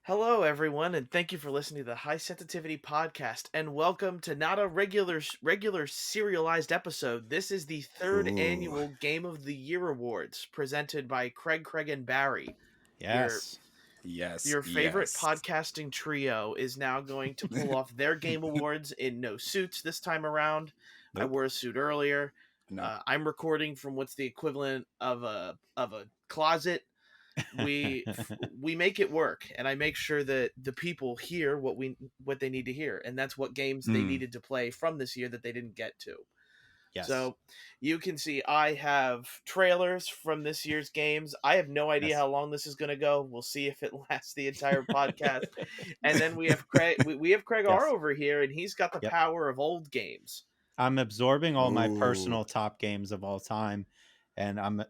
Hello, everyone, and thank you for listening to the High Sensitivity Podcast. And welcome to not a regular serialized episode. This is the third Ooh. annual Game of the Year Awards, presented by Craig, and Barry. Your Yes. Yes. your favorite Yes. podcasting trio is now going to pull off their Game Awards in no suits this time around. I Nope. wore a suit earlier. No. I'm recording from what's the equivalent of a closet. we we make it work, and I make sure that the people hear what they need to hear, and that's what games they needed to play from this year that they didn't get to. Yes. So you can see I have trailers from this year's games. I have no idea Yes. how long this is going to go. We'll see if it lasts the entire podcast. And then we have Craig. We have Craig R Yes. over here, and he's got the Yep. power of old games. I'm absorbing all my Ooh. personal top games of all time, and I'm,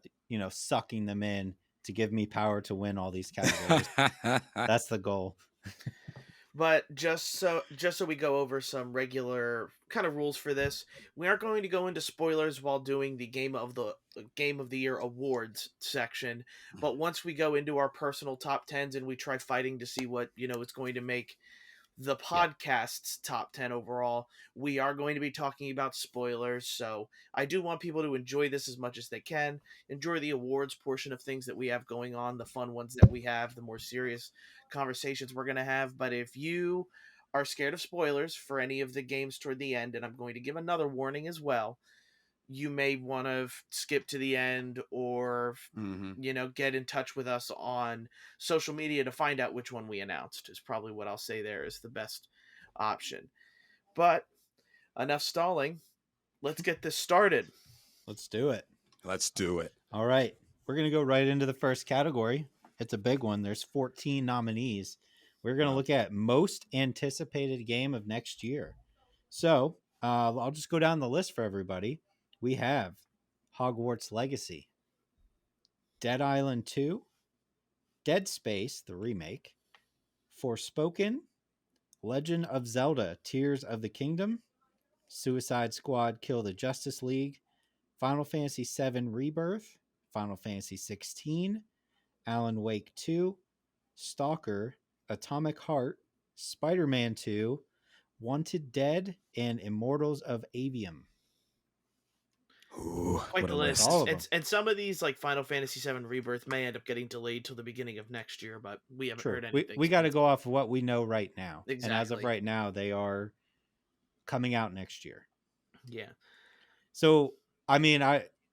sucking them in to give me power to win all these categories. That's the goal. But just so we go over some regular kind of rules for this, we aren't going to go into spoilers while doing the Game of the Year awards section. But once we go into our personal top tens and we try fighting to see what is going to make the podcast's top 10 overall, we are going to be talking about spoilers. So I do want people to enjoy this as much as they can, enjoy the awards portion of things that we have going on, the fun ones that we have, the more serious conversations we're going to have. But if you are scared of spoilers for any of the games toward the end, and I'm going to give another warning as well, you may want to skip to the end, or get in touch with us on social media to find out which one we announced, is probably what I'll say there is the best option. But enough stalling, let's get this started. Let's do it. Let's do it. All right, we're gonna go right into the first category. It's a big one. There's 14 nominees. We're gonna look at most anticipated game of next year. So I'll just go down the list for everybody. We have Hogwarts Legacy, Dead Island 2, Dead Space, the remake, Forspoken, Legend of Zelda, Tears of the Kingdom, Suicide Squad, Kill the Justice League, Final Fantasy VII Rebirth, Final Fantasy 16, Alan Wake 2, Stalker, Atomic Heart, Spider-Man 2, Wanted Dead, and Immortals of Avium. Ooh, Quite the list. All of them. And some of these, like Final Fantasy VII Rebirth, may end up getting delayed till the beginning of next year, but we haven't heard anything. We got to go off of what we know right now. Exactly. And as of right now, they are coming out next year. Yeah. So, I mean,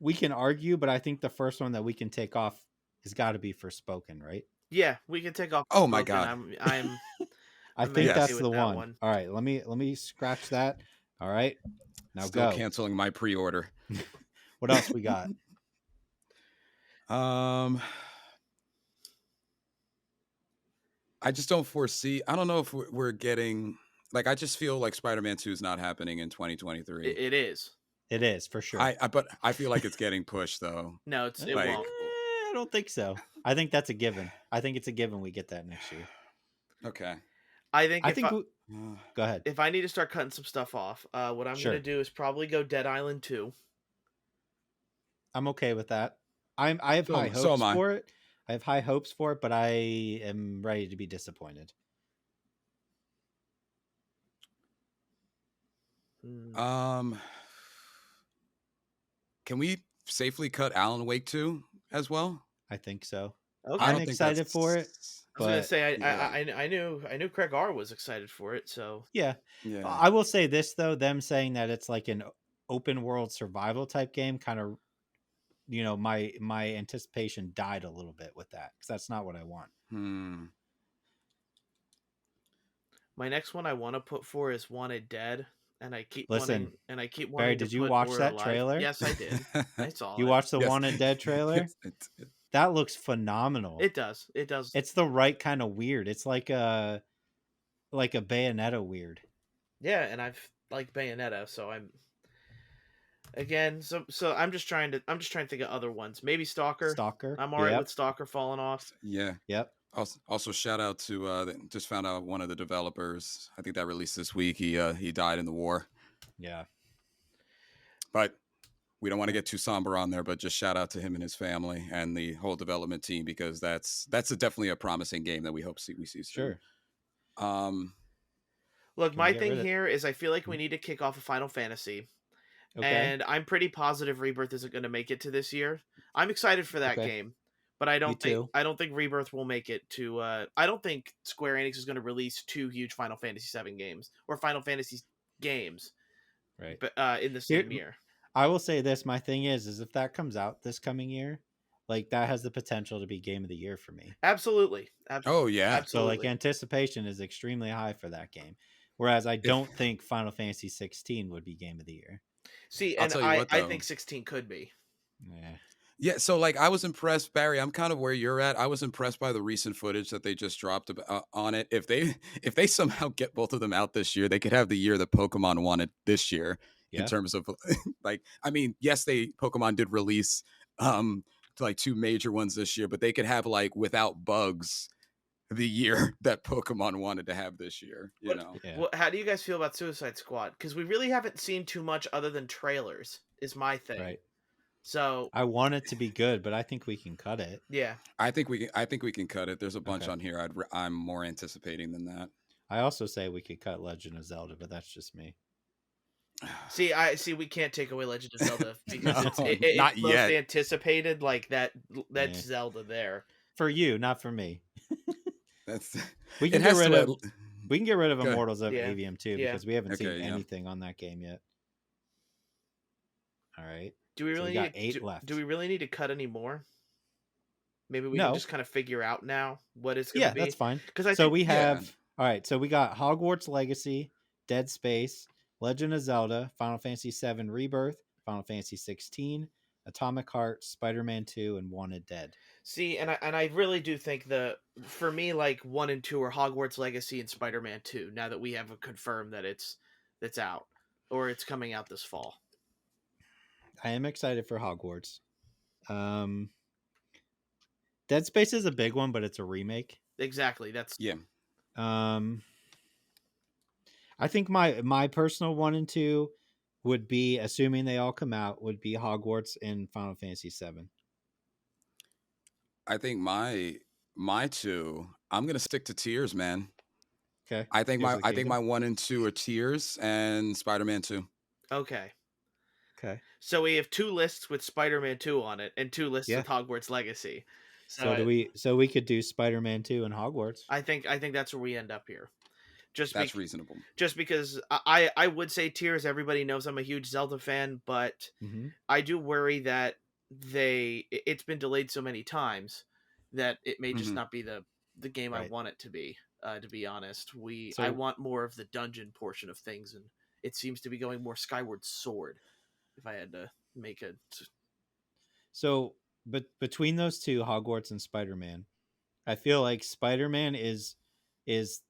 we can argue, but I think the first one that we can take off has got to be Forspoken, right? Yeah, we can take off. Oh my God. I'm I think yes. that's the one. All right, let me scratch that. All right, now Still go. canceling my pre-order. What else we got? I just don't foresee. I don't know if we're getting, like, I just feel like Spider-Man 2 is not happening in 2023. It is. It is for sure. But I feel like it's getting pushed though. No, it Like- won't. I don't think so. I think that's a given. I think it's a given we get that next year. Okay. I think go ahead. if I need to start cutting some stuff off, what I'm Sure. going to do is probably go Dead Island 2. I'm okay with that. I have high hopes for it. I have high hopes for it, but I am ready to be disappointed. Can we safely cut Alan Wake 2 as well? I think so. Okay. I'm excited for it. I was going to say I knew Craig R was excited for it, so yeah. Yeah. I will say this though, them saying that it's like an open world survival type game kind of, my anticipation died a little bit with that, because that's not what I want. My next one I want to put for is Wanted Dead, and I keep Listen, wanting Barry, to did you put watch Or that Alive. trailer? Yes, I did. I saw You it. watched the Yes. Wanted Dead trailer? Yes, That looks phenomenal. It does. It does. It's the right kind of weird. It's like a Bayonetta weird. Yeah, and I've like Bayonetta, so I'm again. So I'm just trying to think of other ones. Maybe Stalker. I'm alright with Stalker falling off. Yeah. Yep. Also, shout out to just found out one of the developers. I think that released this week. He died in the war. Yeah. But We don't want to get too somber on there, but just shout out to him and his family and the whole development team, because that's definitely a promising game that we hope we see soon. Sure. Look, Can we my get thing rid of- here is I feel like we need to kick off a Final Fantasy. Okay. And I'm pretty positive Rebirth isn't going to make it to this year. I'm excited for that Okay. game, but I don't too. think Rebirth will make it to. I don't think Square Enix is going to release 2 huge Final Fantasy VII games or Final Fantasy games, Right. but in the same year. I will say this. My thing is if that comes out this coming year, like that has the potential to be game of the year for me. Absolutely. Oh yeah. So Absolutely. like anticipation is extremely high for that game. Whereas I don't think Final Fantasy 16 would be game of the year. See, I'll and tell you what, I though. think 16 could be. Yeah. Yeah, so like I was impressed, Barry. I'm kind of where you're at. I was impressed by the recent footage that they just dropped on it. If they somehow get both of them out this year, they could have the year that Pokemon wanted this year Yeah. in terms of like, I mean, yes, Pokemon did release like 2 major ones this year, but they could have like without bugs the year that Pokemon wanted to have this year. You What- know, Yeah. Well, how do you guys feel about Suicide Squad? Because we really haven't seen too much other than trailers. Is my thing. Right. So I want it to be good, but I think we can cut it. yeah, I think we can cut it. There's a bunch Okay. on here I'm more anticipating than that. I also say we could cut Legend of Zelda, but that's just me. see. We can't take away Legend of Zelda because No, it's not most yet. anticipated. Like that's Yeah. Zelda there. For you, not for me. That's We it can get has rid to. of we can get rid of Go ahead. Immortals of Yeah. Avium too Yeah. because we haven't seen Okay, yeah. anything on that game yet. All right. Do we So we really got need 8 do, left. do we really need to cut any more? Maybe we No. can just kind of figure out now what it's going Yeah, to be. that's fine. Because I So think we yeah. have all right. So we got Hogwarts Legacy, Dead Space, Legend of Zelda, Final Fantasy VII Rebirth, Final Fantasy 16, Atomic Heart, Spider-Man 2, and Wanted Dead. see, and I really do think for me like 1 and 2 are Hogwarts Legacy and Spider-Man 2. Now that we have confirmed that it's out or it's coming out this fall. I am excited for Hogwarts. Dead Space is a big one, but it's a remake. Exactly. That's Yeah. I think my personal 1 and 2 would be, assuming they all come out, would be Hogwarts and Final Fantasy 7. I think my 2. I'm gonna stick to Tears, man. Okay. I think Tears of the my Kingdom? 1 and 2 are Tears and Spider-Man 2. okay. Okay. So we have 2 lists with Spider-Man 2 on it and 2 lists Yeah. with Hogwarts Legacy. So we could do Spider-Man 2 and Hogwarts. I think that's where we end up here. That's reasonable. Just because I would say Tears. Everybody knows I'm a huge Zelda fan, but Mhm. I do worry that it's been delayed so many times that it may just Mhm. not be the game I Right. want it to be. To be honest, I So- want more of the dungeon portion of things, and it seems to be going more Skyward Sword. If I had to make a So, but between those two, Hogwarts and Spider-Man, I feel like Spider-Man is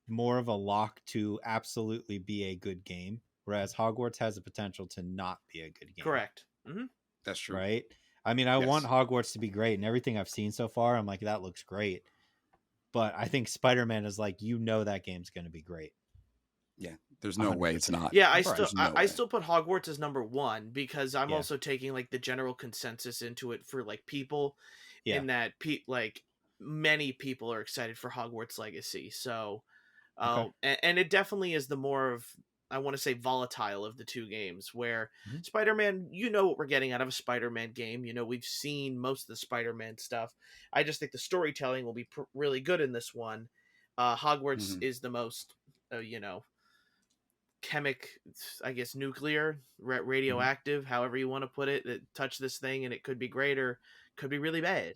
more of a lock to absolutely be a good game, whereas Hogwarts has the potential to not be a good game. correct. Hmm. That's true. Right? I mean, I Yes. want Hogwarts to be great, and everything I've seen so far, I'm like, that looks great. But I think Spider-Man is like, that game's going to be great. There's no way it's 100%. not. Yeah, I Right. still There's no I way. still put Hogwarts as number 1 because I'm Yeah. also taking like the general consensus into it for like people Yeah. in that like many people are excited for Hogwarts Legacy. So Okay. and it definitely is the more of, I want to say, volatile of the 2 games, where Mhm. Spider-Man, what we're getting out of a Spider-Man game. We've seen most of the Spider-Man stuff. I just think the storytelling will be really good in this one. Hogwarts Mhm. is the most, I guess, nuclear, radioactive, however you want to put it, that touch this thing and it could be great or could be really bad.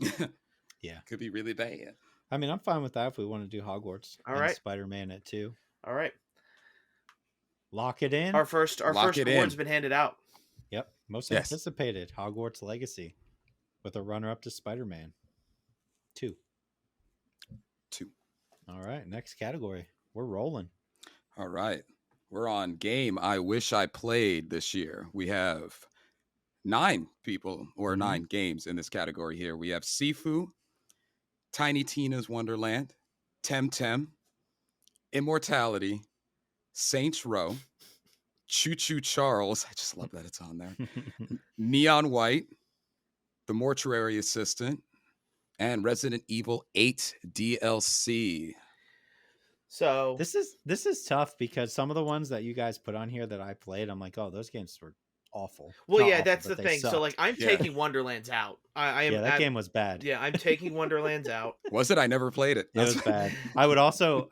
Yeah. Could be really bad. I mean, I'm fine with that if we want to do Hogwarts. All and right. Spider-Man at 2. All right. Lock it in. Our first Lock it award's in. been handed out. Yep. Most Yes. anticipated, Hogwarts Legacy, with a runner-up to Spider-Man 2. 2. All right, next category. We're rolling. All right. We're on game I wish I played this year. We have 9 people or Mhm. 9 games in this category here. We have Sifu, Tiny Tina's Wonderland, Temtem, Immortality, Saints Row, Choo Choo Charles. I just love that it's on there. Neon White, The Mortuary Assistant, and Resident Evil 8 DLC. So This is tough because some of the ones that you guys put on here that I played, I'm like, oh, those games were awful. well, Not yeah, awful, that's but the they thing. So like, sucked. I'm Yeah. taking Wonderlands out. I am. Yeah, that game was bad. Yeah, I'm taking Wonderlands out. Was it? I never played it. It was bad. I would also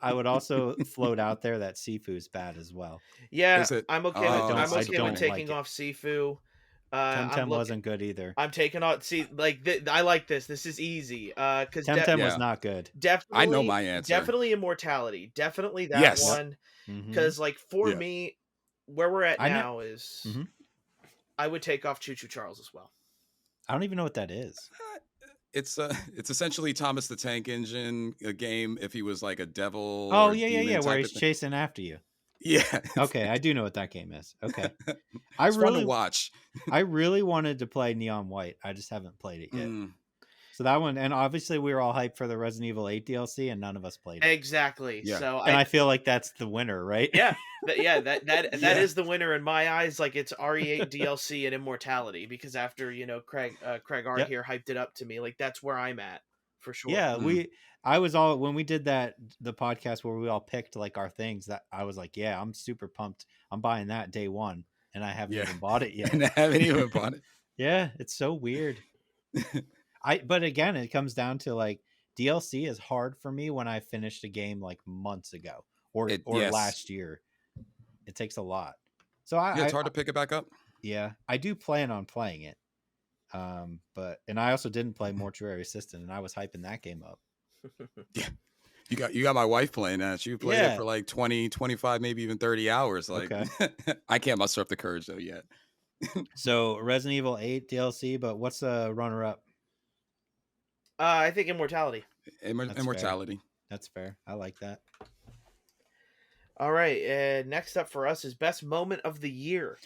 float out there that Sifu's bad as well. Yeah, Is it? I'm okay Oh, with I'm that's okay with disappointing. taking Like it. off Sifu. Temtem wasn't good either. I'm taking off. See, like I like this. This is easy. Because Temtem Yeah. was not good. definitely, I know my answer. Definitely Immortality. Definitely that Yes. one. Mhm. Because like for Yeah. me, where we're at I know- now is Mhm. I would take off Choo Choo Charles as well. I don't even know what that is. It's essentially Thomas the Tank Engine, a game if he was like a devil. Oh or yeah, demon where type he's of thing. chasing after you. Yeah. Okay, I do know what that game is. Okay, I It's fun really to watch. I really wanted to play Neon White. I just haven't played it yet. Mm. So that one, and obviously we were all hyped for the Resident Evil 8 DLC, and none of us played it. Exactly. Yeah. So And I feel like that's the winner, right? yeah, that Yeah. is the winner in my eyes. Like it's RE8 DLC and Immortality because after Craig Art Yep. here hyped it up to me, like that's where I'm at for sure. Yeah, Mm. I was all when we did the podcast where we all picked like our things, that I was like, yeah, I'm super pumped. I'm buying that day one, and I haven't Yeah. even bought it yet. And I haven't even bought it. Yeah, it's so weird. But again, it comes down to like DLC is hard for me when I finished a game like months ago or Yes. last year. It takes a lot. So Yeah, it's hard to pick it back up. yeah, I do plan on playing it. And I also didn't play Mortuary Assistant, and I was hyping that game up. You got my wife playing that. She played Yeah. it for like 20, 25, maybe even 30 hours. Like I can't muster up the courage though yet. So Resident Evil 8 DLC, but what's the runner up? I think Immortality. fair. Immortality. That's fair. I like that. All right, next up for us is best moment of the year.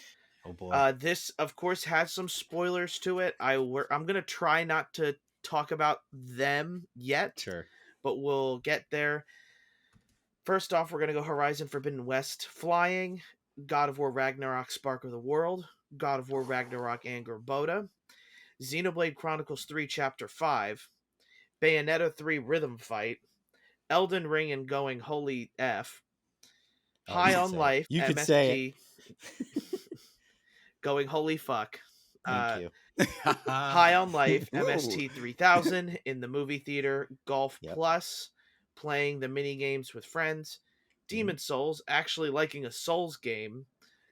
Oh boy. This, of course, has some spoilers to it. I'm gonna try not to talk about them yet, Sure. but we'll get there. First off, we're gonna go Horizon Forbidden West flying, God of War Ragnarok Spark of the World, God of War Ragnarok Anger Boda, Xenoblade Chronicles 3 Chapter 5, Bayonetta 3 Rhythm Fight, Elden Ring and Going Holy F, Oh, High you could on say it. Life, You could MST, say Going Holy Fuck, Thank you. High on Life, Ooh. MST 3000 in the movie theater, Golf Yep. Plus, playing the mini games with friends, Demon Souls, actually liking a Souls game,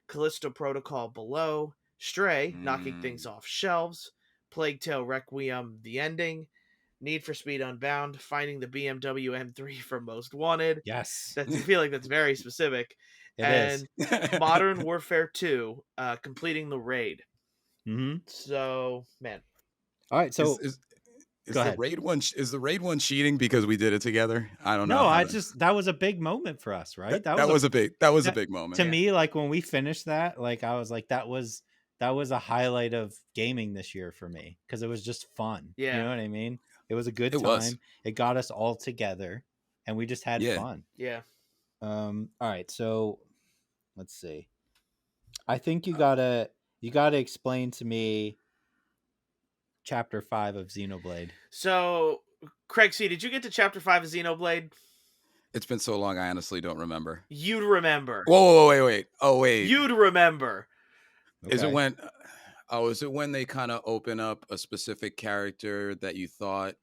Callisto Protocol Below, Stray, knocking things off shelves, Plague Tale Requiem, the ending, Need for Speed Unbound, finding the BMW M3 from Most Wanted. Yes. I feel like that's very specific. It is. and Modern Warfare 2, completing the raid. Mm-hmm. So, man. All right. So is Go the ahead. raid one? Is the raid one cheating because we did it together? I don't know. no, how that was a big moment for us, right? that was a big that- moment. to me, like when we finished that, like I was like, that was a highlight of gaming this year for me because it was just fun. Yeah. You know what I mean? It was a good It time. was. It got us all together, and we just had Yeah. fun. Yeah. All right, so let's see. I think you gotta explain to me chapter 5 of Xenoblade. So, Craig C., did you get to Chapter 5 of Xenoblade? It's been so long, I honestly don't remember. You'd remember. Whoa, wait. Oh, wait. You'd remember. Is it Okay. when? Oh, is it when they kind of open up a specific character that you thought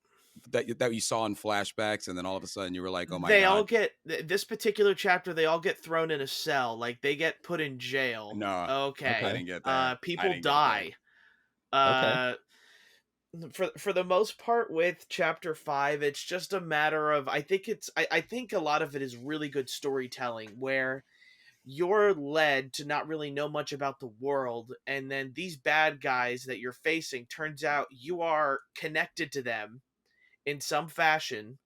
that you saw in flashbacks, and then all of a sudden you were like, "Oh my They god!" all get, this particular chapter, they all get thrown in a cell. Like, they get put in jail. No, Okay. I didn't get that. I People didn't get die. For the most part with chapter 5, it's just a matter of, I think a lot of it is really good storytelling where you're led to not really know much about the world, and then these bad guys that you're facing, turns out you are connected to them in some fashion,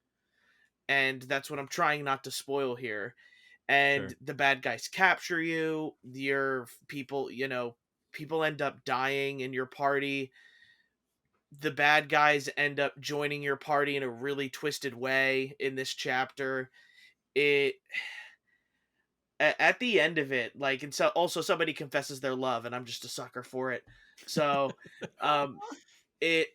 and that's what I'm trying not to spoil here. And Sure. the bad guys capture you, your people end up dying in your party. The bad guys end up joining your party in a really twisted way in this chapter. at the end of it, like, and so also somebody confesses their love, and I'm just a sucker for it. So, um, it,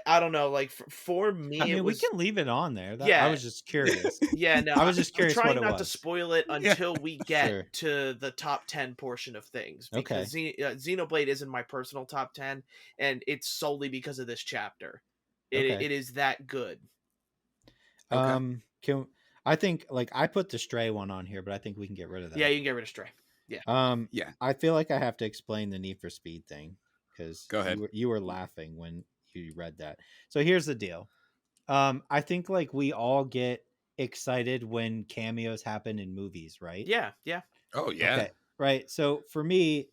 I don't know, like for I me, it mean, we was can leave it on there. That I yeah, was just curious. yeah. No, I was just I'm curious what trying it not to was. spoil it Yeah. until we get Sure. to the top 10 portion of things Okay. because Xenoblade isn't my personal top 10, and it's solely because of this chapter. Okay. It is that good. Okay. Can I think like I put the Stray one on here, but I think we can get rid of that. Yeah, you can get rid of Stray. Yeah. Yeah. I feel like I have to explain the Need for Speed thing because Go ahead. you were laughing when you read that. So here's the deal. I think like we all get excited when cameos happen in movies, right? Yeah, yeah. Oh yeah. Okay. Right. So for me,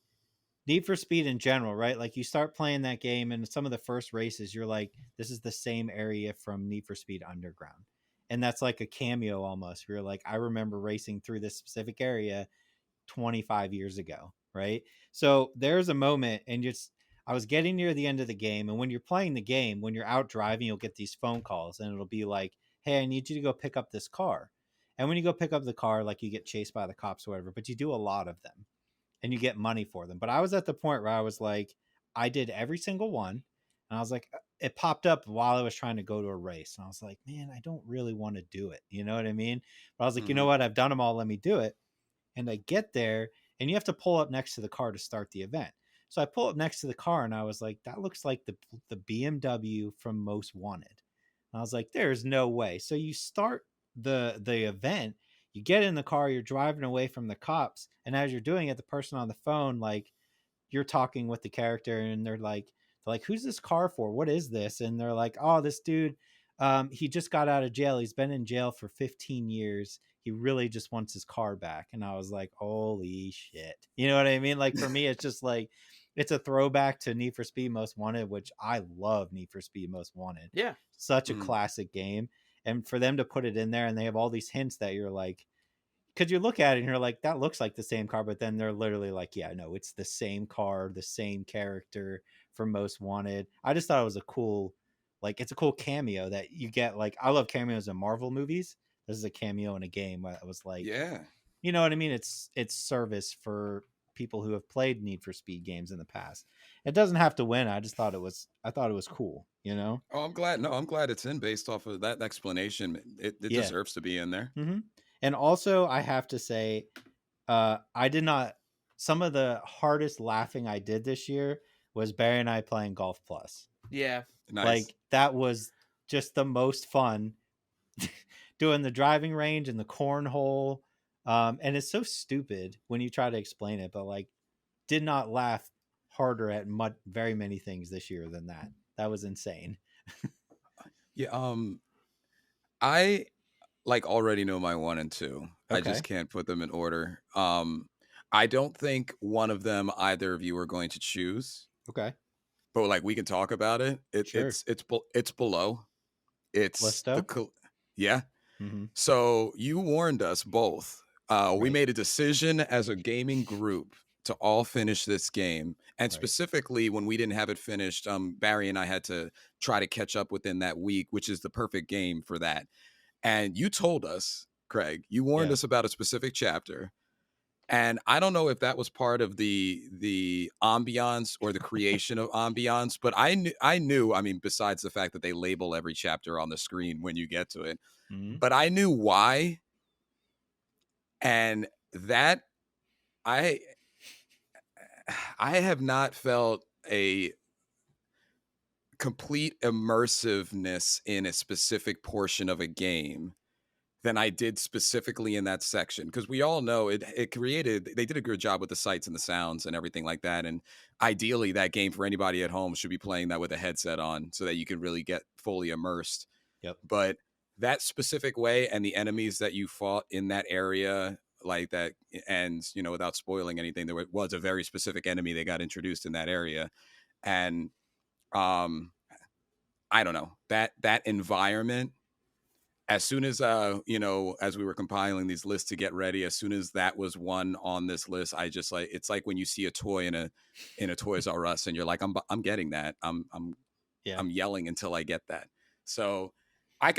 Need for Speed in general, right? Like you start playing that game and some of the first races, you're like, this is the same area from Need for Speed Underground. And that's like a cameo almost. You're like, I remember racing through this specific area 25 years ago, right? So there's a moment, and just I was getting near the end of the game, and when you're playing the game, when you're out driving, you'll get these phone calls, and it'll be like, "Hey, I need you to go pick up this car." And when you go pick up the car, like you get chased by the cops or whatever, but you do a lot of them, and you get money for them. But I was at the point where I was like, I did every single one, and I was like, it popped up while I was trying to go to a race, and I was like, man, I don't really want to do it. You know what I mean? But I was like, you know what? I've done them all. Let me do it. And I get there, and you have to pull up next to the car to start the event. So I pull up next to the car, and I was like, that looks like the BMW from Most Wanted. And I was like, there's no way. So you start the event, you get in the car, you're driving away from the cops, and as you're doing it, the person on the phone, like, you're talking with the character, and they're like, who's this car for? What is this? And they're like, oh, this dude, he just got out of jail. He's been in jail for 15 years. He really just wants his car back. And I was like, holy shit. You know what I mean? Like for me, it's just like, it's a throwback to Need for Speed Most Wanted, which I love. Need for Speed Most Wanted. Yeah. Such a classic game. And for them to put it in there, and they have all these hints that you're like, because you look at it and you're like, that looks like the same car, but then they're literally like, yeah, no, it's the same car, the same character from Most Wanted. I just thought it was a cool, like, it's a cool cameo that you get. Like, I love cameos in Marvel movies. This is a cameo in a game. I was like, Yeah. you know what I mean? It's service for people who have played Need for Speed games in the past. It doesn't have to win. I thought it was cool, you know? Oh, I'm glad. No, I'm glad it's in based off of that explanation. It Yeah. deserves to be in there. Mm-hmm. And also, I have to say, I did not. Some of the hardest laughing I did this year was Barry and I playing Golf Plus. Yeah. Nice. Like that was just the most fun doing the driving range and the cornhole. And it's so stupid when you try to explain it, but like, did not laugh harder at very many things this year than that. That was insane. Yeah. I like already know my 1 and 2. I Okay. just can't put them in order. I don't think one of them either of you are going to choose, Okay. but like we can talk about it. Sure. It's below. It's Listo? yeah. Mm-hmm. So you warned us both. We Right. made a decision as a gaming group to all finish this game, and Right. specifically when we didn't have it finished, Barry and I had to try to catch up within that week, which is the perfect game for that. And you told us, Craig, you warned Yeah. us about a specific chapter. And I don't know if that was part of the ambiance or the creation of ambiance, but I knew, I mean, besides the fact that they label every chapter on the screen when you get to it, Mm-hmm. but I knew why. And that I have not felt a complete immersiveness in a specific portion of a game than I did specifically in that section, because we all know they did a good job with the sights and the sounds and everything like that, and ideally that game for anybody at home should be playing that with a headset on so that you can really get fully immersed. Yep. But that specific way and the enemies that you fought in that area like that, and without spoiling anything, there was a very specific enemy that got introduced in that area, and I don't know, that environment, as soon as as we were compiling these lists to get ready, as soon as that was one on this list, I just like, it's like when you see a toy in a Toys R Us and you're like, I'm getting that. I'm Yeah. yelling until I get that. So I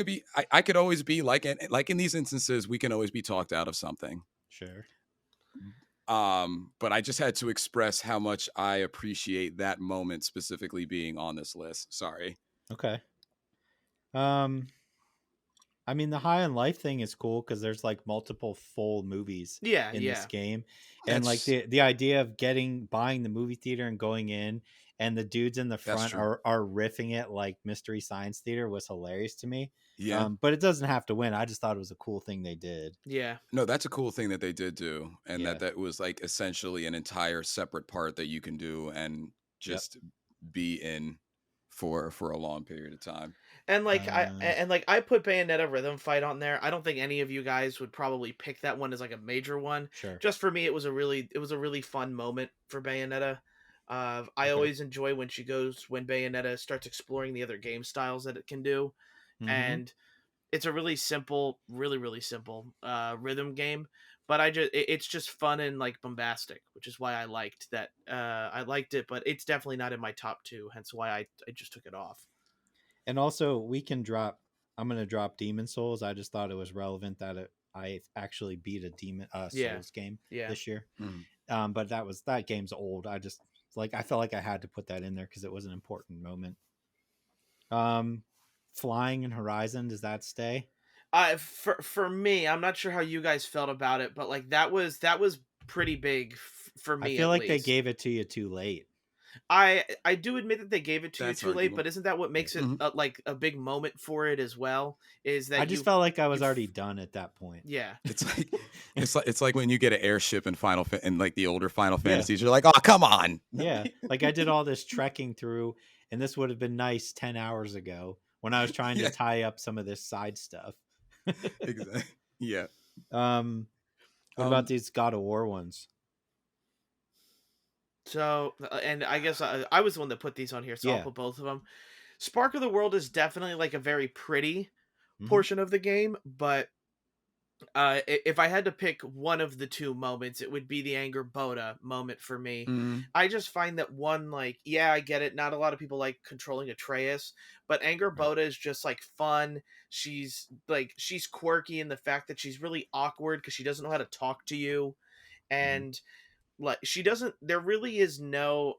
could always be like in these instances, we can always be talked out of something. Sure. But I just had to express how much I appreciate that moment specifically being on this list. Sorry. Okay. I mean, the High on Life thing is cool because there's like multiple full movies Yeah, in this yeah. game, and like That's the idea of buying the movie theater and going in, and the dudes in the that's front true. are riffing it like Mystery Science Theater was hilarious to me. Yeah. But it doesn't have to win. I just thought it was a cool thing they did. Yeah. No, that's a cool thing that they did do, and Yeah. that was like essentially an entire separate part that you can do and Yep. just be in for a long period of time. And like Uh, I put Bayonetta Rhythm Fight on there. I don't think any of you guys would probably pick that one as like a major one. Sure. Just for me, it was a really fun moment for Bayonetta. I Okay. always enjoy when Bayonetta starts exploring the other game styles that it can do, Mhm. and it's a really simple, really simple rhythm game. But it's just fun and like bombastic, which is why I liked that. I liked it, but it's definitely not in my top two. Hence why I just took it off. And also, we can drop. I'm gonna drop Demon Souls. I just thought it was relevant that I actually beat a Demon Yeah. Souls game Yeah. this year. Mm. But that game's old. I just I felt like I had to put that in there because it was an important moment. Flying and Horizon, does that stay? For me, I'm not sure how you guys felt about it, but like that was pretty big for me. I feel at like they least. gave it to you too late. I do admit that they gave it to That's you too late, arguable. but isn't that what makes it Mhm. like a big moment for it as well? Is that I just felt like I was you f- already done at that point. yeah. It's like it's like when you get an airship in in like the older Final Yeah. Fantasies, you're like, oh come on. Yeah, like I did all this trekking through, and this would have been nice 10 hours ago when I was trying Yeah. to tie up some of this side stuff. Exactly. Yeah. What about these God of War ones? So, and I guess I was the one that put these on here, so I'll Yeah. put both of them. Spark of the World is definitely like a very pretty Mhm. portion of the game, but if I had to pick one of the two moments, it would be the Anger Boda moment for me. Mhm. I just find that one, like, yeah, I get it. Not a lot of people like controlling Atreus, but Anger Right. Boda is just like fun. She's quirky in the fact that she's really awkward because she doesn't know how to talk to you, and like she doesn't. There really is no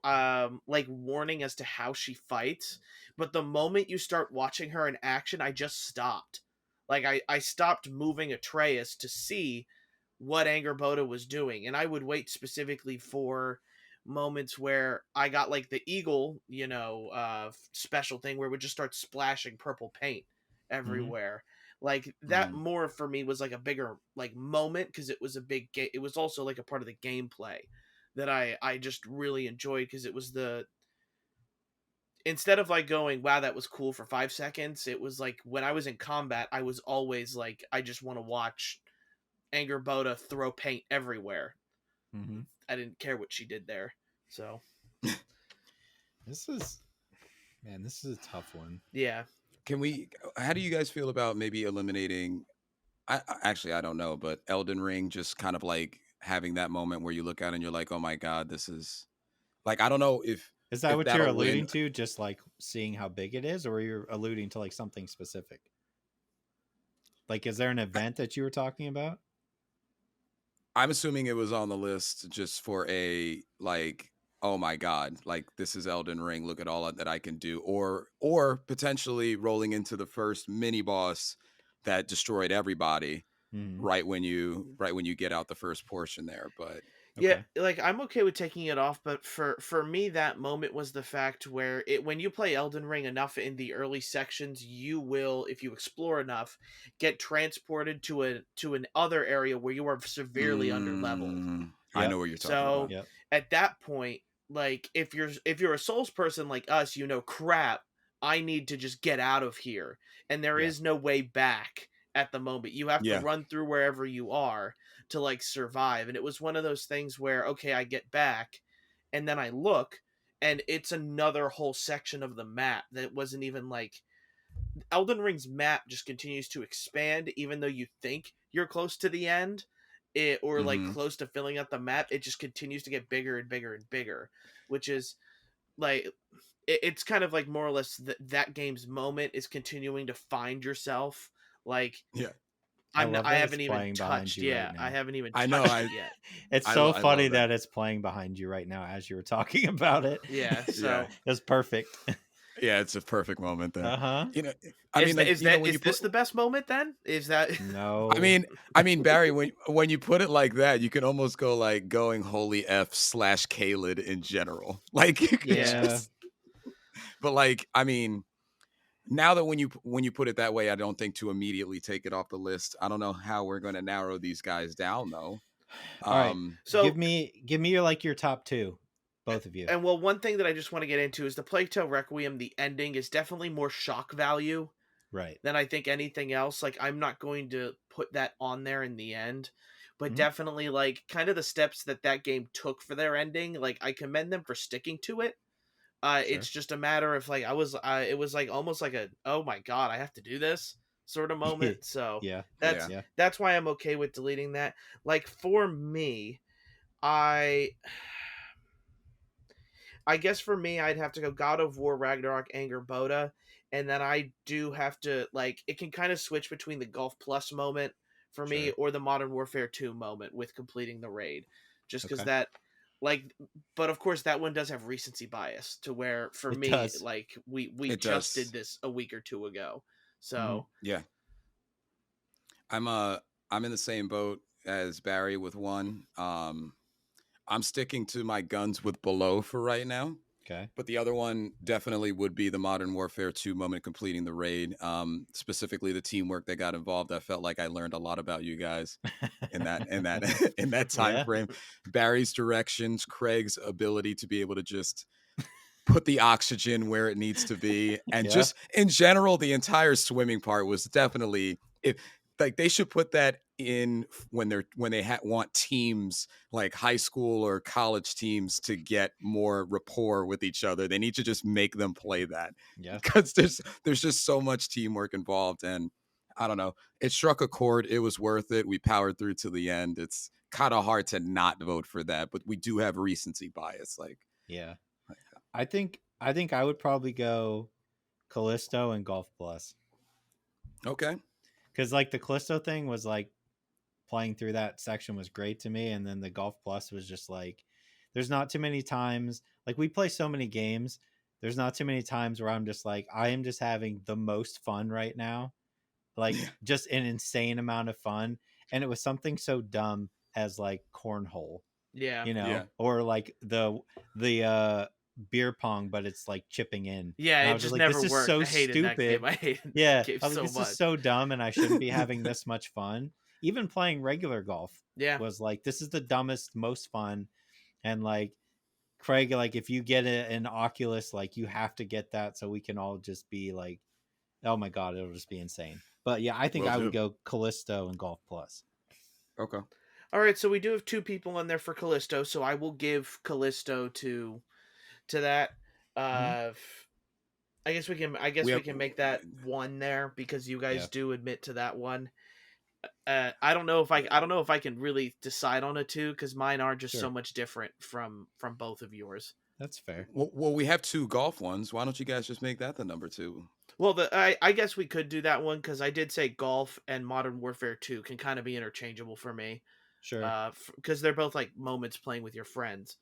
like warning as to how she fights. But the moment you start watching her in action, I just stopped. Like I stopped moving Atreus to see what Anger Boda was doing, and I would wait specifically for moments where I got like the eagle, special thing where it would just start splashing purple paint everywhere. Like that Mhm. more for me was like a bigger like moment because it was a big game. It was also like a part of the gameplay that I just really enjoyed because it was the instead of like going wow that was cool for 5 seconds, it was like when I was in combat I was always like I just want to watch Anger Boda throw paint everywhere. Mhm. I didn't care what she did there. So This is a tough one. yeah. How do you guys feel about maybe eliminating actually I don't know, but Elden Ring, just kind of like having that moment where you look out and you're like, oh my God, this is like, I don't know Is that if what you're that'll alluding win. to? Just like seeing how big it is, or you're alluding to like something specific? Like, is there an event that you were talking about? I'm assuming it was on the list just for a like, oh my God, like this is Elden Ring. Look at all that I can do, or potentially rolling into the first mini boss that destroyed everybody Mhm. right when you get out the first portion there. But Yeah, Okay. like I'm okay with taking it off, but for me that moment was the fact where it when you play Elden Ring enough in the early sections, you will, if you explore enough, get transported to an other area where you are severely under leveled. I Yep. know what you're talking So about. Yep. at that point, like if you're a Souls person like us, crap, I need to just get out of here, and there Yeah. is no way back at the moment. You have to Yeah. run through wherever you are to like survive. And it was one of those things where okay, I get back, and then I look, and it's another whole section of the map that wasn't even like Elden Ring's map just continues to expand, even though you think you're close to the end, or like Hmm. close to filling out the map. It just continues to get bigger and bigger and bigger, which is like it's kind of like more or less that game's moment is continuing to find yourself. Like Yeah. I love I that haven't it's even playing behind touched. you right Yeah, I now. haven't even I touched know. it yet. It's I so love funny that. that it's playing behind you right now as you were talking about it. Yeah, so It's perfect. Yeah, it's a perfect moment there. Uh-huh. You know, I mean, like, when you put, is this the best moment then? Is that No. I mean, Barry, when you put it like that, you can almost go like going holy F / Kaled in general. Like you could Yeah. just, but like, I mean, now that when you put it that way, I don't think to immediately take it off the list. I don't know how we're going to narrow these guys down though. All right. so give me your top 2, both of you. and well, one thing that I just want to get into is the Plague Tale Requiem. The ending is definitely more shock value Right. than I think anything else. Like, I'm not going to put that on there in the end, but Mhm. definitely like kind of the steps that game took for their ending. Like, I commend them for sticking to it. Sure. It's just a matter of like it was like almost like a, oh my god, I have to do this sort of moment. So Yeah. that's why I'm okay with deleting that. Like, for me, I guess for me, I'd have to go God of War, Ragnarok, Anger, Boda, and then I do have to, like, it can kind of switch between the Golf Plus moment for me Sure. or the Modern Warfare 2 moment with completing the raid, just because Okay. that, like, but of course that one does have recency bias to where for It me, does. like, we It just does. did this a week or two ago, so Yeah. I'm in the same boat as Barry with one. I'm sticking to my guns with Below for right now. Okay. But the other one definitely would be the Modern Warfare 2 moment completing the raid. Specifically the teamwork that got involved. I felt like I learned a lot about you guys in that in that time Yeah. frame. Barry's directions, Craig's ability to be able to just put the oxygen where it needs to be, and Yeah. just in general, the entire swimming part was definitely, if like they should put that in when they want teams like high school or college teams to get more rapport with each other. They need to just make them play that Yeah. because there's just so much teamwork involved, and I don't know. It struck a chord. It was worth it. We powered through to the end. It's kind of hard to not vote for that, but we do have recency bias. Like, Yeah. I think I would probably go Callisto and Golf Plus. okay. Because like the Callisto thing was like playing through that section was great to me, and then the Golf Plus was just like there's not too many times, like we play so many games, there's not too many times where I'm just like I am just having the most fun right now, like Yeah. just an insane amount of fun. And it was something so dumb as like cornhole, yeah. Yeah. or like the beer pong, but it's like chipping in. Yeah, And I it was just just like, never this is worked. so I hated that game. stupid. I hated Yeah, that game I was so like, this much. is so dumb, and I shouldn't be having this much fun. Even playing regular golf Yeah. was like, this is the dumbest, most fun. And like Craig, like if you get an Oculus, like you have to get that so we can all just be like, oh my god, it'll just be insane. But yeah, I think Will I would do. go Callisto and Golf Plus. Okay. All right, so we do have 2 people in there for Callisto, so I will give Callisto to that. Mhm. I guess we can we can make that 1 there because you guys Yeah. do admit to that one. I don't know if I can really decide on a 2 because mine are just so Sure. much different from both of yours. That's fair. Well, we have 2 golf ones. Why don't you guys just make that the number 2? Well, I guess we could do that one because I did say Golf and Modern Warfare 2 can kind of be interchangeable for me. Sure. Because they're both like moments playing with your friends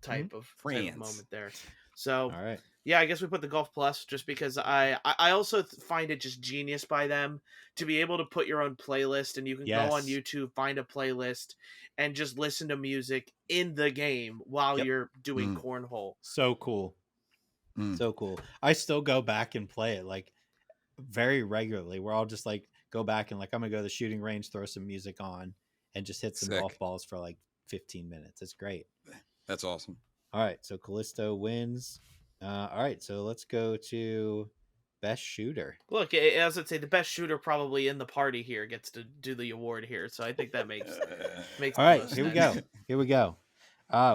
type of Friends. moment there. So All right. yeah, I guess we put the Golf Plus just because I also find it just genius by them to be able to put your own playlist, and you can go on Yes. YouTube, find a playlist, and just listen to music in the game while Yep. you're doing Mm. cornhole. So cool. Mm. So cool. I still go back and play it like very regularly. We're all just like go back and like I'm gonna go to the shooting range, throw some music on, and just hit some Sick. golf balls for like 15 minutes. It's great. That's awesome. All right, so Callisto wins. All right, so let's go to best shooter. Look, as I'd say, the best shooter probably in the party here gets to do the award here, so I think that makes All right, the here we most go. sense. Here we go.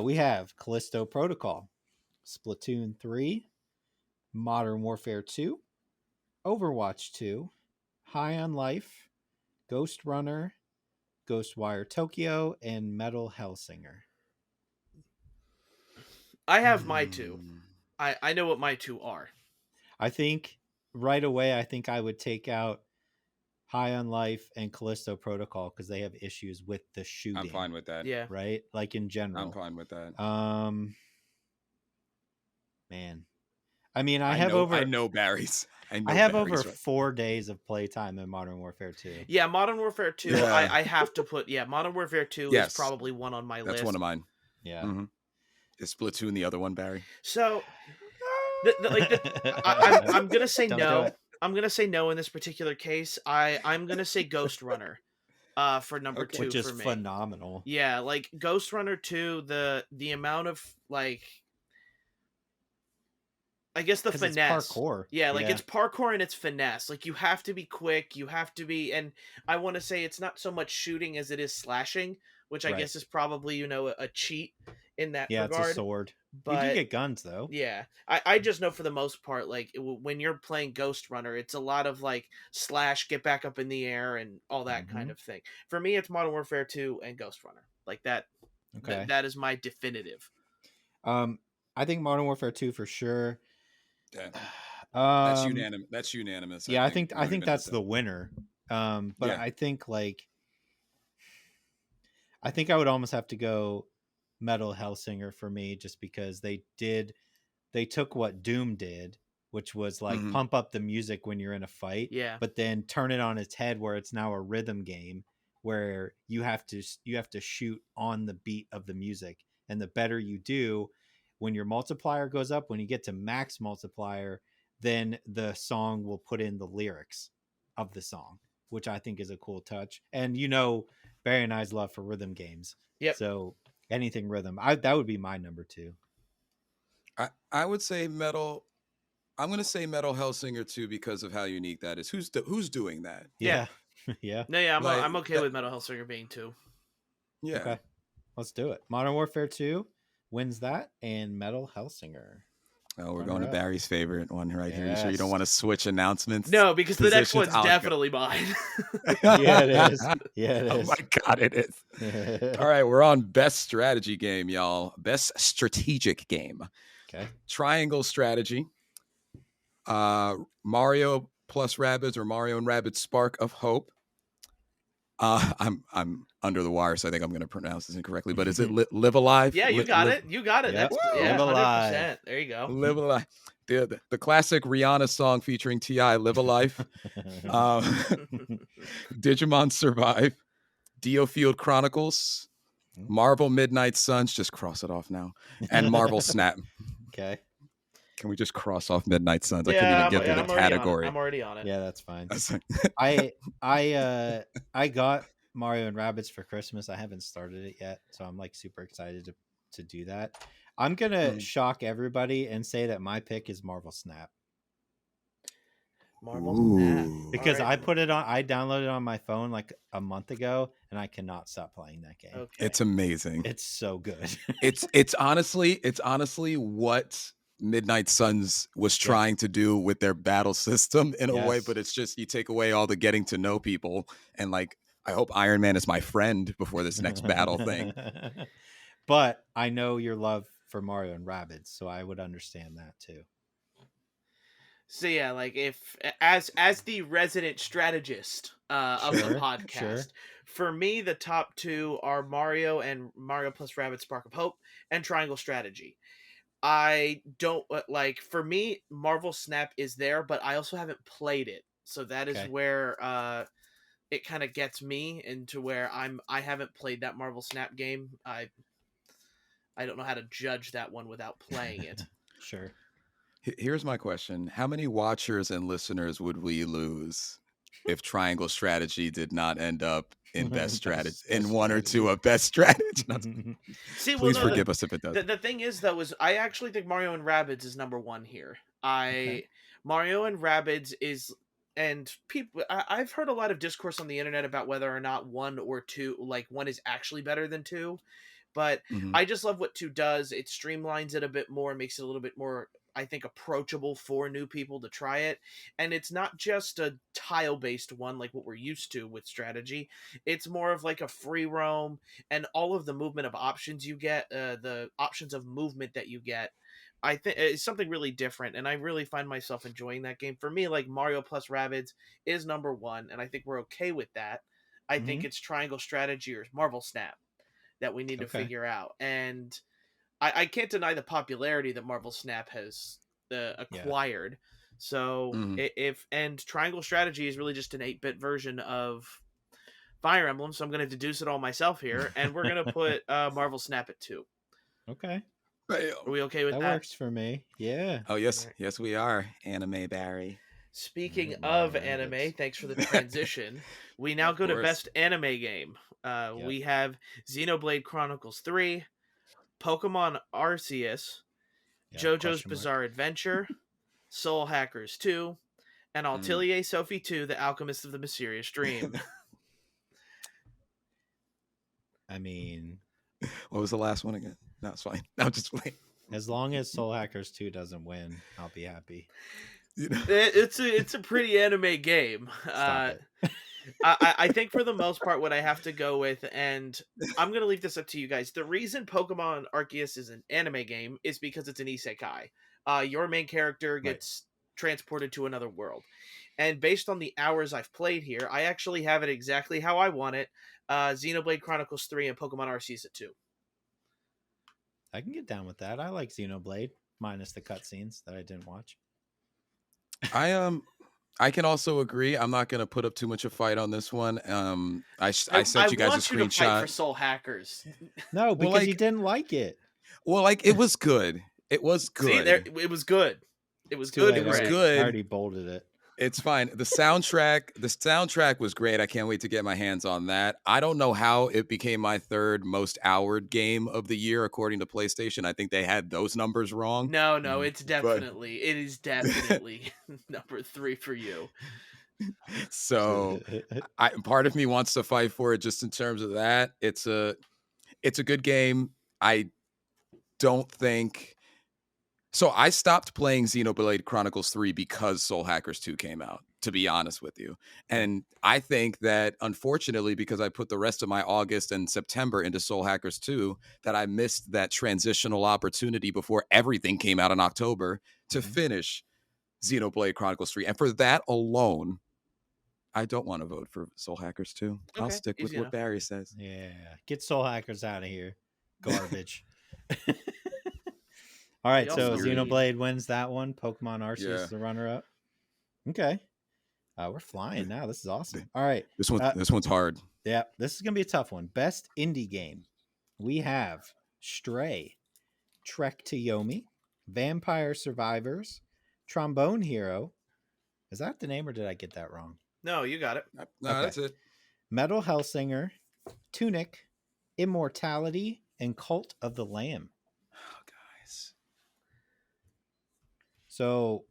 We have Callisto Protocol, Splatoon 3, Modern Warfare 2, Overwatch 2, High on Life, Ghost Runner, Ghostwire Tokyo, and Metal Hellsinger. I have my 2. I know what my two are. I think right away, I think I would take out High on Life and Callisto Protocol because they have issues with the shooting. I'm fine with that. Yeah. Right? Like in general. I'm fine with that. Man. I mean, I know Barry's. I have over 4 days of playtime in Modern Warfare 2. Yeah, Modern Warfare 2, Yeah. I have to put, Modern Warfare 2 is probably one on my list. That's one of mine. Yeah. Mm-hmm. Is Splatoon the other one, Barry? So, I'm going to say no. I'm going to say no in this particular case. I'm going to say Ghost Runner for number 2 Which is for me. phenomenal. Yeah, like Ghost Runner 2, the amount of, like, I guess the finesse. It's parkour. Yeah, like it's parkour and it's finesse. Like you have to be quick, you have to be, and I want to say it's not so much shooting as it is slashing, which I guess is probably, a cheat in that regard. Yeah, it's a sword. But you do get guns though. Yeah. I just know for the most part, like when you're playing Ghost Runner, it's a lot of like slash, get back up in the air and all that kind of thing. For me, it's Modern Warfare 2 and Ghost Runner. Like that. Okay. That is my definitive. I think Modern Warfare 2 for sure. Yeah. That's unanimous. Yeah, I think that's the winner. But I think I would almost have to go Metal Hellsinger for me, just because they took what Doom did, which was like pump up the music when you're in a fight, but then turn it on its head where it's now a rhythm game where you have to shoot on the beat of the music, and the better you do, when your multiplier goes up, when you get to max multiplier, then the song will put in the lyrics of the song, which I think is a cool touch. And Barry and I's love for rhythm games. Yep. So anything rhythm, that would be my number 2. I would say Metal. I'm going to say Metal Hellsinger too because of how unique that is. Who's doing that? Yeah. Yeah. No, yeah, I'm okay with Metal Hellsinger being 2. Yeah. Okay. Let's do it. Modern Warfare 2 wins that, and Metal Hellsinger. Oh, we're going to Barry's favorite one right here. You sure you don't want to switch announcements? No, because the next one's definitely mine. Yeah, it is. Yeah, it is. Oh my God, it is. All right, we're on best strategy game, y'all. Best strategic game. Okay. Triangle strategy. Mario plus Rabbids, or Mario and Rabbids Spark of Hope. I'm under the wire, so I think I'm going to pronounce this incorrectly. But is it Live Alive? Yeah, you got it. You got it. Yep. That's Live Alive. 100%. There you go. Live Alive. The classic Rihanna song featuring T.I., Live Alive. Digimon Survive. Diofield Chronicles. Marvel Midnight Suns. Just cross it off now. And Marvel Snap. Okay. Can we just cross off Midnight Suns? I couldn't even get through the category. I'm already on it. Yeah, that's fine. I got Mario and Rabbids for Christmas. I haven't started it yet, so I'm like super excited to do that. I'm gonna shock everybody and say that my pick is Marvel Snap. Marvel Snap. Because I put it on. I downloaded it on my phone like a month ago, and I cannot stop playing that game. Okay. It's amazing. It's so good. it's honestly what Midnight Suns was trying to do with their battle system in a way, but it's just you take away all the getting to know people, and like I hope Iron Man is my friend before this next battle thing. But I know your love for Mario and Rabbids, so I would understand that too. So yeah, like if as the resident strategist of the podcast, for me the top 2 are Mario and Mario plus Rabbids Spark of Hope and Triangle Strategy. I don't like, for me, Marvel Snap is there, but I also haven't played it, so that is where it kind of gets me into where I haven't played that Marvel Snap game. I don't know how to judge that one without playing it. Sure. Here's my question: how many watchers and listeners would we lose if Triangle Strategy did not end up in best strategy, in one or two of best strategy? See, please forgive us if it does. The thing is, though, is I actually think Mario and Rabbids is number 1 here. Mario and Rabbids is, and people, I've heard a lot of discourse on the internet about whether or not 1 or 2, like 1 is actually better than 2, but I just love what 2 does. It streamlines it a bit more, makes it a little bit more, I think, approachable for new people to try it. And it's not just a tile-based one like what we're used to with strategy. It's more of like a free roam, and all of the movement of options you get, the options of movement that you get, I think it's something really different, and I really find myself enjoying that game. For me, like Mario plus Rabbids is number one, and I think we're okay with that. I think Mhm. it's Triangle Strategy or Marvel Snap that we need to Okay. figure out. And I can't deny the popularity that Marvel Snap has Yeah. acquired. So Mhm. if and Triangle Strategy is really just an 8-bit version of Fire Emblem, so I'm going to deduce it all myself here, and we're going to put Marvel Snap at 2. Okay. Are we okay with That that? works for me. Yeah. Oh All yes, right. yes we are. Anime Barry. All Speaking right, of Mario anime, Rabbids. thanks for the transition. We now Of go to course. best anime game. Yep. We have Xenoblade Chronicles 3, Pokemon Arceus, Yeah. JoJo's Question mark. Bizarre Adventure, Soul Hackers 2, and Mm. Atelier Sophie 2, The Alchemist of the Mysterious Dream. I mean, What was the last one again? No, it's fine. No, just playing. as long as Soul Hackers 2 doesn't win, I'll be happy. You know? It's a pretty anime game. Stop it. I think for the most part, what I have to go with, and I'm gonna leave this up to you guys. The reason Pokemon Arceus is an anime game is because it's an isekai. Your main character Right. gets transported to another world, and based on the hours I've played here, I actually have it exactly how I want it. Xenoblade Chronicles 3 and Pokemon Arceus at 2. I can get down with that. I like Xenoblade, minus the cutscenes that I didn't watch. I can also agree. I'm not gonna put up too much of a fight on this one. I sent you guys a want you to fight for screenshot. Soul Hackers. No, because Well, you like, didn't like it. well, like it was good. It was See, there good. it was good. It was Too good. late. It was Greg. good. I already bolded it. It's fine. The soundtrack was great. I can't wait to get my hands on that. I don't know how it became my third most houred game of the year according to PlayStation. I think they had those numbers wrong. No, Mm. it is But definitely number 3 for you. so part of me wants to fight for it just in terms of that. It's a good game. I don't think so. I stopped playing Xenoblade Chronicles 3 because Soul Hackers 2 came out, to be honest with you. And I think that unfortunately, because I put the rest of my August and September into Soul Hackers 2, that I missed that transitional opportunity before everything came out in October to Mhm. finish Xenoblade Chronicles 3. And for that alone, I don't want to vote for Soul Hackers 2. I'll Okay, stick with easy what enough. Barry says. Yeah. Get Soul Hackers out of here. Garbage. All right, We so also need- Xenoblade wins that one. Pokemon Arceus Yeah. is the runner-up. Okay. We're flying now. This is awesome. All right. This one's hard. Yeah, this is gonna be a tough one. Best indie game. We have Stray, Trek to Yomi, Vampire Survivors, Trombone Hero. Is that the name or did I get that wrong? No, you got it. No, Okay. that's it. Metal Hellsinger, Tunic, Immortality, and Cult of the Lamb. Oh, guys. So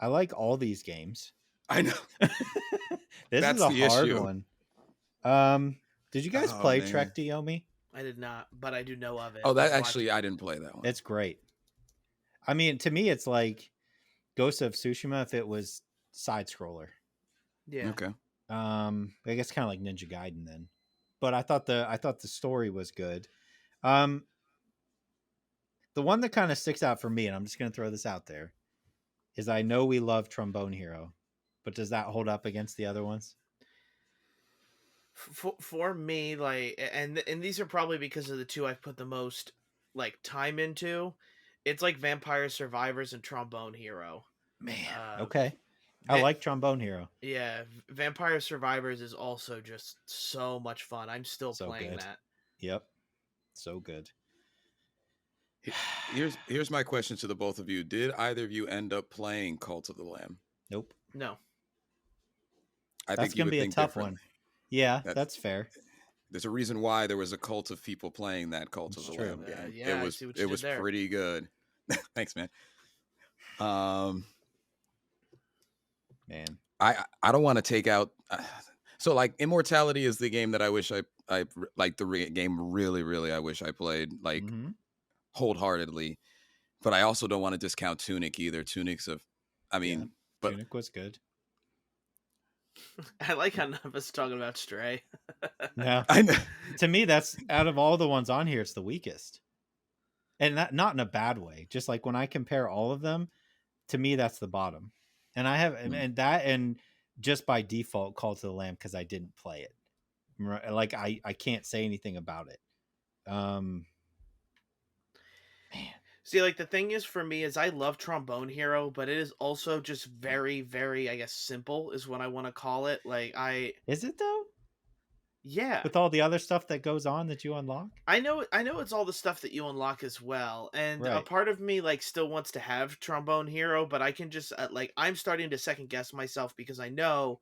I like all these games. I know. This That's is a the hard issue. one. Did you guys Oh, play man. Trek to Yomi? I did not, but I do know of it. Oh, that I've watched actually, it. I didn't play that one. It's great. I mean, to me, it's like Ghost of Tsushima if it was side scroller. Yeah. Okay. I guess kind of like Ninja Gaiden then. But I thought the story was good. The one that kind of sticks out for me, and I'm just gonna throw this out there, is I know we love Trombone Hero, but does that hold up against the other ones? For me, like, and these are probably because of the two I've put the most like time into. It's like Vampire Survivors and Trombone Hero. Man, okay. I Va- like Trombone Hero. Yeah, Vampire Survivors is also just so much fun. I'm still So playing good. that. Yep, so good. Here's my question to the both of you. Did either of you end up playing Cult of the Lamb? Nope. No. I That's think you gonna would be a think tough differently. one. Yeah, That's- that's fair. There's a reason why there was a cult of people playing that Cult of It's the true. Lamb game. Yeah, I it was see what you it did was there. pretty good. Thanks, man. Man. I don't want to take out. So like Immortality is the game that I wish I like the game really I wish I played like Mhm. wholeheartedly, but I also don't want to discount Tunic either. Tunic's I mean, Yeah. but Tunic was good. I like how none of us talking about Stray. No, I know. to me, that's out of all the ones on here, it's the weakest. and not in a bad way. Just like when I compare all of them, to me, that's the bottom. And I have Hmm. and just by default, Call to the Lamb because I didn't play it. Like I can't say anything about it. Man, See, like the thing is for me is I love Trombone Hero, but it is also just very, very, I guess, simple is what I want to call it. is it though? Yeah, With all the other stuff that goes on that you unlock, I know it's all the stuff that you unlock as well, and a right? part of me like still wants to have Trombone Hero, but I can just like I'm starting to second guess myself because I know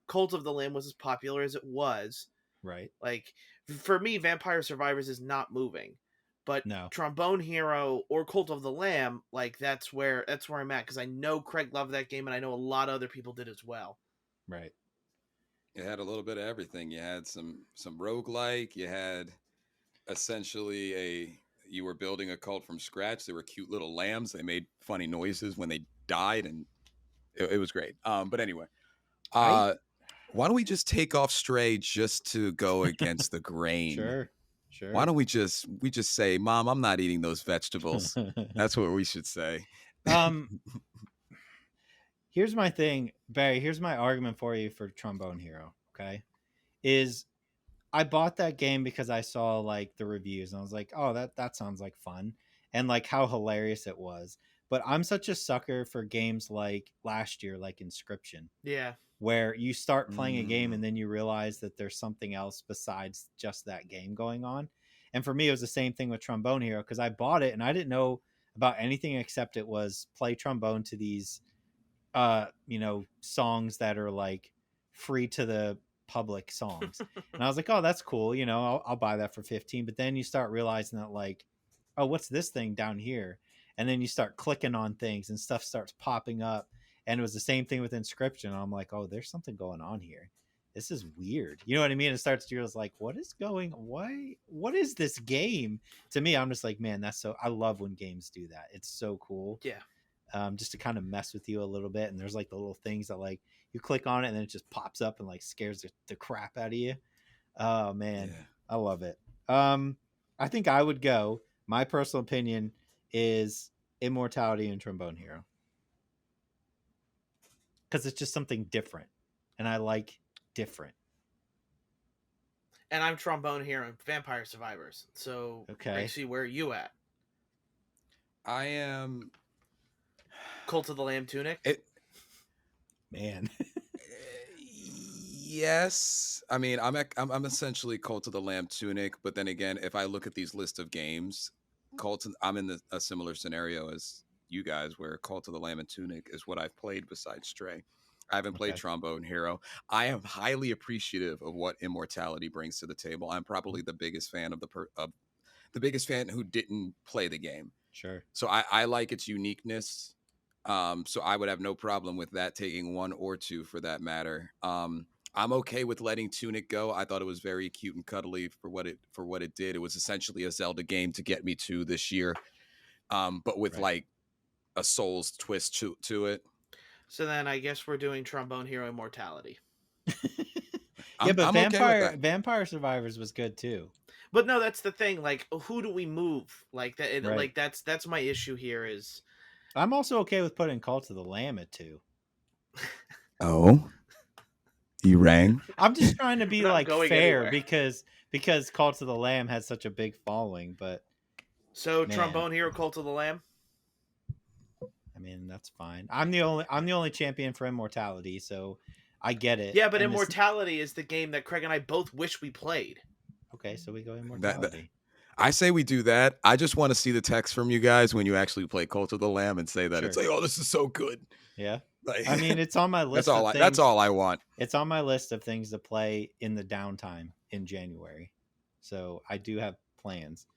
Cult of the Lamb was as popular as it was. Right. Like for me, Vampire Survivors is not moving, but No. Trombone Hero or Cult of the Lamb, like that's where I'm at because I know Craig loved that game and I know a lot of other people did as well. Right. It had a little bit of everything. You had some roguelike, you had essentially you were building a cult from scratch. There were cute little lambs. They made funny noises when they died, and it was great. But anyway, I uh, why don't we just take off Stray just to go against the grain? sure. Why Sure. don't we just say, Mom, I'm not eating those vegetables. That's what we should say. um here's my thing, Barry. Here's my argument for you for Trombone Hero. Okay. Is I bought that game because I saw like the reviews and I was like, oh, that sounds like fun and like how hilarious it was. But I'm such a sucker for games like last year, like Inscription, Yeah, where you start playing a game Mm, and then you realize that there's something else besides just that game going on. And for me, it was the same thing with Trombone Hero because I bought it and I didn't know about anything except it was play trombone to these songs that are like free to the public songs. And I was like, oh, that's cool. I'll buy that for 15. But then you start realizing that like, oh, what's this thing down here? And then you start clicking on things and stuff starts popping up. And it was the same thing with Inscription. I'm like, oh, there's something going on here. This is weird. You know what I mean? It starts to realize like, what is this game? To me, I'm just like, man, I love when games do that. It's so cool. yeah. Just to kind of mess with you a little bit. And there's like the little things that like you click on it and then it just pops up and like scares the crap out of you. Oh man, yeah. I love it. I think I would go. My personal opinion is Immortality and Trombone Hero because it's just something different, and I like different. And I'm Trombone Hero and Vampire Survivors. So, Okay, Gracie, where are you at? I am. Cult of the Lamb Tunic. It. man. Yes, I mean I'm essentially Cult of the Lamb Tunic, but then again, if I look at these list of games, I'm in a similar scenario as you guys, where Cult of the Lamb and Tunic is what I've played besides Stray. I haven't played Okay, Trombone Hero. I am highly appreciative of what Immortality brings to the table. I'm probably the biggest fan of the biggest fan who didn't play the game. sure. So I like its uniqueness. So I would have no problem with that taking one or two for that matter. I'm okay with letting Tunic go. I thought it was very cute and cuddly for what it did. It was essentially a Zelda game to get me to this year, but with Right. like a Souls twist to it. So then I guess we're doing Trombone Hero Immortality. Yeah, I'm but I'm okay with that. Vampire Survivors was good too. But no, that's the thing. Like, who do we move? Like that. Right. Like that's my issue here. Is I'm also okay with putting Cult of the Lamb at 2. Oh, you rang. I'm just trying to be We're not like going fair anywhere. because Cult of the Lamb has such a big following, but So man, Trombone Hero, Cult of the Lamb. I mean that's fine. I'm the only champion for Immortality, so I get it. Yeah, but And this Immortality is the game that Craig and I both wish we played. okay, so we go That Immortality. I say we do that. I just want to see the text from you guys when you actually play Cult of the Lamb and say that. Sure. It's like, oh, this is so good. Yeah. Like, I mean, it's on my that's list of all. things. That's all I want. It's on my list of things to play in the downtime in January. So I do have plans.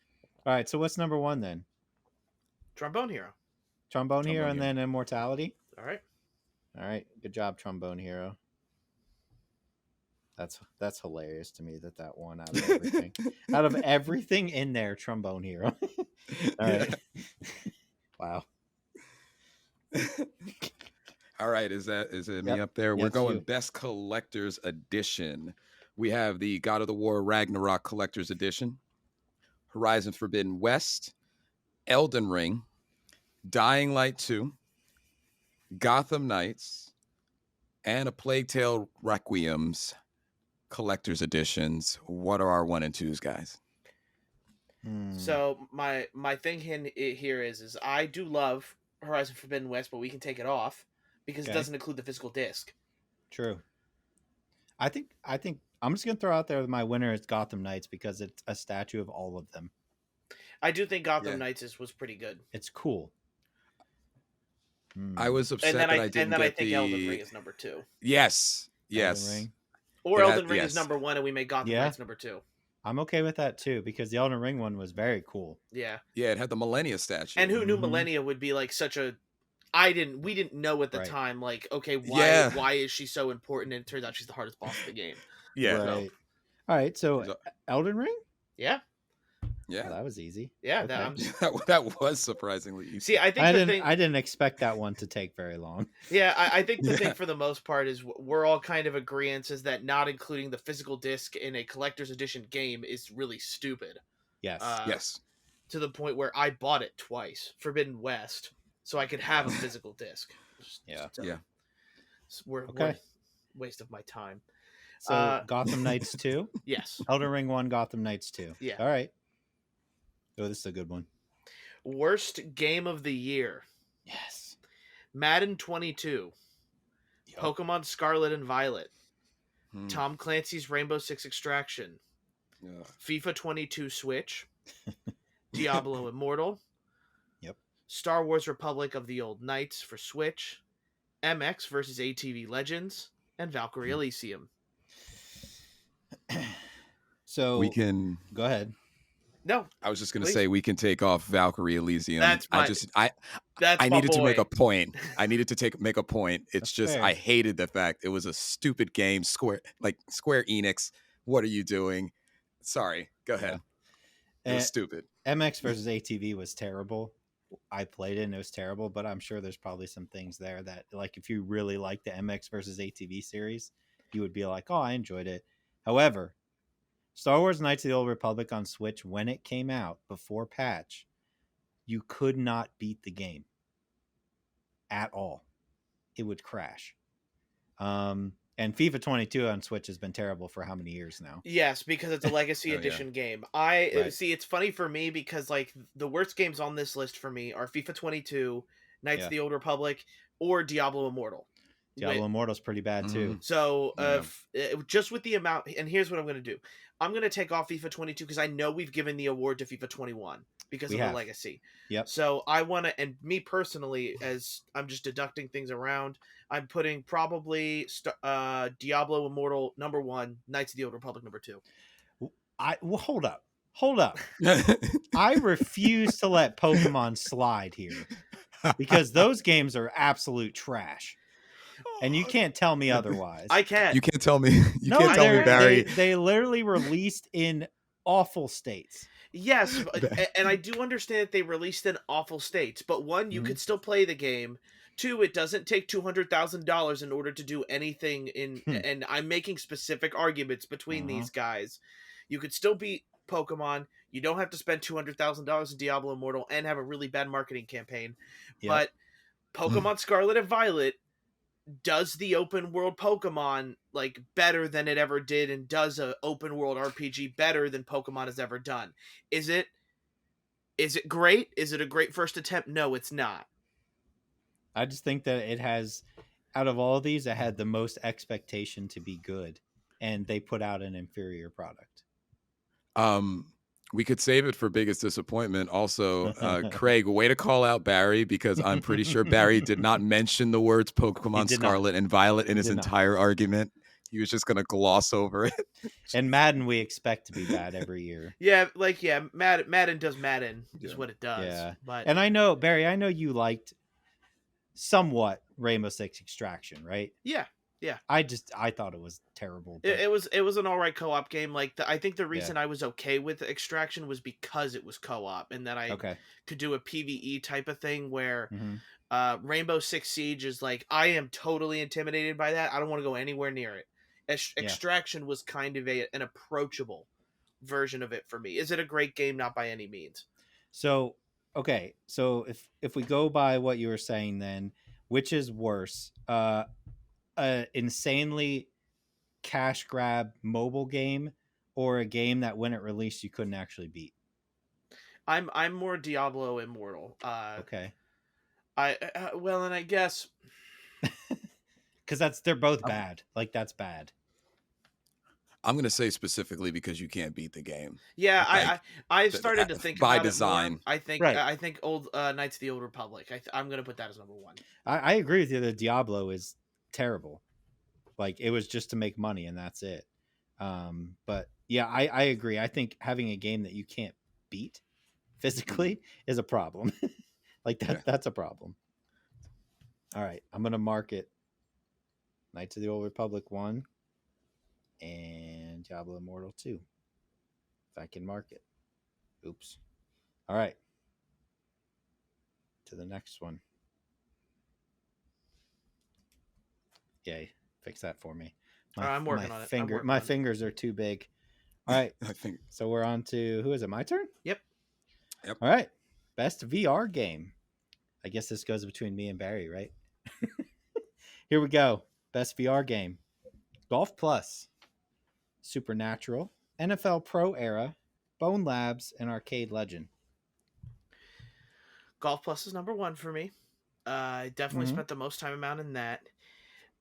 All right, so what's number 1 then? Trombone Hero. Trombone Hero Trombone and Hero. then Immortality. All right. All right, good job, Trombone Hero. That's hilarious to me that one out of everything. Out of everything in there, Trombone Hero. All right. Wow. All right, is it me Yep. up there? Yeah, We're it's going you. best collector's edition. We have the God of the War Ragnarok collector's edition, Horizon Forbidden West, Elden Ring, Dying Light 2, Gotham Knights, and A Plague Tale Requiem's collector's editions. What are our 1 and 2s, guys? So my thing here is I do love Horizon Forbidden West, but we can take it off because it Okay. doesn't include the physical disc. True. I think I'm just gonna throw out there my winner is Gotham Knights because it's a statue of all of them. I do think Gotham Yeah. Knights was pretty good. It's cool. I was upset And then that I didn't I get think the... Elden Ring is number 2. Yes. Elden Yes. Ring. Or It Elden Ring yes. is number 1 and we make Gotham Yeah. Knights number 2. I'm okay with that too because the Elden Ring one was very cool. Yeah. Yeah, it had the Millennia statue. And who knew Mhm. Millennia would be like such a we didn't know at the Right. time, like, okay, Yeah. why is she so important? And it turns out she's the hardest boss of the game. Yeah. Right. All right. So So- Elden Ring. Yeah. Yeah. Well, that was easy. Yeah. Okay. that was surprisingly easy. See, I think I the didn't. thing I didn't expect that one to take very long. Yeah, I think the Yeah. thing for the most part is we're all kind of agreeance is that not including the physical disc in a collector's edition game is really stupid. Yes. Yes. To the point where I bought it twice, Forbidden West, so I could have a physical disc. Yeah. Yeah. We're Okay. waste of my time. So Gotham Knights 2, Yes. Elden Ring 1, Gotham Knights 2. Yeah. All right. Oh, this is a good one. Worst game of the year. Yes. Madden 22, Yup. Pokemon Scarlet and Violet, Hmm. Tom Clancy's Rainbow Six Extraction, Yeah. FIFA 22 Switch, Diablo Immortal, Yep. Star Wars Republic of the Old Knights for Switch, MX versus ATV Legends, and Valkyrie Elysium. So We can... go ahead. No, I was just going to Please. say we can take off Valkyrie Elysium. That's my- I that's I my needed to make boy. a point. I needed to make a point. It's That's just fair. I hated the fact it was a stupid game. Square Enix. What are you doing? Sorry. Go ahead. It was Eh, stupid. MX versus ATV was terrible. I played it and it was terrible, but I'm sure there's probably some things there that, like, if you really like the MX versus ATV series, you would be like, oh, I enjoyed it. However, Star Wars Knights of the Old Republic on Switch, when it came out before patch, you could not beat the game at all. It would crash. And FIFA 22 on Switch has been terrible for how many years now? Yes, because it's a Legacy Oh, yeah. Edition game. I Right. see. It's funny for me because like the worst games on this list for me are FIFA 22, Knights Yeah. of the Old Republic, or Diablo Immortal. Diablo Immortal's pretty bad too. So Yeah. just with the amount, and here's what I'm going to do. I'm going to take off FIFA 22 because I know we've given the award to FIFA 21 because We of have. the legacy. Yep. So I want to, and me personally, as I'm just deducting things around, I'm putting probably Diablo Immortal number 1, Knights of the Old Republic number 2. Hold up. I refuse to let Pokemon slide here because those games are absolute trash. And you can't tell me otherwise. I can. You can't tell me. You No, can't tell me, they're- Barry. They literally released in awful states. Yes, and I do understand that they released in awful states, but one, you Mhm. could still play the game. Two, it doesn't take $200,000 in order to do anything in, and I'm making specific arguments between Uh-huh. these guys. You could still beat Pokemon. You don't have to spend $200,000 in Diablo Immortal and have a really bad marketing campaign. Yep. But Pokemon Scarlet and Violet does the open world Pokemon like better than it ever did, and does a open world RPG better than Pokemon has ever done. Is it great? Is it a great first attempt? No, it's not. I just think that it has, out of all of these, it had the most expectation to be good, and they put out an inferior product. We could save it for biggest disappointment. Also, Craig, way to call out Barry because I'm pretty sure Barry did not mention the words Pokemon did not. Scarlet and Violet in his did not. entire argument. He was just going to gloss over it. And Madden, we expect to be bad every year. Yeah, Madden does Madden is Yeah. what it does. Yeah. But And I know, Barry, I know you liked somewhat Rainbow Six Extraction, right? yeah, I thought it was terrible. But it was an all right co-op game. Like I think the reason I was okay with Extraction was because it was co-op, and that I okay. could do a PvE type of thing where Mhm. Rainbow Six Siege is like, I am totally intimidated by that. I don't want to go anywhere near it. Extraction was kind of an approachable version of it for me. Is it a great game? Not by any means. So Okay, so if we go by what you were saying, then which is worse, a insanely cash grab mobile game, or a game that when it released you couldn't actually beat? I'm more Diablo Immortal. Okay, Well, and I guess because they're both I'm, bad. Like that's bad. I'm gonna say specifically because you can't beat the game. yeah, Like I started to think by about it more. design. Right. I think old Knights of the Old Republic. I'm gonna put that as number one. I agree with you that Diablo is terrible. Like it was just to make money and that's it. But yeah, I agree. I think having a game that you can't beat physically is a problem. Like Yeah. that's a problem. All right, I'm gonna mark it Knights of the Old Republic 1 and Diablo Immortal 2. If I can mark it. Oops. All right. To the next one. Yay. Fix that for me. I'm working on it. My fingers are too big. All right. I think. So we're on to, who is it? My turn? Yep. All right. Best VR game. I guess this goes between me and Barry, right? Here we go. Best VR game. Golf Plus, Supernatural, NFL Pro Era, Bone Labs, and Arcade Legend. Golf Plus is number one for me. I definitely Mhm. spent the most time amount in that.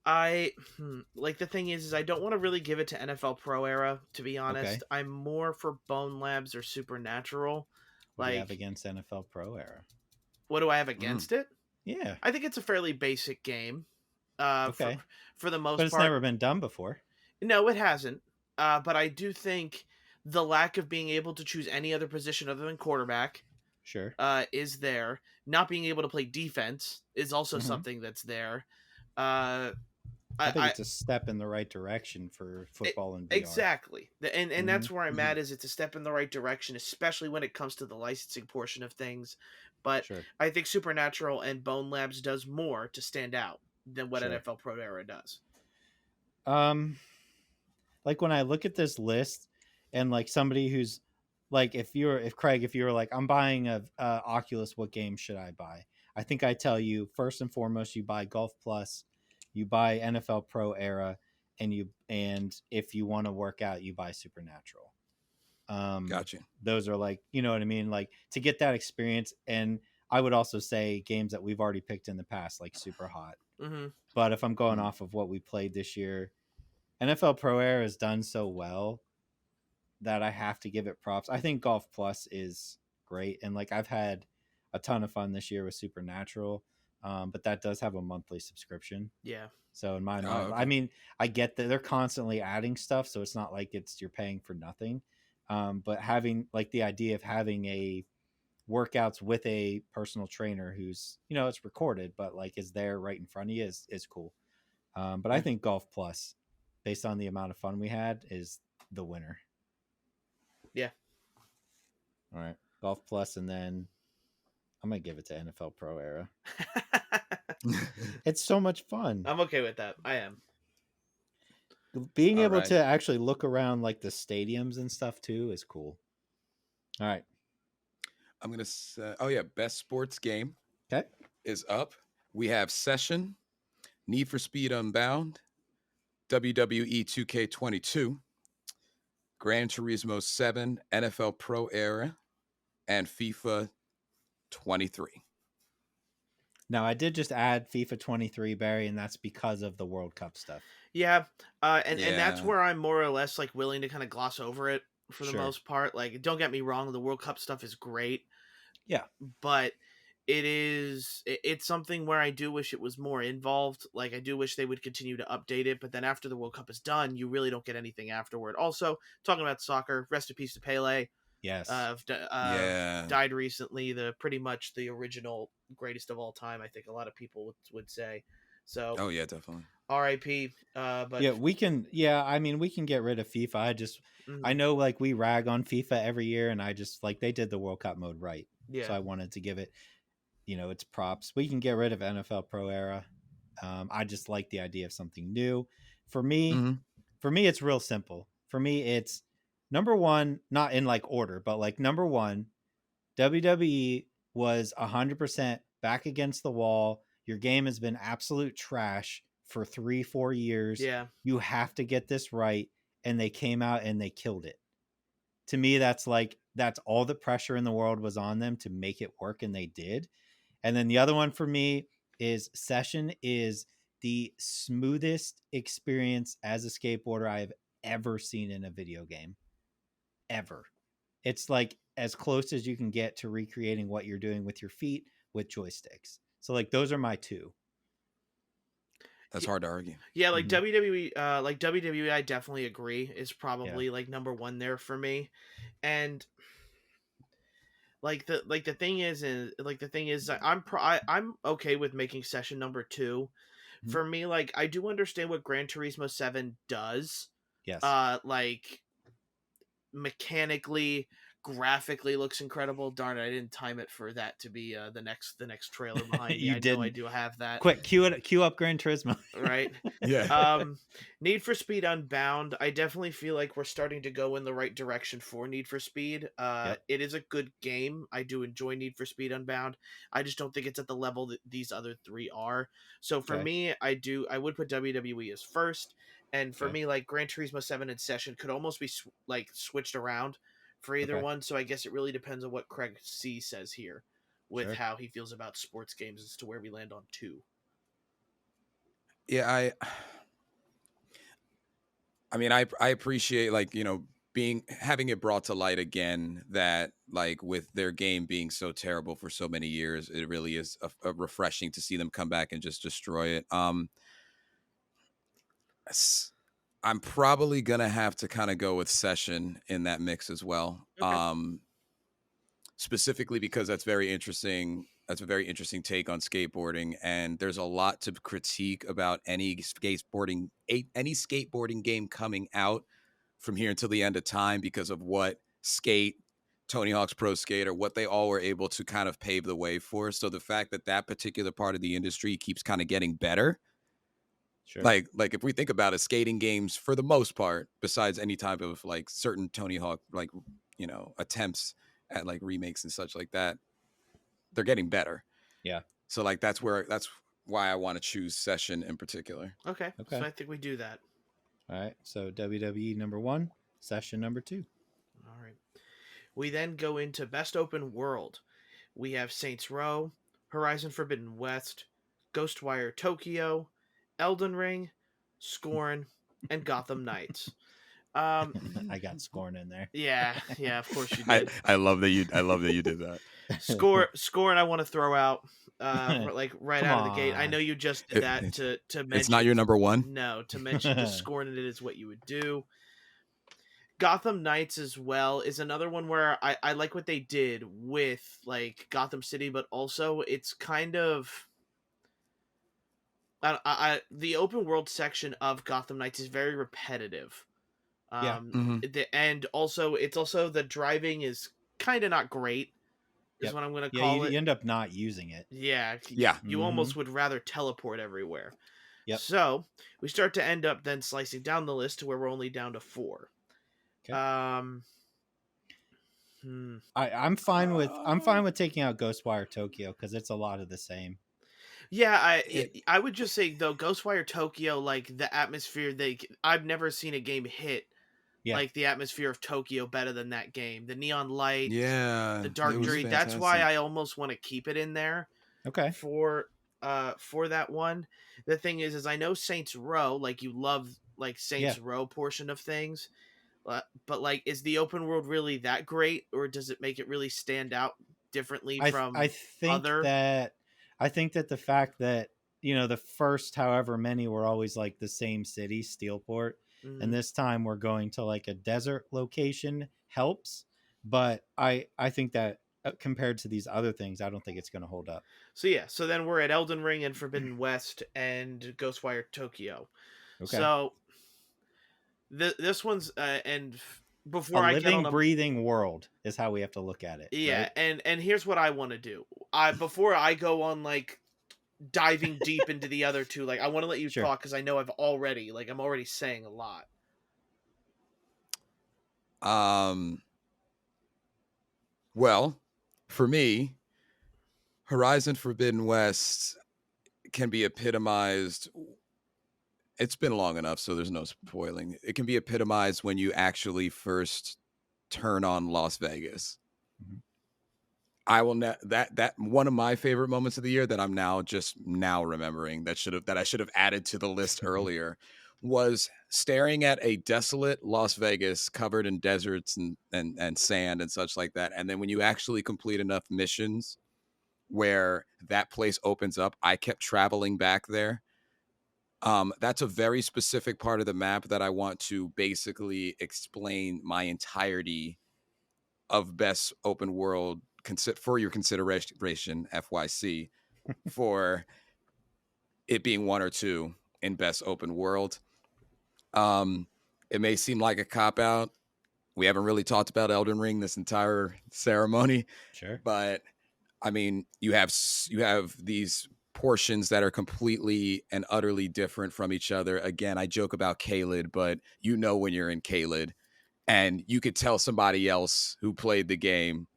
Like the thing is I don't want to really give it to NFL Pro Era, to be honest. Okay. I'm more for Bone Labs or Supernatural. What do you Like, have against NFL Pro Era? what do I have against it? Yeah. I think it's a fairly basic game. Okay. For the most But it's part. never been done before. No, it hasn't. But I do think the lack of being able to choose any other position other than quarterback Sure. is there. Not being able to play defense is also Mhm. something that's there. I think it's a step in the right direction for football and VR. Exactly. And that's where I'm Mhm. at, is it's a step in the right direction, especially when it comes to the licensing portion of things. But Sure. I think Supernatural and Bone Labs does more to stand out than what Sure. NFL Pro Era does. Like when I look at this list and like somebody who's like, if Craig, if you were like, I'm buying a Oculus, what game should I buy? I think I tell you first and foremost, you buy Golf Plus, you buy NFL Pro Era, and if you want to work out, you buy Supernatural. Gotcha. Those are like, you know what I mean? Like to get that experience. And I would also say games that we've already picked in the past, like Super Hot. Mm-hmm. But if I'm going off of what we played this year, NFL Pro Era has done so well that I have to give it props. I think Golf Plus is great. And like I've had a ton of fun this year with Supernatural. But that does have a monthly subscription. Yeah. So in my mind, okay. I mean, I get that they're constantly adding stuff, so it's not like you're paying for nothing. But having like the idea of having a workouts with a personal trainer who's, you know, it's recorded, but like is there right in front of you is cool. But I think Golf Plus, based on the amount of fun we had, is the winner. Yeah. All right, Golf Plus, and then I'm gonna give it to NFL Pro Era. It's so much fun. I'm okay with that. I am. Being All able right. to actually look around like the stadiums and stuff too is cool. All right. I'm gonna say, oh yeah, best sports game Okay. is up. We have Session, Need for Speed Unbound, WWE 2K22, Gran Turismo 7, NFL Pro Era, and FIFA 23. Now I did just add FIFA 23, Barry, and that's because of the World Cup stuff. Yeah. And that's Yeah. where I'm more or less like willing to kind of gloss over it for the Sure. most part. Like, don't get me wrong, the World Cup stuff is great. Yeah. But it's something where I do wish it was more involved. Like, I do wish they would continue to update it, but then after the World Cup is done, you really don't get anything afterward. Also, talking about soccer, rest in peace to Pele. Yes. Yeah. Died recently. The pretty much the original greatest of all time, I think a lot of people would say. So Oh yeah, definitely. R.I.P. But yeah, we can. Yeah, I mean, we can get rid of FIFA. I know, like we rag on FIFA every year, and I just like they did the World Cup mode right. Yeah. So I wanted to give it, you know, its props. We can get rid of NFL Pro Era. I just like the idea of something new. For me, Mhm. it's real simple. For me, it's number one, not in like order, but like number one, WWE was 100% back against the wall. Your game has been absolute trash for 3-4 years. Yeah. You have to get this right. And they came out and they killed it. To me, that's all the pressure in the world was on them to make it work, and they did. And then the other one for me is Session is the smoothest experience as a skateboarder I have ever seen in a video game. Ever. It's like as close as you can get to recreating what you're doing with your feet with joysticks. So like those are my two. That's hard to argue. Yeah, like Mhm. WWE, I definitely agree is probably like number one there for me, and the thing is I'm okay with making Session number 2. Mhm. For me, like I do understand what Gran Turismo 7 does, Yes. like mechanically, graphically looks incredible. Darn it, I didn't time it for that to be the next trailer behind me. You I know I didn't. do have that. Quick, cue up Gran Turismo. Right. Yeah. Need for Speed Unbound, I definitely feel like we're starting to go in the right direction for Need for Speed. Yep. It is a good game. I do enjoy Need for Speed Unbound. I just don't think it's at the level that these other three are. So for Okay. me, I would put WWE as first, and for Okay. me, like Gran Turismo 7 and Session could almost be switched around for either Okay. one. So I guess it really depends on what Craig C says here with Sure. how he feels about sports games as to where we land on 2. Yeah, I mean, I appreciate, like, you know, having it brought to light again that, like, with their game being so terrible for so many years, it really is a refreshing to see them come back and just destroy it. I'm probably gonna have to kind of go with Session in that mix as well. Okay. Specifically because that's very interesting. That's a very interesting take on skateboarding, and there's a lot to critique about any skateboarding game coming out from here until the end of time because of what Skate, Tony Hawk's Pro Skater, what they all were able to kind of pave the way for. So the fact that that particular part of the industry keeps kind of getting better, Sure. like if we think about it, skating games for the most part, besides any type of like certain Tony Hawk, like, you know, attempts at like remakes and such like that, they're getting better. Yeah. So like that's why I want to choose Session in particular. Okay. Okay. So I think we do that. All right. So WWE number 1, Session number 2. All right. We then go into Best Open World. We have Saints Row, Horizon Forbidden West, Ghostwire Tokyo, Elden Ring, Scorn, and Gotham Knights. I got Scorn in there. Yeah, of course you did. I love that you did that. Scorn I want to throw out like right Come out of the gate. I on. know you just did that to mention It's not your number one. No, to mention to Scorn it is what you would do. Gotham Knights as well is another one where I like what they did with like Gotham City, but also it's kind of the open world section of Gotham Knights is very repetitive. Yeah. And also it's also the driving is kind of not great. Is Yep. what I'm going to Yeah, call you it. end up not using it. Yeah, Yeah. you almost would rather teleport everywhere. Yep. So we start to end up then slicing down the list to where we're only down to 4. Okay. I'm fine with taking out Ghostwire Tokyo because it's a lot of the same. Yeah, I would just say though Ghostwire Tokyo, like the atmosphere, I've never seen a game hit like the atmosphere of Tokyo better than that game. The neon light, the dark dream. That's why I almost want to keep it in there. Okay. For that one. The thing is I know Saints Row, like you love like Saints Row portion of things. But like, is the open world really that great, or does it make it really stand out differently from I think that the fact that, you know, the first however many were always like the same city, Steelport, and this time we're going to like a desert location helps, but I think that compared to these other things, I don't think it's going to hold up. So then we're at Elden Ring and Forbidden West and Ghostwire Tokyo. Okay. So this one's and before a living, breathing world is how we have to look at it. Yeah, right? and here's what I want to do. Before I go on like diving deep into the other two, like I want to let you talk because I know I'm already saying a lot. Well, for me, Horizon Forbidden West can be epitomized. It's been long enough, so there's no spoiling. It can be epitomized when you actually first turn on Las Vegas. Mhm. I will that one of my favorite moments of the year that I'm now remembering that I should have added to the list earlier was staring at a desolate Las Vegas covered in deserts and sand and such like that. And then when you actually complete enough missions where that place opens up, I kept traveling back there. That's a very specific part of the map that I want to basically explain my entirety of best open world for your consideration, FYC, for it being 1 or 2 in best open world. It may seem like a cop out. We haven't really talked about Elden Ring this entire ceremony, Sure. but I mean, you have these portions that are completely and utterly different from each other. Again, I joke about Caelid, but you know when you're in Caelid, and you could tell somebody else who played the game.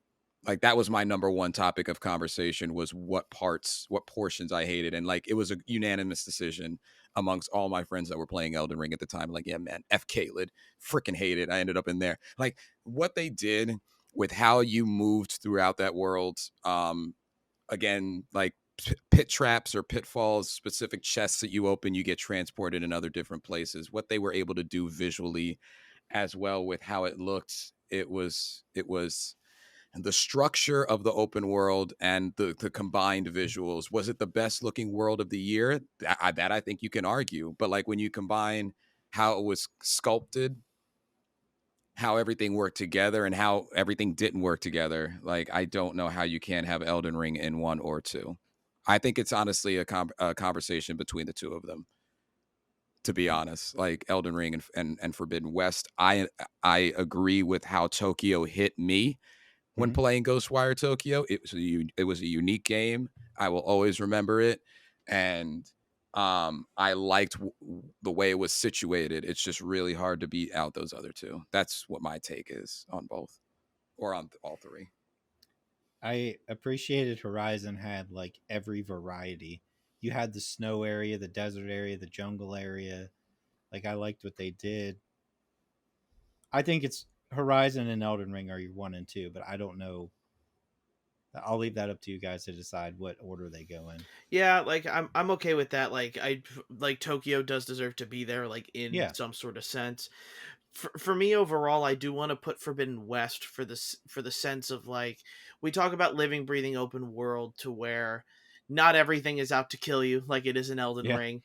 Like, that was my number one topic of conversation, was what portions I hated. And like, it was a unanimous decision amongst all my friends that were playing Elden Ring at the time. Like, yeah, man, F Caelid, freaking hate it. I ended up in there. Like, what they did with how you moved throughout that world, again, like pit traps or pitfalls, specific chests that you open, you get transported in other different places. What they were able to do visually, as well with how it looked, it was the structure of the open world and the combined visuals. Was it the best looking world of the year? That I think you can argue. But like, when you combine how it was sculpted, how everything worked together, and how everything didn't work together, like, I don't know how you can have Elden Ring in 1 or 2. I think it's honestly a conversation between the two of them, to be honest. Like, Elden Ring and Forbidden West, I agree with how Tokyo hit me when playing Ghostwire Tokyo. It was a unique game. I will always remember it, and I liked the way it was situated. It's just really hard to beat out those other two. That's what my take is on both, or on all 3. I appreciated Horizon had like every variety. You had the snow area, the desert area, the jungle area. Like, I liked what they did. I think it's Horizon and Elden Ring are your 1 and 2, but I don't know. I'll leave that up to you guys to decide what order they go in. Yeah, like I'm okay with that. Like, Tokyo does deserve to be there, like, in Yeah. some sort of sense. For me overall, I do want to put Forbidden West for the sense of, like, we talk about living, breathing open world to where not everything is out to kill you like it is in Elden Yeah. Ring.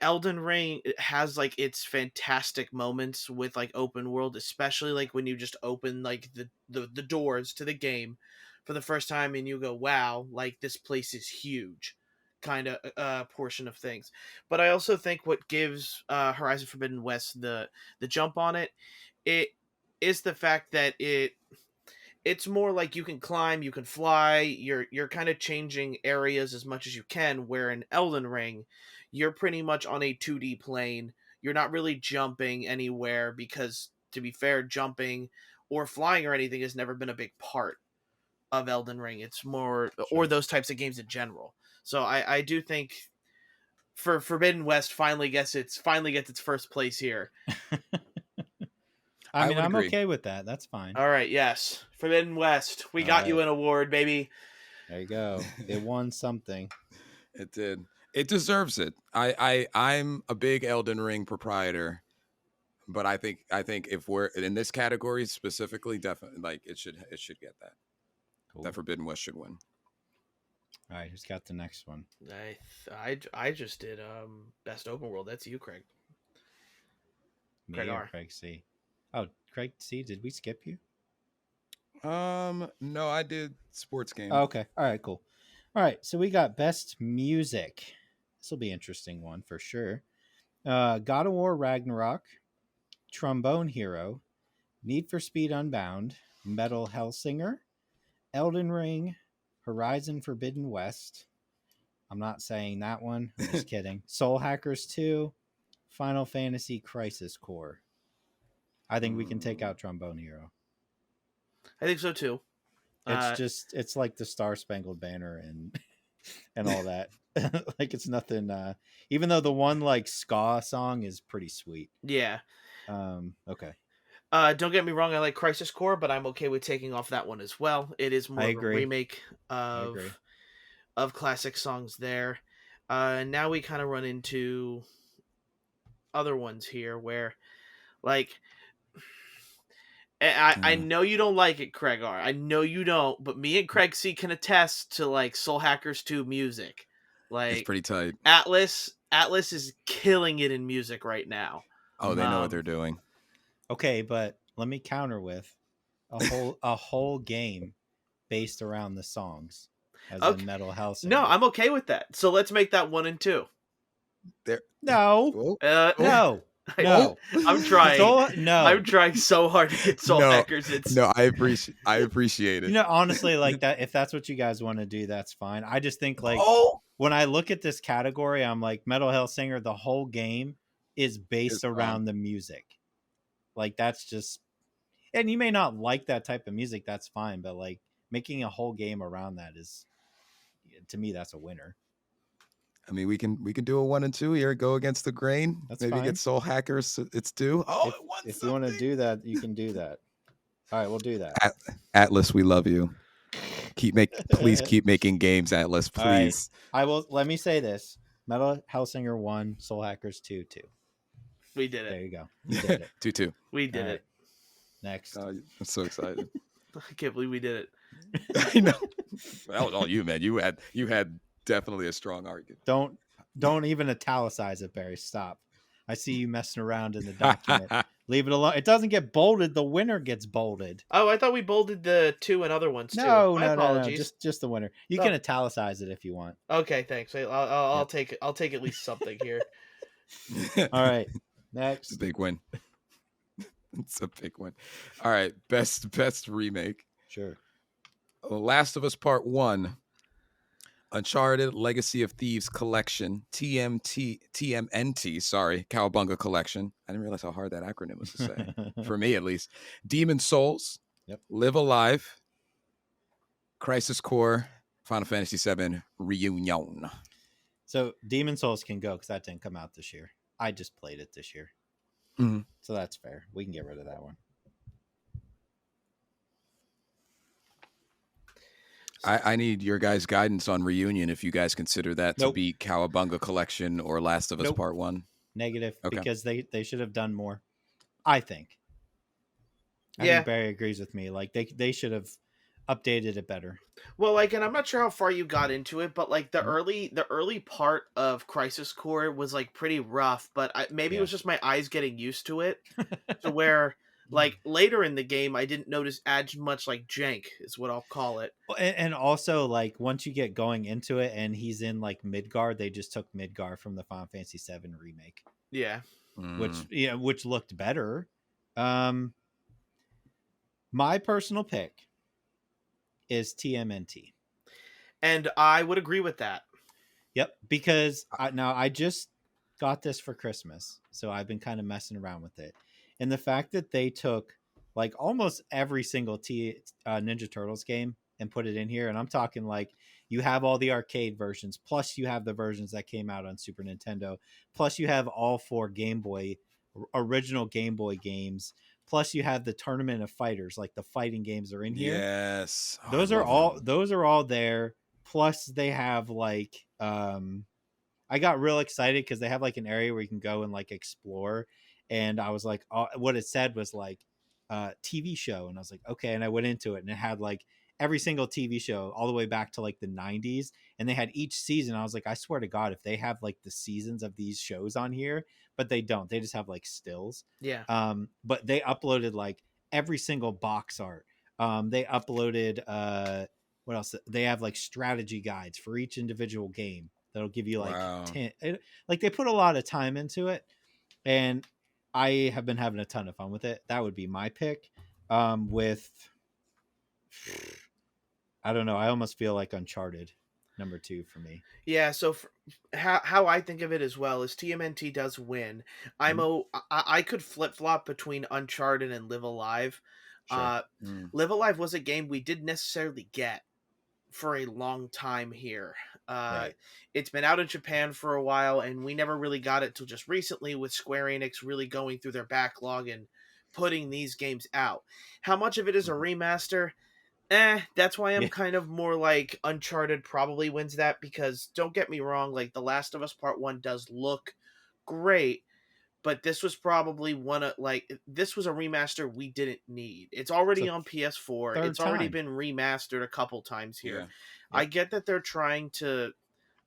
Elden Ring has like its fantastic moments with like open world, especially like when you just open like the doors to the game for the first time and you go, wow, like this place is huge, kind of portion of things. But I also think what gives Horizon Forbidden West the jump on it is the fact that it's more like you can climb, you can fly, you're kind of changing areas as much as you can, where in Elden Ring you're pretty much on a 2D plane. You're not really jumping anywhere because, to be fair, jumping or flying or anything has never been a big part of Elden Ring. It's more, or Sure. those types of games in general. So I do think for Forbidden West finally gets its first place here. I mean, would I'm agree. okay with that. That's fine. All right, yes, Forbidden West, we got you right. an award, baby. There you go. It won something. It did. It deserves it. I'm a big Elden Ring proprietor, but I think if we're in this category specifically, definitely, like, it should get that. Cool. That Forbidden West should win. All right, who's got the next one? I just did best open world. That's you, Craig. Me Craig or R. Craig C? Oh, Craig C, did we skip you? No, I did sports game. Oh, okay. All right, cool. All right, so we got best music. This will be an interesting one for sure. God of War Ragnarok, Trombone Hero, Need for Speed Unbound, Metal Hellsinger, Elden Ring, Horizon Forbidden West. I'm not saying that one. I'm just kidding. Soul Hackers 2, Final Fantasy Crisis Core. I think we can take out Trombone Hero. I think so too. It's like the Star Spangled Banner and all that. Like it's nothing. Even though the one like ska song is pretty sweet. Yeah. Okay, Don't get me wrong, I like Crisis Core, but I'm okay with taking off that one as well. It is more I of a agree. remake I agree. of classic songs there. Now we kind of run into other ones here where, like, I know you don't like it, Craig R. I know you don't, but me and Craig C can attest to like Soul Hackers 2 music. It's Like pretty tight. Atlas is killing it in music right now. Oh, they know what Um, they're doing. Okay, but let me counter with a whole game based around the songs, as Okay. in Metal Hellsinger. No, I'm okay with that. So let's make that 1 and 2. There. no, Oh, no, I- no. I'm trying. No. I'm trying so hard to get Soul No, Hackers. It's no, I appreciate it. You know, honestly, like that. If that's what you guys want to do, that's fine. I just think like Oh, when I look at this category, I'm like Metal Hellsinger. The whole game is based It's fun. around the music. Like that's just, and you may not like that type of music. That's fine, but like making a whole game around that is, to me, that's a winner. I mean, we can do a 1 and 2 here. Go against the grain. That's Maybe fine. get Soul Hackers. It's due. Oh, If you want to do that, you can do that. All right, we'll do that. Atlas, we love you. Please keep making games, Atlas. All right. Please. I will. Let me say this: Metal Hellsinger 1, Soul Hackers 2. we did There it. you go. You did it. 2-2. We did All right. it. Next. I'm so excited. I can't believe we did it. I know. That was all you, man. You had definitely a strong argument. Don't even italicize it, Barry. Stop. I see you messing around in the document. Leave it alone. It doesn't get bolded. The winner gets bolded. Oh, I thought we bolded the 2 and other ones too. No, My no. apologies. Just the winner. You Oh. can italicize it if you want. Okay, thanks. I'll Yep. take I'll take at least something here. All right. It's Next. a big win. It's a big win. All right, best remake. Sure. Last of Us Part 1, Uncharted Legacy of Thieves Collection, TMNT, sorry, Cowabunga Collection. I didn't realize how hard that acronym was to say, for me at least. Demon Souls, Yep. Live Alive, Crisis Core, Final Fantasy VII Reunion. So Demon Souls can go because that didn't come out this year. I just played it this year. Mhm. So that's fair. We can get rid of that one. I need your guys' guidance on Reunion if you guys consider that to Nope. be Cowabunga Collection or Last of Us Nope. Part 1. Negative Okay. because they should have done more. I think. I Yeah. think Barry agrees with me. Like they should have updated it better. Well, like, and I'm not sure how far you got into it, but like the early part of Crisis Core was like pretty rough. But maybe it was just my eyes getting used to it, to where like later in the game I didn't notice as much like jank is what I'll call it. Well, and also like once you get going into it and he's in like Midgard, they just took Midgard from the Final Fantasy VII remake, Yeah. which looked better. My personal pick is TMNT. And I would agree with that. Yep, because I just got this for Christmas, so I've been kind of messing around with it, and the fact that they took like almost every single Ninja Turtles game and put it in here, and I'm talking like you have all the arcade versions, plus you have the versions that came out on Super Nintendo, plus you have all 4 original Game Boy games, plus you have the Tournament of Fighters, like the fighting games are in here. Yes. Oh, Those I are love all them. those are all there. Plus they have like I got real excited because they have like an area where you can go and like explore, and I was like, what it said was like TV show, and I was like, okay, and I went into it and it had like every single TV show all the way back to like the 90s, and they had each season. I was like, I swear to God, if they have like the seasons of these shows on here, but they don't, they just have like stills. Yeah. But they uploaded like every single box art. They uploaded what else? They have like strategy guides for each individual game that'll give you like Wow. 10. Like they put a lot of time into it, and I have been having a ton of fun with it. That would be my pick. With I don't know. I almost feel like Uncharted number 2 for me. Yeah, so how I think of it as well is TMNT does win. I could flip flop between Uncharted and Live Alive. Sure. Live Alive was a game we didn't necessarily get for a long time here. Right. It's been out in Japan for a while, and we never really got it till just recently, with Square Enix really going through their backlog and putting these games out. How much of it is a remaster? That's why I'm Yeah. kind of more like Uncharted probably wins that, because don't get me wrong, like The Last of Us Part 1 does look great, but this was probably this was a remaster we didn't need. It's already It's a on PS4. third It's already time. been remastered a couple times here. Yeah. I get that they're trying to,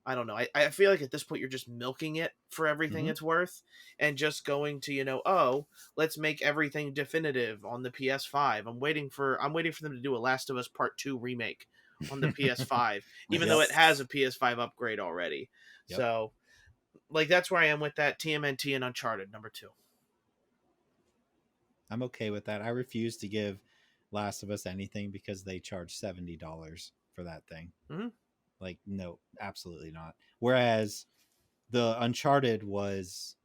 I don't know. I feel like at this point you're just milking it for everything Mhm. it's worth, and just going to, oh, let's make everything definitive on the PS5. I'm waiting for them to do a Last of Us Part 2 remake on the PS5, even though it has a PS5 upgrade already. Yep. So, like, that's where I am with that. TMNT and Uncharted number 2. I'm okay with that. I refuse to give Last of Us anything because they charge $70 for that thing. Mhm. Like, no, absolutely not. Whereas the Uncharted was,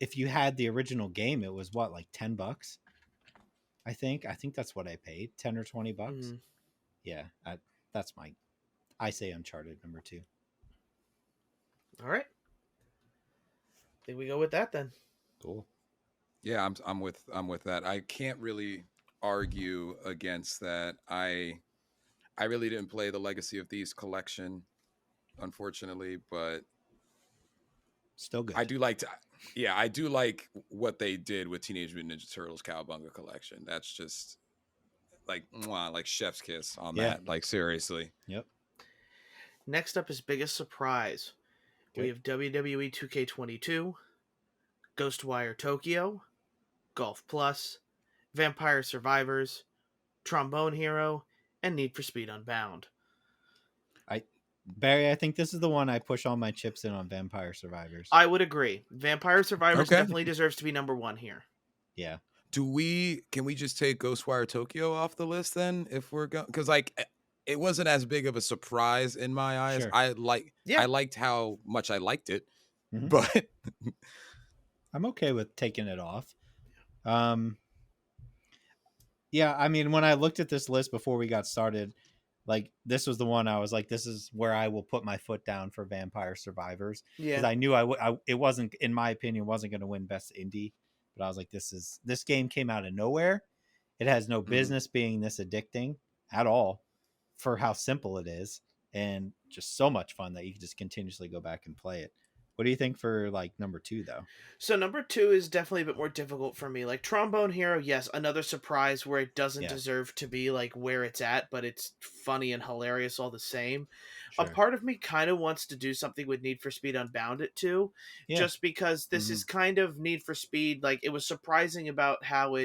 if you had the original game, it was what, like $10? I think that's what I paid, 10 or $20. Mhm. Yeah, that's I say Uncharted number 2. All right. Think we go with that then. Cool. Yeah, I'm with that. I can't really argue against that. I really didn't play the Legacy of Thieves collection, unfortunately, but Still good. I do like what they did with Teenage Mutant Ninja Turtles Cowabunga collection. That's just like mwah, like chef's kiss on Yeah. that. Like, seriously. Yep. Next up is biggest surprise. We Okay. have WWE 2K22, Ghostwire Tokyo, Golf Plus, Vampire Survivors, Trombone Hero, and Need for Speed Unbound. Barry, I think this is the one I push all my chips in on, Vampire Survivors. I would agree. Vampire Survivors Okay. definitely deserves to be number 1 here. Yeah. Can we just take Ghostwire Tokyo off the list then, if we're going? Because like, it wasn't as big of a surprise in my eyes. Sure. I Yeah. liked how much I liked it, Mhm. but I'm okay with taking it off. Yeah, I mean, when I looked at this list before we got started, like, this was the one I was like, this is where I will put my foot down for Vampire Survivors, because Yeah. I knew it wasn't, in my opinion, wasn't going to win Best Indie, but I was like, this game came out of nowhere. It has no business being this addicting at all for how simple it is, and just so much fun that you can just continuously go back and play it. What do you think for like number 2 though? So number 2 is definitely a bit more difficult for me. Like Trombone Hero, yes, another surprise where it doesn't Yeah. deserve to be like where it's at, but it's funny and hilarious all the same. Sure. A part of me kind of wants to do something with Need for Speed Unbound it too, Yeah. just because this is kind of Need for Speed. Like, it was surprising about how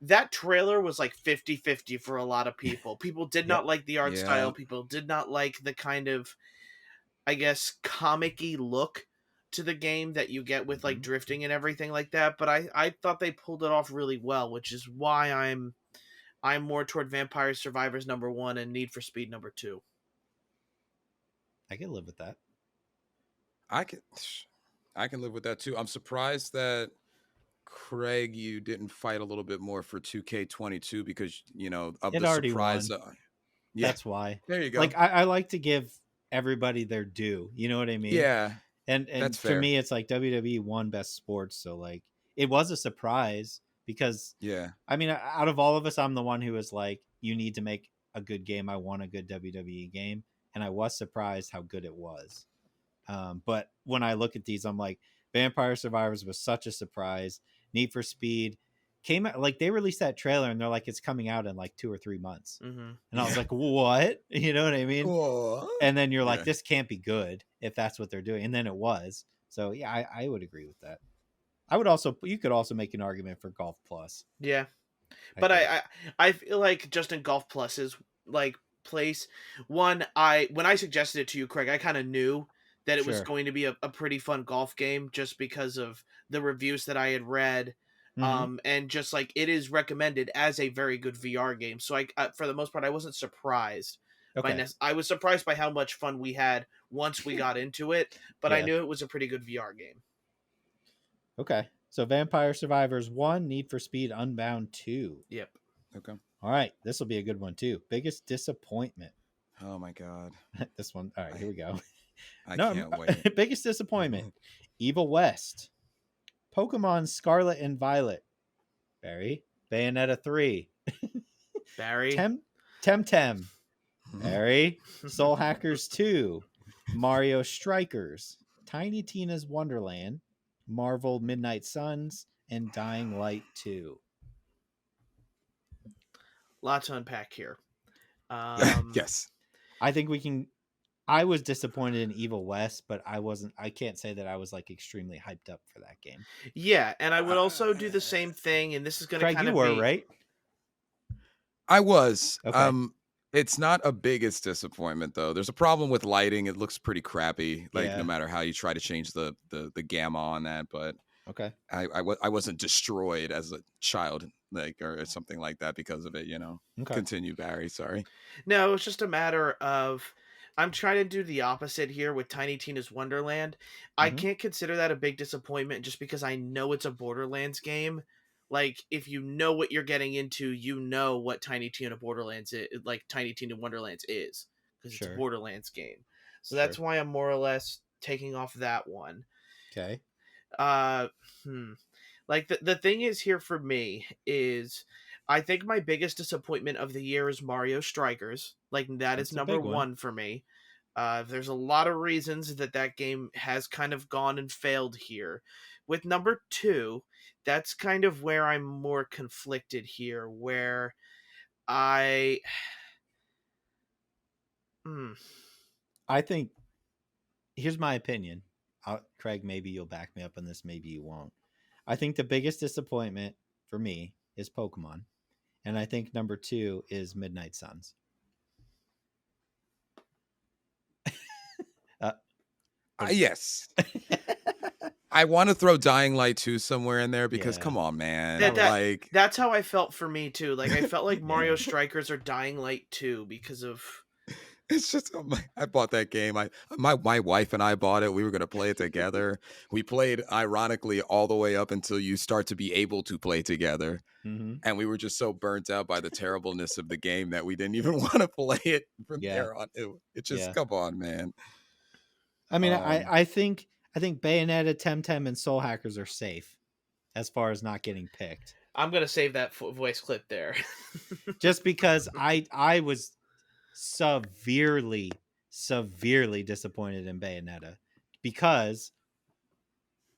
that trailer was like 50-50 for a lot of people. People did not like the art Yeah. style. People did not like the kind of, I guess, comic-y look to the game that you get with like drifting and everything like that. But I thought they pulled it off really well, which is why I'm more toward Vampire Survivors number 1 and Need for Speed number 2. I can live with that. I can live with that too. I'm surprised that, Craig, you didn't fight a little bit more for 2K22, because of It the already surprise. won. Yeah, That's why. there you go. Like, I like to give everybody their due. You know what I mean? yeah, And that's for fair. me, it's like WWE won Best Sports, so like, it was a surprise because, yeah. I mean, out of all of us, I'm the one who was like, you need to make a good game. I want a good WWE game, and I was surprised how good it was. But when I look at these, I'm like, Vampire Survivors was such a surprise. Need for Speed came out, like, they released that trailer and they're like, it's coming out in like 2 or 3 months. Mm-hmm. And I was like, what? You know what I mean? Cool. And then you're like, Yeah. this can't be good if that's what they're doing. And then it was. So yeah, I would agree with that. You could also make an argument for Golf Plus. Yeah. But I feel like just in Golf Plus's like place, when I suggested it to you, Craig, I kind of knew that it was Sure. going to be a pretty fun golf game just because of the reviews that I had read. Mhm. And just like, it is recommended as a very good VR game. So I for the most part, I wasn't surprised. Okay. I was surprised by how much fun we had once we got into it, but I Yeah. knew it was a pretty good VR game. Okay. So Vampire Survivors 1, Need for Speed Unbound 2. Yep. Okay. All right, this will be a good one too. Biggest disappointment. Oh my god. This one. All right, here we go. I No, can't wait. biggest disappointment. Evil West. Pokemon Scarlet and Violet. Barry. Bayonetta 3. Barry. Temtem. Barry. Soul Hackers 2. Mario Strikers. Tiny Tina's Wonderland. Marvel Midnight Suns. And Dying Light 2. Lot to unpack here. Yes. I think we can. I was disappointed in Evil West, but I can't say that I was like extremely hyped up for that game. Yeah, and I would also do the same thing, and this is going to Craig, kind you of were be right. I was. Okay. It's not a biggest disappointment though. There's a problem with lighting. It looks pretty crappy. Like Yeah. no matter how you try to change the gamma on that, but Okay. I wasn't destroyed as a child, like or something like that because of it. You know. Okay. Continue, Barry. Sorry. No, it's just a matter of I'm trying to do the opposite here with Tiny Tina's Wonderland. I Mhm. can't consider that a big disappointment just because I know it's a Borderlands game. Like if you know what you're getting into, you know what Tiny Tina Borderlands is, like Tiny Tina Wonderlands is, because it's a Sure. Borderlands game. So that's Sure. why I'm more or less taking off that one. Okay. Like the thing is here for me is I think my biggest disappointment of the year is Mario Strikers. Like that is That's a number big one. one for me. There's a lot of reasons that game has kind of gone and failed here. With number 2, that's kind of where I'm more conflicted here, where I I think here's my opinion. Craig, maybe you'll back me up on this, maybe you won't. I think the biggest disappointment for me is Pokemon, and I think number 2 is Midnight Suns. Yes. I want to throw Dying Light 2 somewhere in there because Yeah. come on, man. That- that's how I felt for me too. Like I felt like Mario Yeah. Strikers or Dying Light 2 because of it's just I bought that game. My wife and I bought it. We were going to play it together. We played ironically all the way up until you start to be able to play together. Mm-hmm. And we were just so burnt out by the terribleness of the game that we didn't even want to play it from Yeah. there on. It just come on, man. I mean, I think Bayonetta, Temtem, and Soul Hackers are safe as far as not getting picked. I'm gonna save that voice clip there. Just because I was severely disappointed in Bayonetta because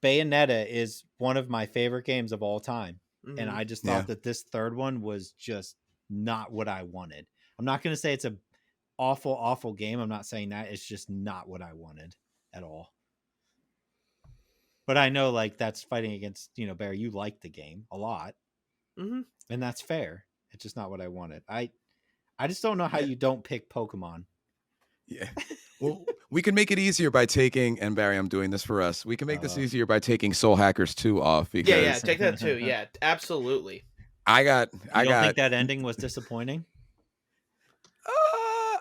Bayonetta is one of my favorite games of all time. And I just thought that this third one was just not what I wanted. I'm not going to say it's a awful game. I'm not saying that. It's just not what I wanted at all. But I know like that's fighting against, Barry, you like the game a lot. Mm-hmm. And that's fair. It's just not what I wanted. I just don't know how you don't pick Pokemon. Yeah. Well, we can make it easier by taking, and Barry, I'm doing this for us. We can make this easier by taking Soul Hackers 2 off because Yeah, take that too. Yeah, absolutely. I don't think that ending was disappointing.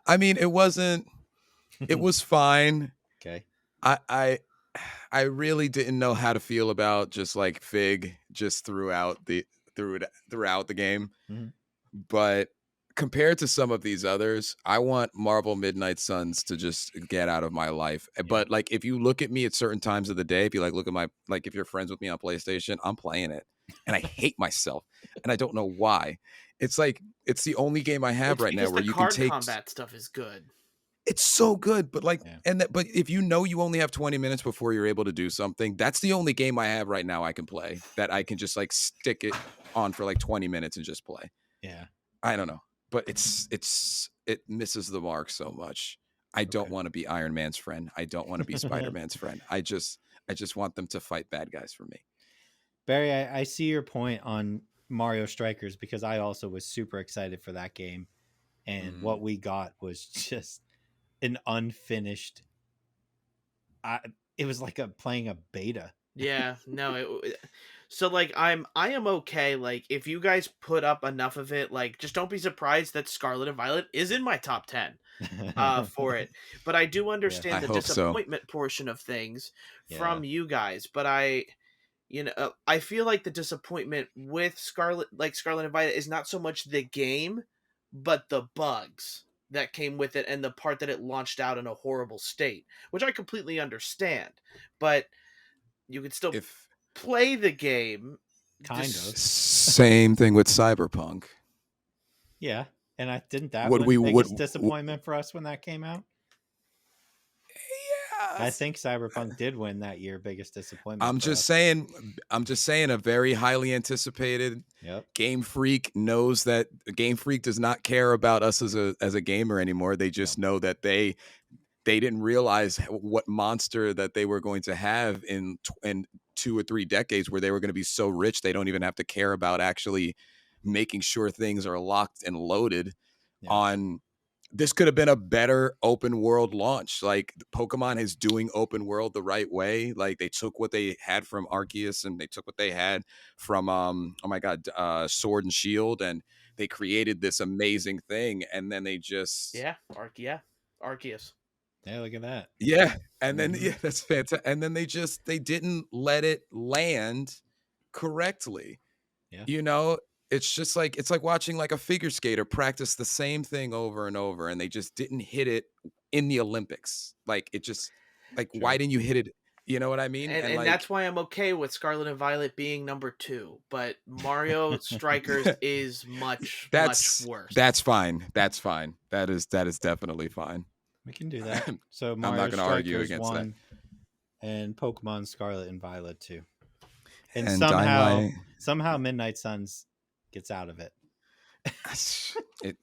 I mean, it wasn't. It was fine. Okay. I really didn't know how to feel about just like Fig just throughout the game, but compared to some of these others, I want Marvel Midnight Suns to just get out of my life. Yeah. But like, if you look at me at certain times of the day, if you look at if you're friends with me on PlayStation, I'm playing it and I hate myself and I don't know why. It's like, it's the only game I have right now where you can take combat stuff is good. It's so good, but like, but if you only have 20 minutes before you're able to do something, that's the only game I have right now I can play that I can just like stick it on for like 20 minutes and just play. Yeah. I don't know. But it misses the mark so much. I don't want to be Iron Man's friend. I don't want to be Spider-Man's friend. I just want them to fight bad guys for me. Barry, I see your point on Mario Strikers because I also was super excited for that game. And what we got was just an unfinished. It was like playing a beta. Yeah, no. So like I am okay. Like if you guys put up enough of it, like just don't be surprised that Scarlet and Violet is in my top 10 for it. But I do understand the disappointment portion of things from you guys. But I feel like the disappointment with Scarlet and Violet is not so much the game, but the bugs that came with it and the part that it launched out in a horrible state, which I completely understand. But you could still If play the game. Kind of. same thing with Cyberpunk. Yeah. And didn't that Would win we- the would- biggest disappointment for us when that came out? I Yeah, think Cyberpunk did win that year biggest disappointment. I'm for just us. saying. I'm just saying. A very highly anticipated Yep. Game Freak knows that Game Freak does not care about us as a gamer anymore. They just know that they didn't realize what monster that they were going to have in 2 or 3 decades, where they were going to be so rich they don't even have to care about actually making sure things are locked and loaded. Yeah. On this could have been a better open world launch. Like, Pokemon is doing open world the right way. Like, they took what they had from Arceus and they took what they had from Sword and Shield, and they created this amazing thing. And then they just Arceus. Yeah, look at that. yeah, and then Mhm. that's fantastic. And then they didn't let it land correctly. Yeah. It's just like it's like watching like a figure skater practice the same thing over and over, and they just didn't hit it in the Olympics. Like, it just like True. why didn't you hit it? You know what I mean? And like, that's why I'm okay with Scarlet and Violet being number 2, but Mario Strikers is much worse. That's fine. That's fine. That is definitely fine. We can do that. So I'm not Mario gonna argue Strikers against that. 1 and Pokemon Scarlet and Violet 2. And And somehow Midnight Suns gets out of it.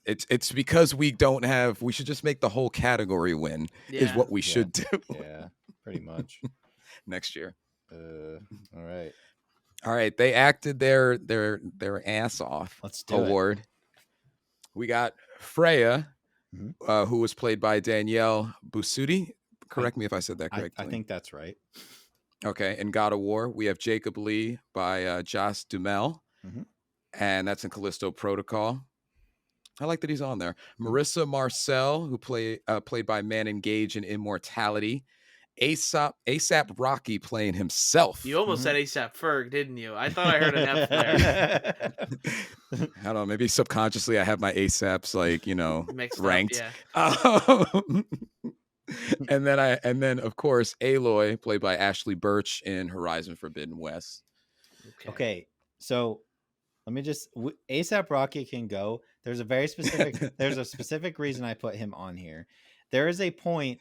It's because we should just make the whole category win is what we should do. Yeah, pretty much. Next year. All right. All right, they acted their ass off. Let's do award. We got Freya, Mhm. who was played by Danielle Busudi. Correct me if I said that correctly. I think that's right. Okay, in God of War, we have Jacob Lee by Joss Duhamel, Mhm. and that's in Callisto Protocol. I like that he's on there. Mm-hmm. Marissa Marcel, who played by Manon Gage in Immortality. ASAP Rocky playing himself. You almost said ASAP Ferg, didn't you? I thought I heard an F there. I don't know. Maybe subconsciously I have my ASAPs Mixed ranked. Up, yeah. And then of course Aloy, played by Ashley Birch in Horizon Forbidden West. Okay, so let me just ASAP Rocky can go. There's a specific reason I put him on here. There is a point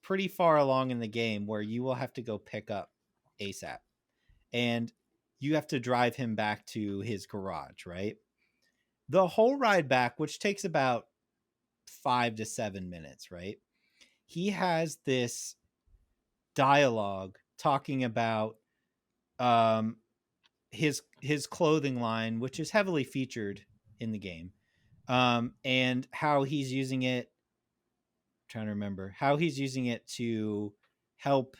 pretty far along in the game where you will have to go pick up ASAP, and you have to drive him back to his garage, right? The whole ride back, which takes about 5 to 7 minutes, right? He has this dialogue talking about his clothing line, which is heavily featured in the game, and how he's using it. I'm trying to remember how he's using it to help,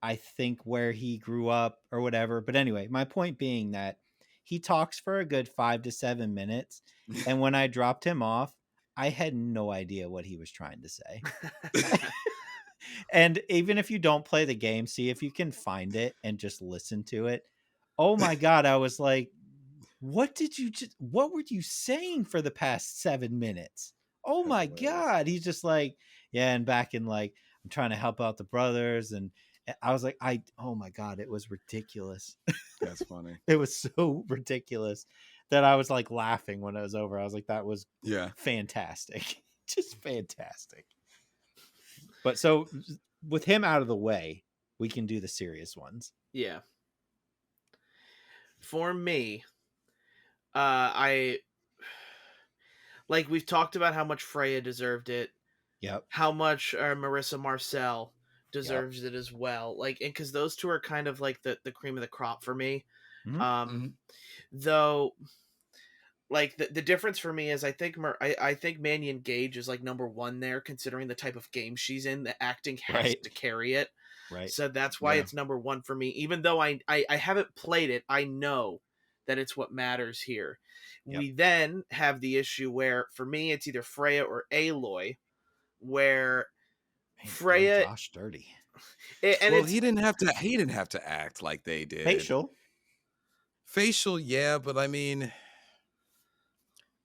I think, where he grew up or whatever. But anyway, my point being that he talks for a good 5 to 7 minutes, and when I dropped him off, I had no idea what he was trying to say. And even if you don't play the game, see if you can find it and just listen to it. Oh my God. I was like, what were you saying for the past 7 minutes? Oh my God. He's just like, yeah. And back in like, I'm trying to help out the brothers. And I was like, oh my God, it was ridiculous. That's funny. It was so ridiculous that I was like laughing when it was over. I was like, that was fantastic. Just fantastic. But so with him out of the way, we can do the serious ones. Yeah. For me, I like we've talked about how much Freya deserved it. Yep. How much Marissa Marcel deserves it as well. Like, and because those two are kind of like the cream of the crop for me. Mm-hmm. Though, like the difference for me is I think Manon Gage is like number 1 there, considering the type of game she's in. The acting has to carry it. Right. So that's why it's number 1 for me. Even though I haven't played it, I know that it's what matters here. Yep. We then have the issue where, for me, it's either Freya or Aloy, where Freya... Josh dirty. And Well, it's he didn't have to. He didn't have to act like they did. Facial. Facial, yeah, but I mean,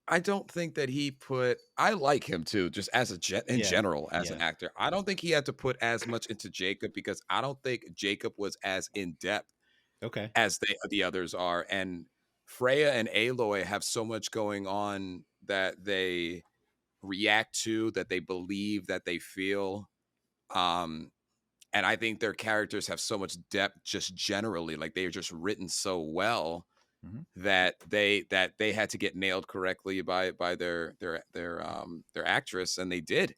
I don't think that he put. I like him too, just as in Yeah. general as an Yeah. actor. I don't think he had to put as much into Jacob because I don't think Jacob was as in depth Okay. as the others are, and Freya and Aloy have so much going on that they react to, that they believe, that they feel. Um, and I think their characters have so much depth just generally, like they are just written so well Mhm. that they had to get nailed correctly by their actress, and they did.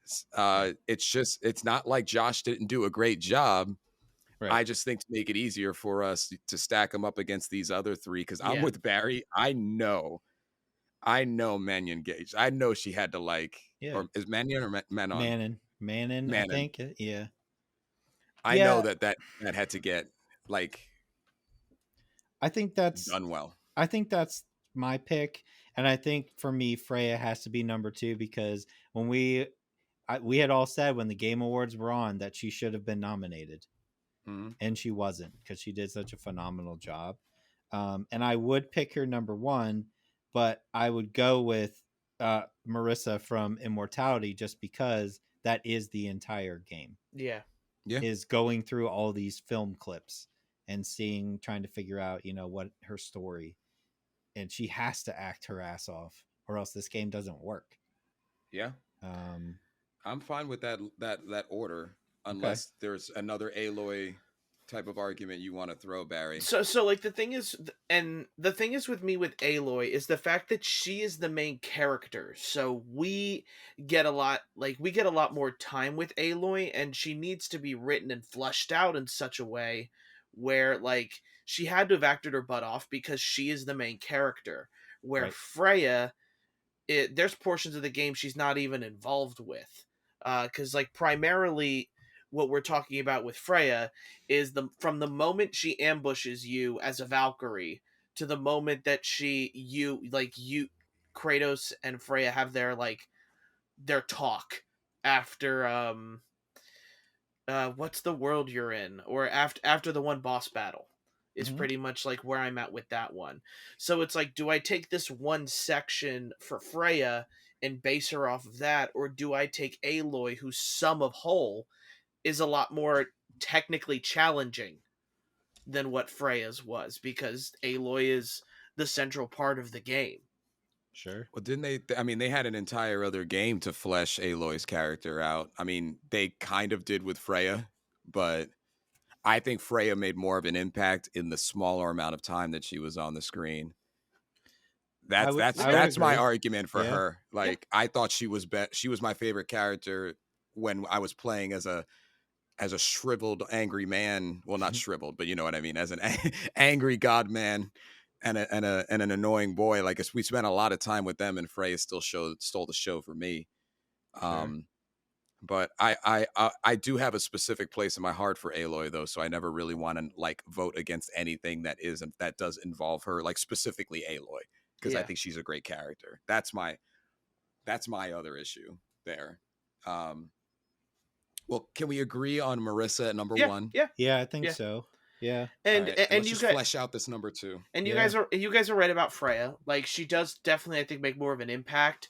It's just it's not like Josh didn't do a great job. Right. I just think to make it easier for us to stack them up against these other three, because I'm Yeah. with Barry. I know Mannion Gage. I know she had to like, Yeah. or is Mannion or Manon? Manon, I Manon. think. Yeah. I know that had to get like I think that's done well. I think that's my pick, and I think for me, Freya has to be number 2 because when we had all said when the Game Awards were on that she should have been nominated, Mhm. and she wasn't because she did such a phenomenal job. And I would pick her number 1, but I would go with Marissa from Immortality just because that is the entire game. yeah. Yeah. Is going through all these film clips and trying to figure out, what her story, and she has to act her ass off or else this game doesn't work. Yeah. Um, I'm fine with that order, Okay. unless there's another Aloy type of argument you want to throw, Barry. So like the thing is, and the thing is with me with Aloy is the fact that she is the main character. So we get a lot more time with Aloy, and she needs to be written and fleshed out in such a way where like she had to have acted her butt off because she is the main character. Where Right. Freya, there's portions of the game she's not even involved with, because like primarily what we're talking about with Freya is from the moment she ambushes you as a Valkyrie to the moment that Kratos and Freya have their talk after what's the world you're in, or after the one boss battle is Mhm. pretty much like where I'm at with that one. So it's like, do I take this one section for Freya and base her off of that, or do I take Aloy, whose sum of whole is a lot more technically challenging than what Freya's was, because Aloy is the central part of the game. Sure. Well, didn't they? I mean, they had an entire other game to flesh Aloy's character out. I mean, they kind of did with Freya, but I think Freya made more of an impact in the smaller amount of time that she was on the screen. I would That's my agree. argument for Yeah. her. Like, I thought she was she was my favorite character when I was playing as a shriveled, angry man. Well, not shriveled, but you know what I mean, as an angry god man and an annoying boy. Like, we spent a lot of time with them, and Freya still stole the show for me. Sure. But I do have a specific place in my heart for Aloy, though, so I never really want to like vote against anything that does involve her, like specifically Aloy, because I Yeah. think she's a great character. That's my other issue there. Well, can we agree on Marissa at number Yeah, 1? yeah. Yeah, I think Yeah. so. Yeah. And All right, and let's you just guys flesh out this number 2. and you Yeah. guys are right about Freya. Like, she does definitely, I think, make more of an impact.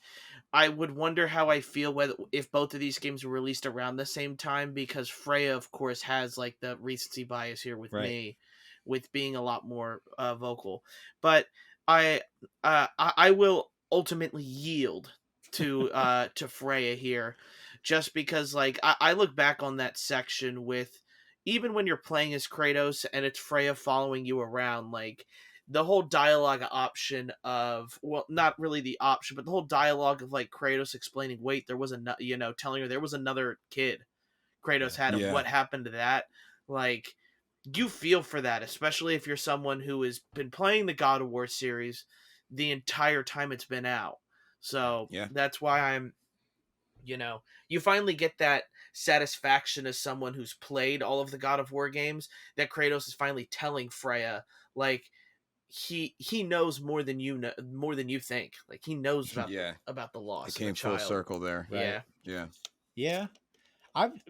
I would wonder how I feel if both of these games were released around the same time, because Freya, of course, has like the recency bias here with Right. me, with being a lot more vocal. But I will ultimately yield to to Freya here, just because like I look back on that section with, even when you're playing as Kratos and it's Freya following you around, like the whole dialogue option of, well, not really the option, but the whole dialogue of like Kratos explaining, wait, there was telling her there was another kid Kratos had, and Yeah. what happened to that. Like, you feel for that, especially if you're someone who has been playing the God of War series the entire time it's been out. So Yeah. that's why you finally get that satisfaction as someone who's played all of the God of War games, that Kratos is finally telling Freya, like, he knows more than you know, more than you think. Like, he knows about Yeah. about the loss It of a came full child. circle there. Right. Yeah. Yeah. Yeah.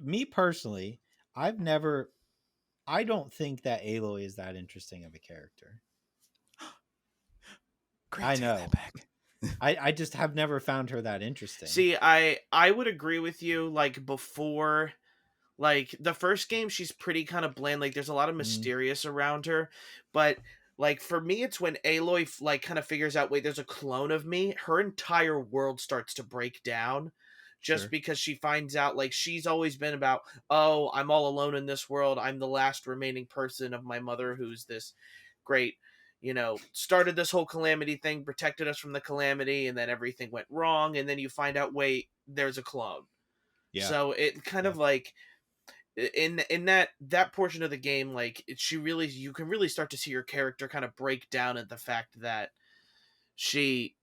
Me personally, I don't think that Aloy is that interesting of a character. Great, I take know. that back. I just have never found her that interesting. See, I would agree with you. Like before, like the first game, she's pretty kind of bland. Like there's a lot of mysterious around her, but like for me, it's when Aloy like kind of figures out, wait, there's a clone of me. Her entire world starts to break down, just Sure. because she finds out like she's always been about, oh, I'm all alone in this world. I'm the last remaining person of my mother, who's this great. Started this whole calamity thing, protected us from the calamity, and then everything went wrong, and then you find out, wait, there's a clone. Yeah. So it kind of like in that portion of the game, like you can really start to see your character kind of break down at the fact that she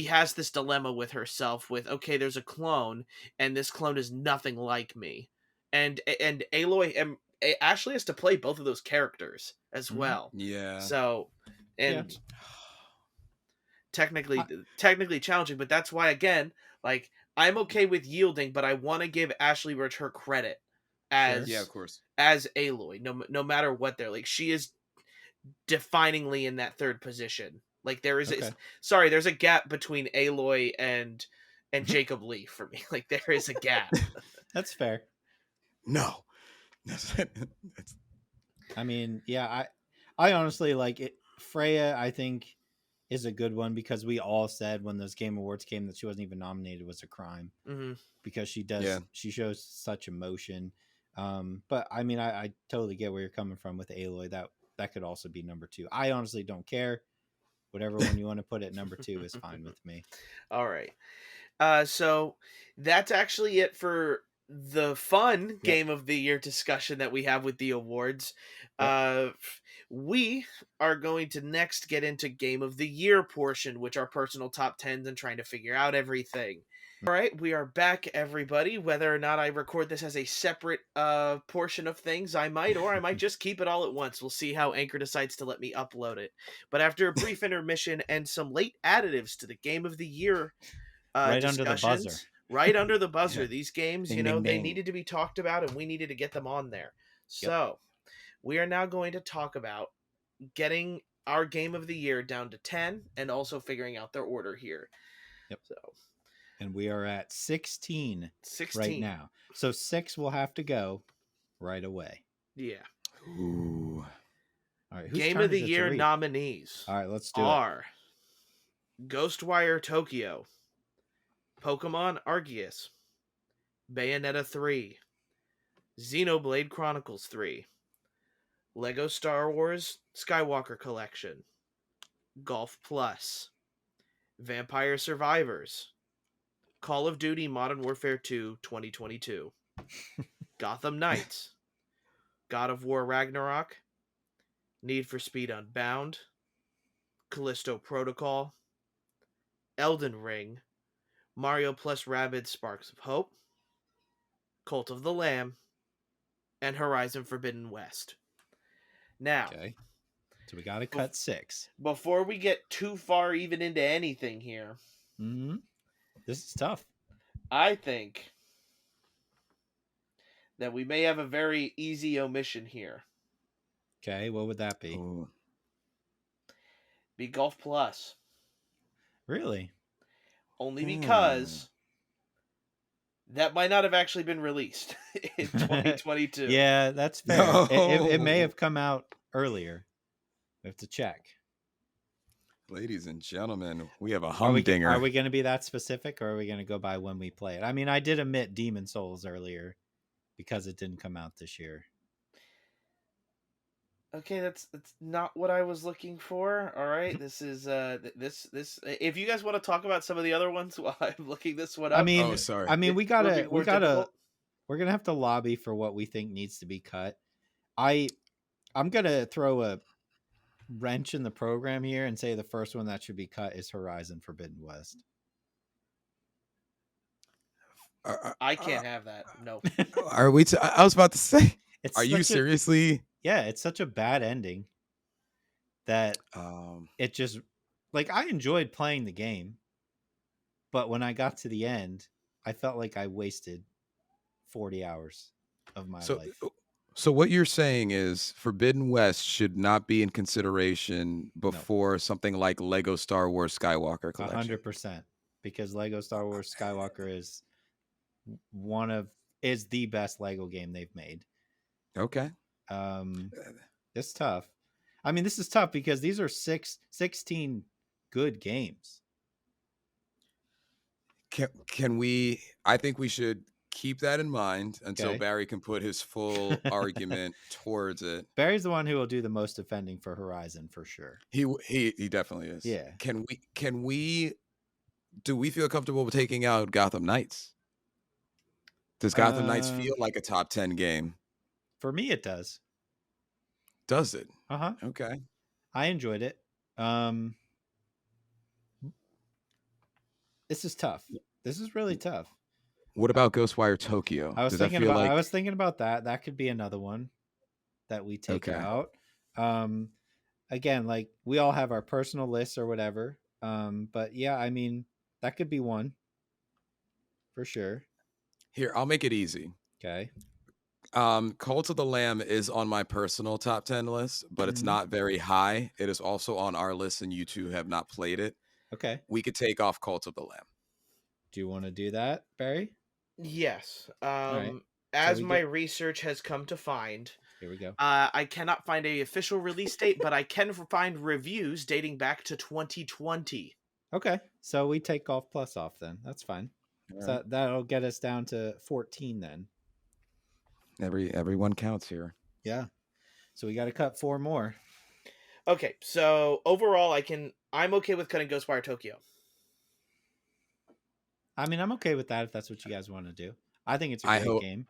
has this dilemma with herself with, okay, there's a clone, and this clone is nothing like me, and Aloy and Ashley has to play both of those characters as well. Yeah. So, and Yeah. technically challenging, but that's why, again, like I'm okay with yielding, but I want to give Ashley Rich her credit as Yeah, of course. as Aloy. No matter what they're like, she is definingly in that third position. Like there is there's a gap between Aloy and Jacob Lee for me. Like there is a gap. That's fair. No. I mean, yeah, I honestly like it. Freya, I think, is a good one because we all said when those Game Awards came that she wasn't even nominated was a crime because she shows such emotion. But I mean, I totally get where you're coming from with Aloy. That could also be number 2. I honestly don't care. Whatever one you want to put at number 2 is fine with me. All right. So that's actually it for the fun Game of the Year discussion that we have with the awards. We are going to next get into Game of the Year portion, which are personal top 10s and trying to figure out everything. All right, we are back, everybody. Whether or not I record this as a separate portion of things, I might just keep it all at once. We'll see how Anchor decides to let me upload it. But after a brief intermission and some late additives to the Game of the Year right under the buzzer. Right under the buzzer. Yeah. These games, ding, they ding. needed to be talked about, and we needed to get them on there. So we are now going to talk about getting our Game of the Year down to 10 and also figuring out their order here. So, and we are at 16 right now. So 6 will have to go right away. Yeah. Ooh. All right. Game of the Year nominees. All right, let's do it. Ghostwire Tokyo, Pokemon Arceus, Bayonetta 3, Xenoblade Chronicles 3, Lego Star Wars Skywalker Collection, Golf Plus, Vampire Survivors, Call of Duty Modern Warfare 2 2022, Gotham Knights, God of War Ragnarok, Need for Speed Unbound, Callisto Protocol, Elden Ring, Mario plus Rabbids Sparks of Hope, Cult of the Lamb, and Horizon Forbidden West. Now, so we got to cut 6. Before we get too far even into anything here, this is tough. I think that we may have a very easy omission here. Okay, what would that be? Ooh. Be Golf Plus. Really? Only because that might not have actually been released in 2022. Yeah, that's fair. No. It may have come out earlier. We have to check. Ladies and gentlemen, we have a humdinger. Are we going to be that specific, or are we going to go by when we play it? I mean, I did admit Demon Souls earlier because it didn't come out this year. Okay, that's not what I was looking for. All right, this is this. If you guys want to talk about some of the other ones while I'm looking this one up, I mean, we're gonna have to lobby for what we think needs to be cut. I'm gonna throw a wrench in the program here and say the first one that should be cut is Horizon Forbidden West. I can't have that. No. Are we? I was about to say. Are you seriously? Yeah, it's such a bad ending that it just like I enjoyed playing the game, but when I got to the end, I felt like I wasted 40 hours of my So, life. so what you're saying is Forbidden West should not be in consideration before something like Lego Star Wars Skywalker Collection. 100%, because Lego Star Wars Skywalker is the best Lego game they've made. Okay. It's tough. I mean, this is tough because these are 16 good games. Can we? I think we should keep that in mind until Okay. Barry can put his full argument towards it. Barry's the one who will do the most defending for Horizon for sure. He definitely is. Yeah. Can we? Do we feel comfortable with taking out Gotham Knights? Does Gotham Knights feel like a top 10 game? For me, it does. Does it? Okay. I enjoyed it. This is tough. This is really tough. What about Ghostwire Tokyo? I was thinking about that. That could be another one that we take out. Again, like we all have our personal lists or whatever. But yeah, I mean, that could be one for sure. Here, I'll make it easy. Okay. Cult of the Lamb is on my personal top 10 list, but it's not very high. It is also on our list, and you two have not played it. Okay. We could take off Cult of the Lamb. Do you want to do that, Barry? Yes. Right. As my research has come to find, here we go. I cannot find a official release date, but I can find reviews dating back to 2020. Okay, so we take Golf Plus off then. That's fine. So that'll get us down to 14 then. Everyone counts here. Yeah. So we got to cut 4 more. Okay, so overall, I'm okay with cutting Ghostwire Tokyo. I mean, I'm okay with that if that's what you guys want to do. I think it's a great game.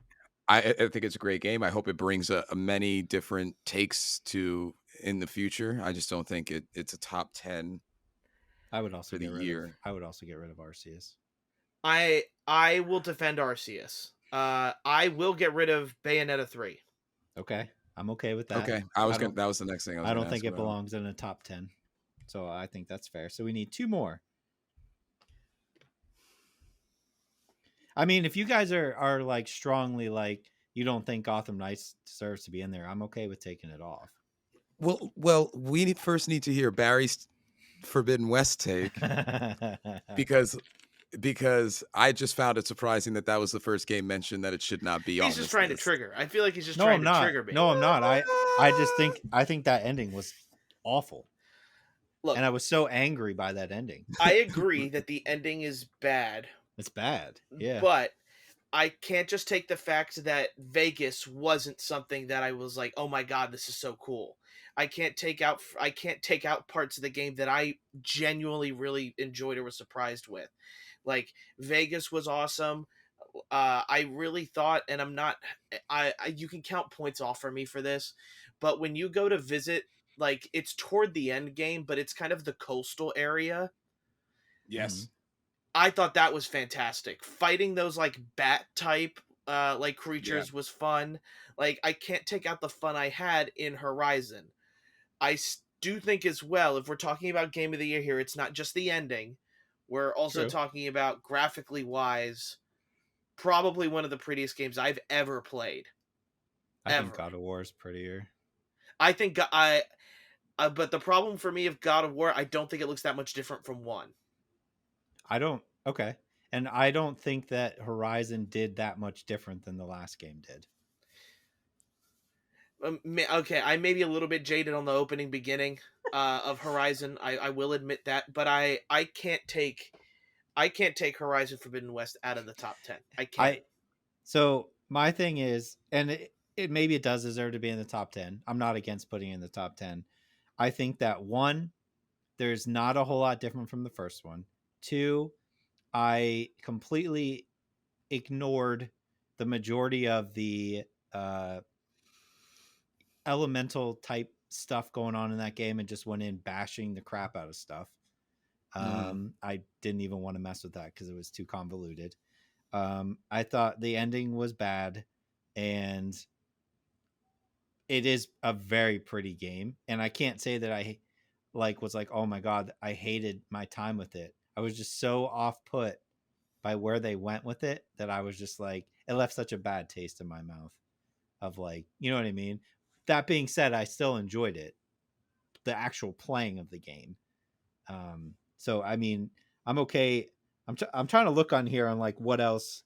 I think it's a great game. I hope it brings a many different takes to in the future. I just don't think it's a top 10. I would also get rid of Arceus. I will defend Arceus. I will get rid of Bayonetta 3. Okay. I'm okay with that. Okay. That was the next thing I was I don't think it belongs in a top 10. So I think that's fair. So we need 2 more. I mean, if you guys are like strongly like you don't think Gotham Knights deserves to be in there, I'm okay with taking it off. Well, we first need to hear Barry's Forbidden West take because I just found it surprising that was the first game mentioned that it should not be on. He's just trying to trigger. I feel like he's just to trigger me. No, I'm not. I think that ending was awful. Look, and I was so angry by that ending. I agree that the ending is bad. It's bad. Yeah. But I can't just take the fact that Vegas wasn't something that I was like, "Oh my god, this is so cool." I can't take out parts of the game that I genuinely really enjoyed or was surprised with. Like Vegas was awesome. I really thought, and I'm not. You can count points off for me for this, but when you go to visit, like it's toward the end game, but it's kind of the coastal area. Yes. Mm-hmm. I thought that was fantastic. Fighting those like bat type like creatures was fun. Like I can't take out the fun I had in Horizon. I do think as well, if we're talking about Game of the Year here, it's not just the ending. We're also talking about graphically wise, probably one of the prettiest games I've ever played. I think God of War is prettier. I think but the problem for me of God of War, I don't think it looks that much different from 1. Okay. And I don't think that Horizon did that much different than the last game did. Okay, I may be a little bit jaded on the beginning of Horizon. I will admit that, but I can't take Horizon Forbidden West out of the top 10. I can't. So my thing is, and it maybe it does deserve to be in the top 10. I'm not against putting it in the top 10. I think that 1, there's not a whole lot different from the first one. 2, I completely ignored the majority of the elemental type stuff going on in that game and just went in bashing the crap out of stuff. I didn't even want to mess with that because it was too convoluted. I thought the ending was bad, and it is a very pretty game. And I can't say that I was like, oh my God, I hated my time with it. I was just so off put by where they went with it that I was just like, it left such a bad taste in my mouth of like, you know what I mean? That being said, I still enjoyed it, the actual playing of the game. So I mean, I'm okay. I'm trying to look on here on like what else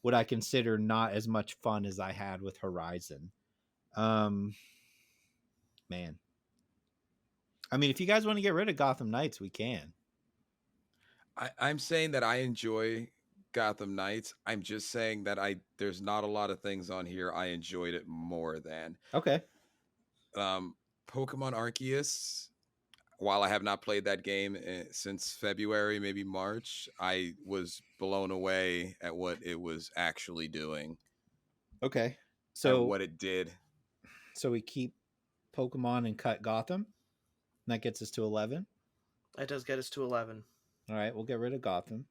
would I consider not as much fun as I had with Horizon. Man, I mean, if you guys want to get rid of Gotham Knights, we can. I'm saying that I enjoy Gotham Knights. I'm just saying that there's not a lot of things on here I enjoyed it more than. Okay. Pokemon Arceus. While I have not played that game since February, maybe March, I was blown away at what it was actually doing. Okay. So what it did. So we keep Pokemon and cut Gotham. That gets us to 11. That does get us to 11. All right, we'll get rid of Gotham.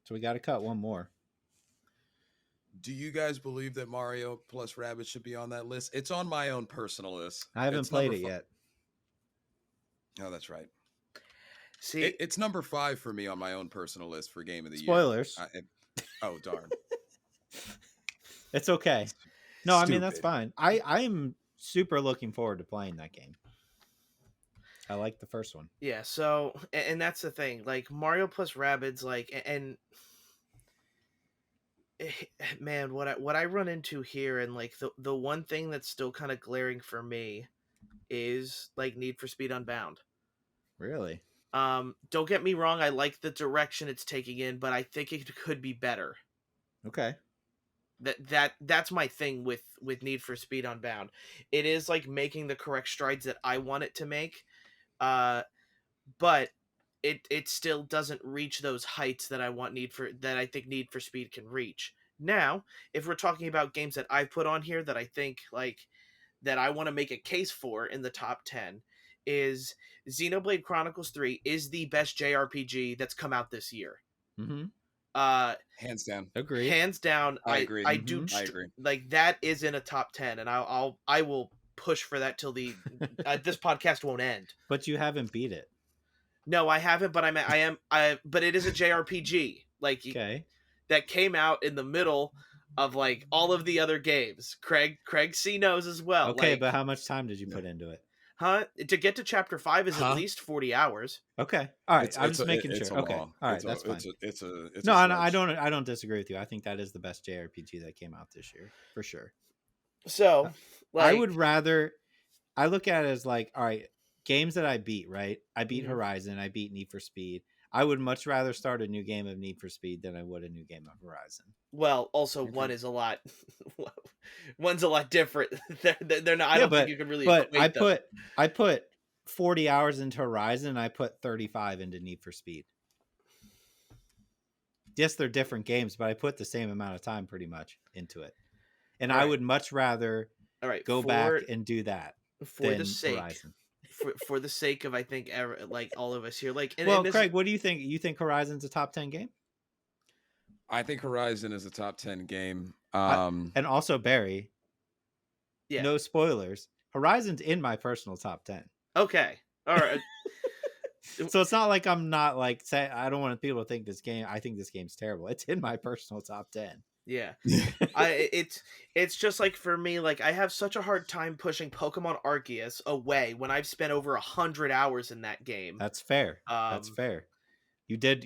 So we got to cut one more. Do you guys believe that Mario plus Rabbids should be on that list? It's on my own personal list. I haven't played it yet. Oh, that's right. See, it's number 5 for me on my own personal list for Game of the Spoilers. Year. Oh, darn. It's okay. No, I mean, that's fine. I'm super looking forward to playing that game. I like the first one. Yeah, so, and that's the thing. Like, Mario plus Rabbids, like, and man, what I run into here, and like the one thing that's still kind of glaring for me is like Need for Speed Unbound. Really? Don't get me wrong, I like the direction it's taking in, but I think it could be better. Okay. That's my thing with Need for Speed Unbound. It is like making the correct strides that I want it to make, but it still doesn't reach those heights that I think Need for Speed can reach. Now, if we're talking about games that I've put on here that I think like that I want to make a case for in the top 10 is Xenoblade Chronicles 3 is the best JRPG that's come out this year. Mm-hmm. Hands down. Agree. Hands down. I agree. I do. I agree. Like that is in a top 10, and I will push for that till the this podcast won't end. But you haven't beat it. No, I haven't. But but it is a JRPG. Like okay. That came out in the middle of like all of the other games. Craig C knows as well. Okay, like, but how much time did you put into it? Huh? To get to chapter 5 is at least 40 hours. Okay. All right. I'm just making sure. Okay. All right. That's fine. No, I don't disagree with you. I think that is the best JRPG that came out this year for sure. So I would rather, I look at it as like, all right, games that I beat, right? I beat Horizon. I beat Need for Speed. I would much rather start a new game of Need for Speed than I would a new game of Horizon. Well, also one's a lot different. They're not. I don't think you can really. But I put 40 hours into Horizon. And I put 35 into Need for Speed. Yes, they're different games, but I put the same amount of time pretty much into it. And I would much rather go back and do that for the sake. Horizon. For the sake of, I think, like all of us here, like. Craig, what do you think? You think Horizon's a top 10 game? I think Horizon is a top 10 game. And also Barry. Yeah. No spoilers. Horizon's in my personal top 10. Okay. All right. So it's not like I'm not like say I don't want people to think I think this game's terrible. It's in my personal top 10. Yeah. It's just like for me, like I have such a hard time pushing Pokemon Arceus away when I've spent over 100 hours in that game. That's fair. That's fair. You did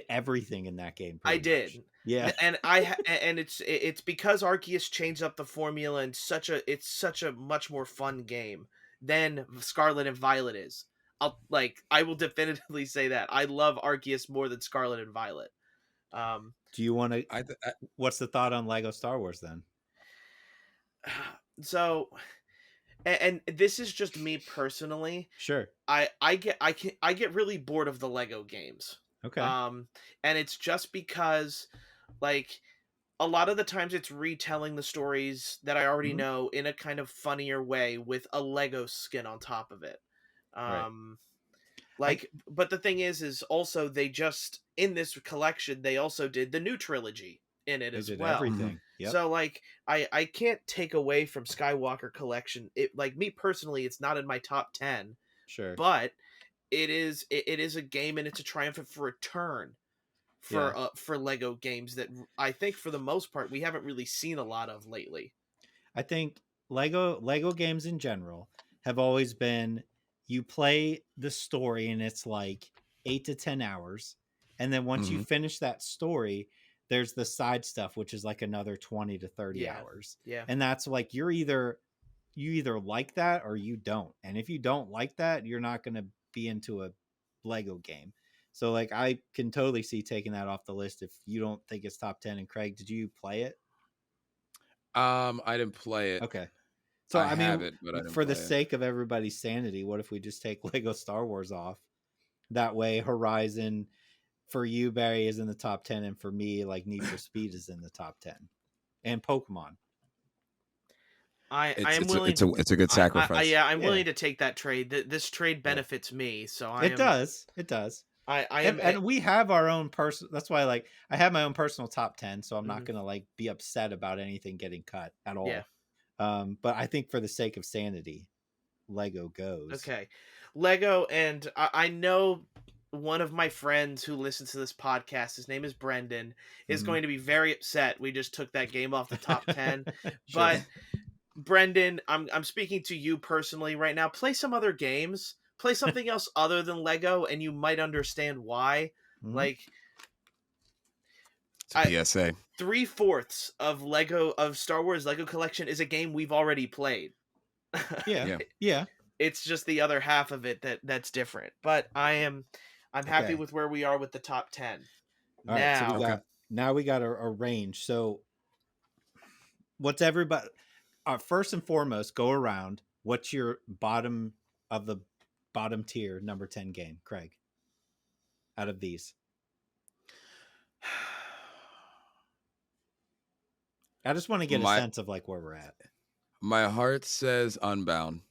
everything in that game. I did. Much. Yeah. And and it's because Arceus changed up the formula and it's such a much more fun game than Scarlet and Violet is. I will definitively say that. I love Arceus more than Scarlet and Violet. Do you want to? What's the thought on Lego Star Wars then? So, and this is just me personally. Sure. I get really bored of the Lego games. Okay. And it's just because, like, a lot of the times it's retelling the stories that I already know in a kind of funnier way with a Lego skin on top of it. But the thing is also they just in this collection they also did the new trilogy in it as well. Everything. Yep. So like I can't take away from Skywalker Collection. It like me personally, it's not in my top 10. Sure. But it is a game and it's a triumphant return for Lego games that I think for the most part we haven't really seen a lot of lately. I think Lego games in general have always been, you play the story and it's like 8 to 10 hours, and then once you Mhm. finish that story, there's the side stuff which is like another 20 to 30 Yeah. hours. Yeah. And that's like, you either like that or you don't. And if you don't like that, you're not going to be into a Lego game. So like, I can totally see taking that off the list if you don't think it's top 10. And Craig, did you play it? I didn't play it. Okay. So I I have mean, it, but I didn't for the play it. sake of everybody's sanity, what if we just take Lego Star Wars off? That way, Horizon for you, Barry, is in the top 10, and for me, like Need for Speed is in the top 10, and Pokemon. I am willing. It's a good sacrifice. I'm willing to take that trade. This trade benefits me, so I am. It does. I am, and we have our own personal. That's why, like, I have my own personal top 10, so I'm not Mhm. gonna like be upset about anything getting cut at all. Yeah. But I think for the sake of sanity, Lego goes. Okay, Lego, and I know one of my friends who listens to this podcast, his name is Brendan, is Mhm. going to be very upset we just took that game off the top 10. Sure. But Brendan, I'm speaking to you personally right now. Play some other games. Play something else other than Lego, and you might understand why. Mhm. Like, It's a PSA. 3/4 of Star Wars Lego Collection is a game we've already played. Yeah. It's just the other half of it that's different. But I'm happy Okay. with where we are with the top 10. All right, Now, so we got a range. So what's everybody first and foremost, go around. What's your bottom of the bottom tier number 10 game, Craig? Out of these. I just want to get a sense of like where we're at. My heart says Unbound,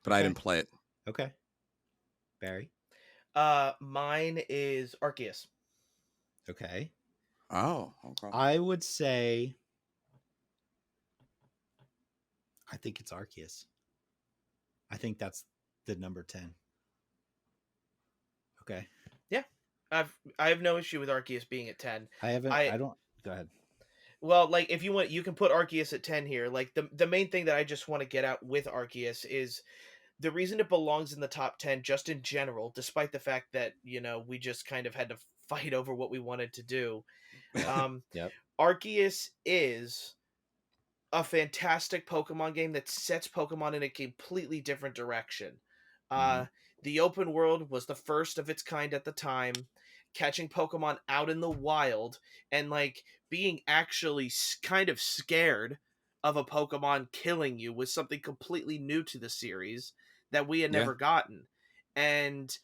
but I didn't play it. Okay. Barry? mine is Arceus. Okay. Oh, okay. I would say I think it's Arceus. I think that's the number 10. Okay. Yeah. I have no issue with Arceus being at 10. I don't go ahead. Well, like, if you want, you can put Arceus at 10 here. Like, the main thing that I just want to get out with Arceus is the reason it belongs in the top 10 just in general, despite the fact that, we just kind of had to fight over what we wanted to do. Yep. Arceus is a fantastic Pokemon game that sets Pokemon in a completely different direction. The open world was the first of its kind at the time. Catching Pokemon out in the wild and like being actually kind of scared of a Pokemon killing you was something completely new to the series that we had never gotten. And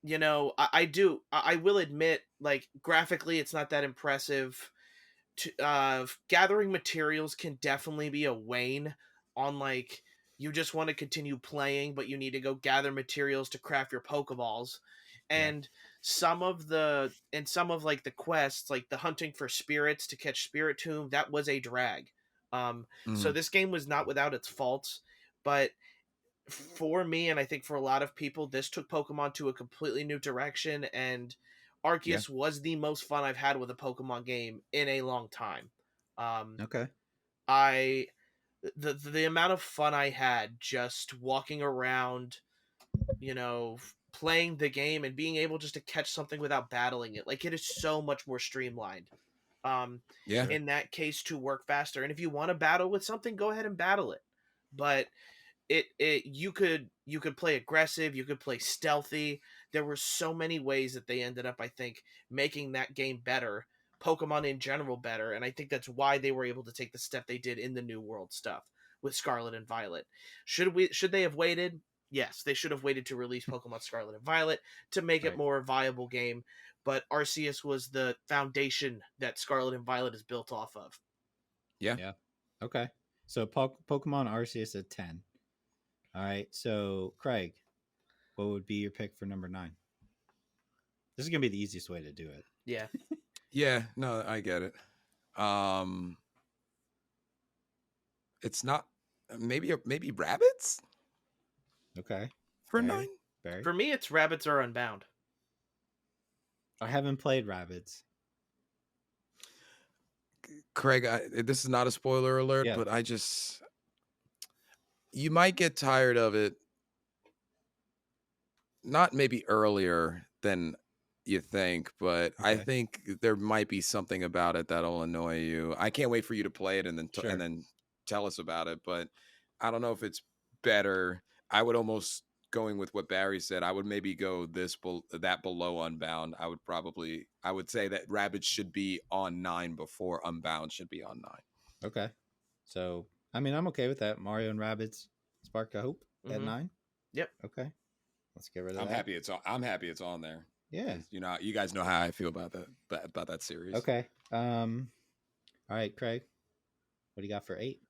I will admit, like, graphically it's not that impressive. Gathering materials can definitely be a wane on, like, you just want to continue playing but you need to go gather materials to craft your Pokeballs. And some of the quests, like the hunting for spirits to catch Spiritomb, that was a drag. So this game was not without its faults, but for me, and I think for a lot of people, this took Pokemon to a completely new direction, and Arceus was the most fun I've had with a Pokemon game in a long time. Okay. The amount of fun I had just walking around, playing the game and being able just to catch something without battling it, like, it is so much more streamlined. In that case, to work faster. And if you want to battle with something, go ahead and battle it. But you could play aggressive, you could play stealthy. There were so many ways that they ended up, I think, making that game better, Pokemon in general better, and I think that's why they were able to take the step they did in the New World stuff with Scarlet and Violet. Should they have waited? Yes, they should have waited to release Pokemon Scarlet and Violet to make it more a viable game, but Arceus was the foundation that Scarlet and Violet is built off of. Yeah. Okay. So Pokemon Arceus at 10. All right. So Craig, what would be your pick for number 9? This is gonna be the easiest way to do it. Yeah. Yeah. No, I get it. It's not maybe rabbits. Okay. For 9. Barry? For me, it's Rabbits or Unbound. I haven't played Rabbids. Craig, this is not a spoiler alert, Yeah. but you might get tired of it. Not maybe earlier than you think, but I Okay. think there might be something about it that'll annoy you. I can't wait for you to play it and then Sure. and then tell us about it. But I don't know if it's better. I would almost going with what Barry said. I would maybe go that below Unbound. I would say that Rabbids should be on 9 before Unbound should be on 9. Okay. So, I mean, I'm okay with that. Mario and Rabbids Spark of Hope at Mhm. 9. Yep. Okay. Let's get rid of I'm that. happy it's on there. Yeah. 'Cause, you guys know how I feel about that series. Okay. All right, Craig. What do you got for 8?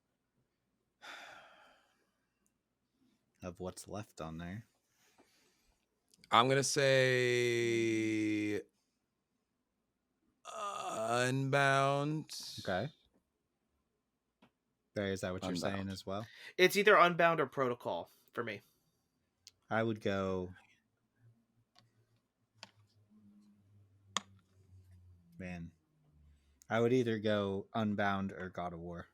Of what's left on there. I'm gonna say Unbound. Okay. Barry, is that what you're saying Unbound. as well? It's either Unbound or Protocol for me. I would go. Man. I would either go Unbound or God of War.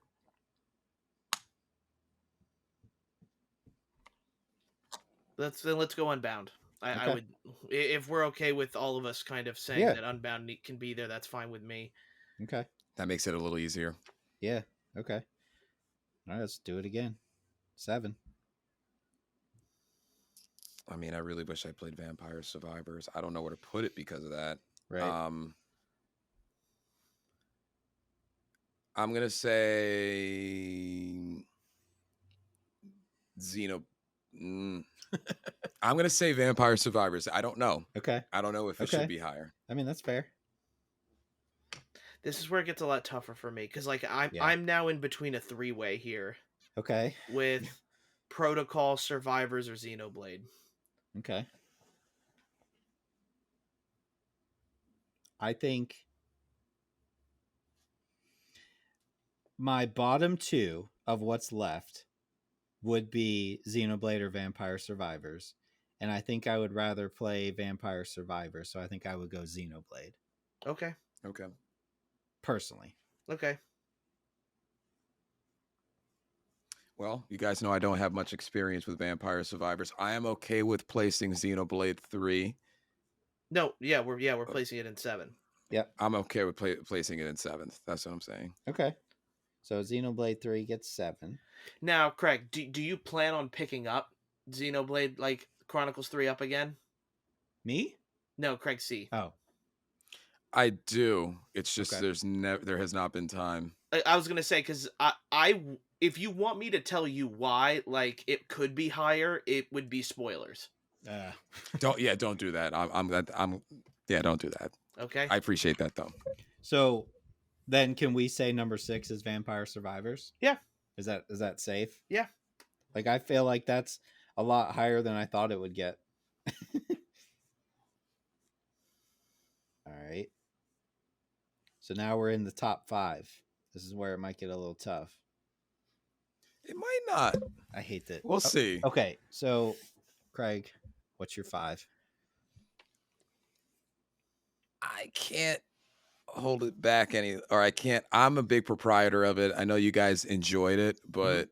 Let's go Unbound. I Okay. would, if we're okay with all of us kind of saying Yeah. that Unbound can be there, that's fine with me. Okay. That makes it a little easier. Yeah. Okay. All right, let's do it again. 7. I mean, I really wish I played Vampire Survivors. I don't know where to put it because of that. Right. I'm gonna say I'm gonna say Vampire Survivors. I don't know. Okay. I don't know if it should be higher. I mean, that's fair. This is where it gets a lot tougher for me because like Yeah. I'm now in between a 3-way here Okay. with Protocol, Survivors, or Xenoblade. Okay. I think my bottom 2 of what's left would be Xenoblade or Vampire Survivors. And I think I would rather play Vampire Survivors, so I think I would go Xenoblade. Okay. Okay. Personally. Okay. Well, you guys know I don't have much experience with Vampire Survivors. I am okay with placing Xenoblade 3. No, yeah, we're placing it in 7. Yep. I'm okay with placing it in 7th. That's what I'm saying. Okay. So Xenoblade 3 gets 7. Now, Craig, do you plan on picking up Xenoblade like Chronicles 3 up again? Me? No, Craig C. Oh. I do. It's just Okay. there has not been time. I was gonna say because I if you want me to tell you why, like it could be higher, it would be spoilers. Don't do that. Don't do that. Okay. I appreciate that though. So then can we say number 6 is Vampire Survivors? Yeah. Is that safe? Yeah. Like I feel like that's a lot higher than I thought it would get. All right. So now we're in the top 5. This is where it might get a little tough. It might not. I hate that. We'll see. Okay. So Craig, what's your 5? I can't hold it back I'm a big proprietor of it. I know you guys enjoyed it, but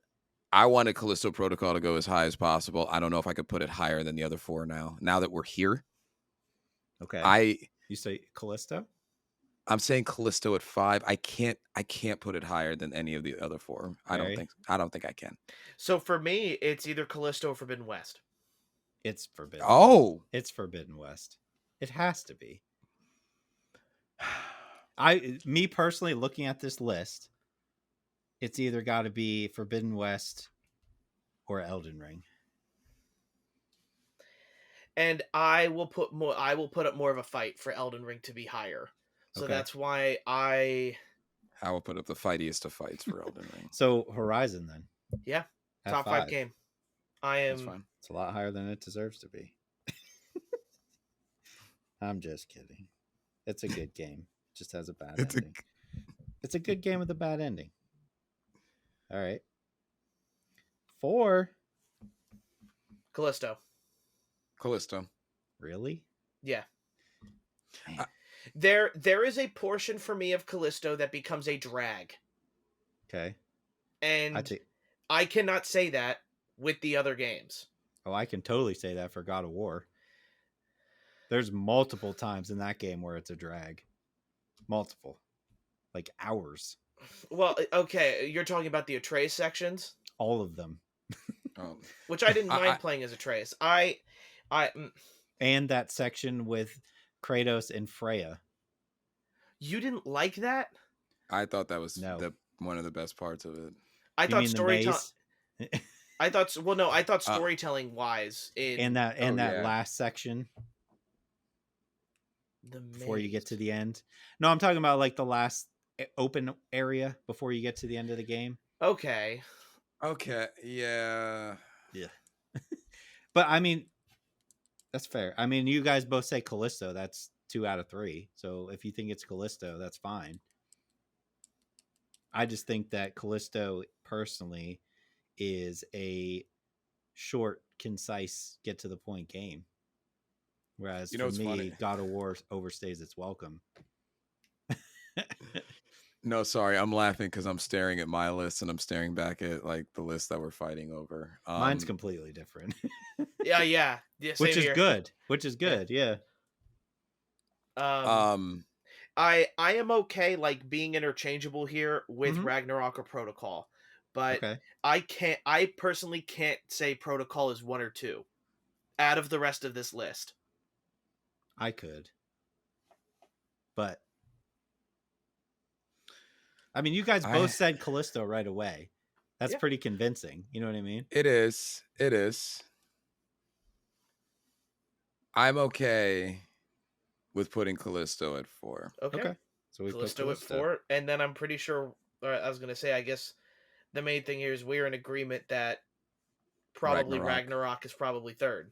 I wanted Callisto Protocol to go as high as possible. I don't know if I could put it higher than the other 4 now that we're here. Okay. You say Callisto? I'm saying Callisto at 5. I can't put it higher than any of the other 4. I don't think I can. So for me, it's either Callisto or Forbidden West. It's Forbidden. Oh, it's Forbidden West. It has to be. Me personally, looking at this list, it's either got to be Forbidden West or Elden Ring. And I will put up more of a fight for Elden Ring to be higher. So that's why I will put up the fightiest of fights for Elden Ring. So Horizon then. Yeah. Top 5 game. That's fine. It's a lot higher than it deserves to be. I'm just kidding. It's a good game. It just has a bad ending. It's a good game with a bad ending. All right. 4. Callisto. Callisto. Really? Yeah. Man. There is a portion for me of Callisto that becomes a drag, Okay. and think. I cannot say that with the other games. Oh, I can totally say that for God of War. There's multiple times in that game where it's a drag. Multiple. Like hours. Well, okay, you're talking about the Atreus sections, All of them. which I didn't mind I- playing as Atreus. I And that section with Kratos and Freya. you didn't like that? I thought that was No. one of the best parts of it. I You thought mean the storytelling. maze? I thought I thought storytelling wise and that Oh, that yeah. last section the before you get to maze. the end. No, I'm talking about like the last open area before you get to the end of the game. Okay. Okay, yeah. Yeah. But I mean, that's fair. I mean, you guys both say Callisto. That's 2 out of 3. So if you think it's Callisto, that's fine. I just think that Callisto personally is a short, concise, get to the point game. Whereas You know for what's me, funny? God of War overstays its welcome. No, sorry, I'm laughing because I'm staring at my list and I'm staring back at like the list that we're fighting over. Mine's completely different, Yeah. which Same is here. good. Which is good. Yeah. um, I am okay like being interchangeable here with Mhm. Ragnarok or Protocol, but Okay. I personally can't say Protocol is 1 or 2 out of the rest of this list. I could. But I mean, you guys both said Callisto right away. That's Yeah. pretty convincing. You know what I mean? it is. It is. I'm okay with putting Callisto at 4. Okay. So we put Callisto at 4, and then I'm pretty sure. I was gonna say, I guess the main thing here is we're in agreement that probably Ragnarok is probably 3rd.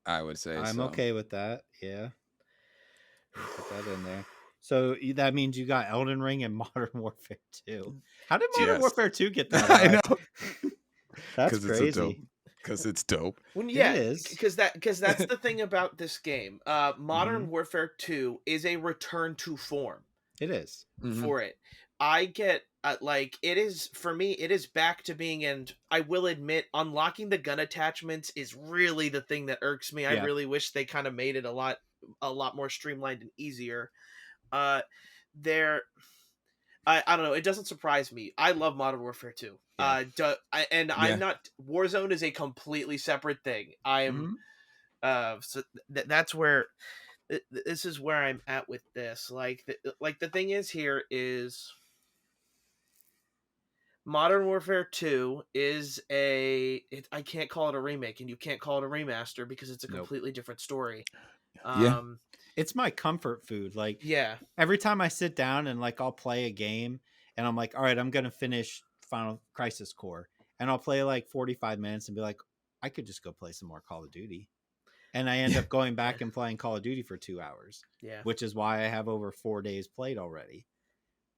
I would say I'm so. okay with that. Yeah. Put that in there. So that means you got Elden Ring and Modern Warfare 2. How did Modern Yes. Warfare 2 get that? I high? know. That's crazy. Because it's dope. Well, yeah, is. because that's the thing about this game. Modern Mhm. Warfare 2 is a return to form It is. Mhm. for it. I get like it is for me. It is back to being, and I will admit, unlocking the gun attachments is really the thing that irks me. I Yeah. really wish they kind of made it a lot more streamlined and easier. There. I don't know. It doesn't surprise me. I love Modern Warfare 2. Yeah. I'm not. Warzone is a completely separate thing. I'm. Mhm. So that's where. This is where I'm at with this. Like the thing is here is. Modern Warfare 2 is I can't call it a remake, and you can't call it a remaster because it's a Nope. completely different story. Yeah. It's my comfort food. Like Yeah. every time I sit down and like I'll play a game and I'm like, all right, I'm gonna finish Final Crisis Core, and I'll play like 45 minutes and be like, I could just go play some more Call of Duty, and I end up going back and playing Call of Duty for 2 hours, Yeah. which is why I have over 4 days played already.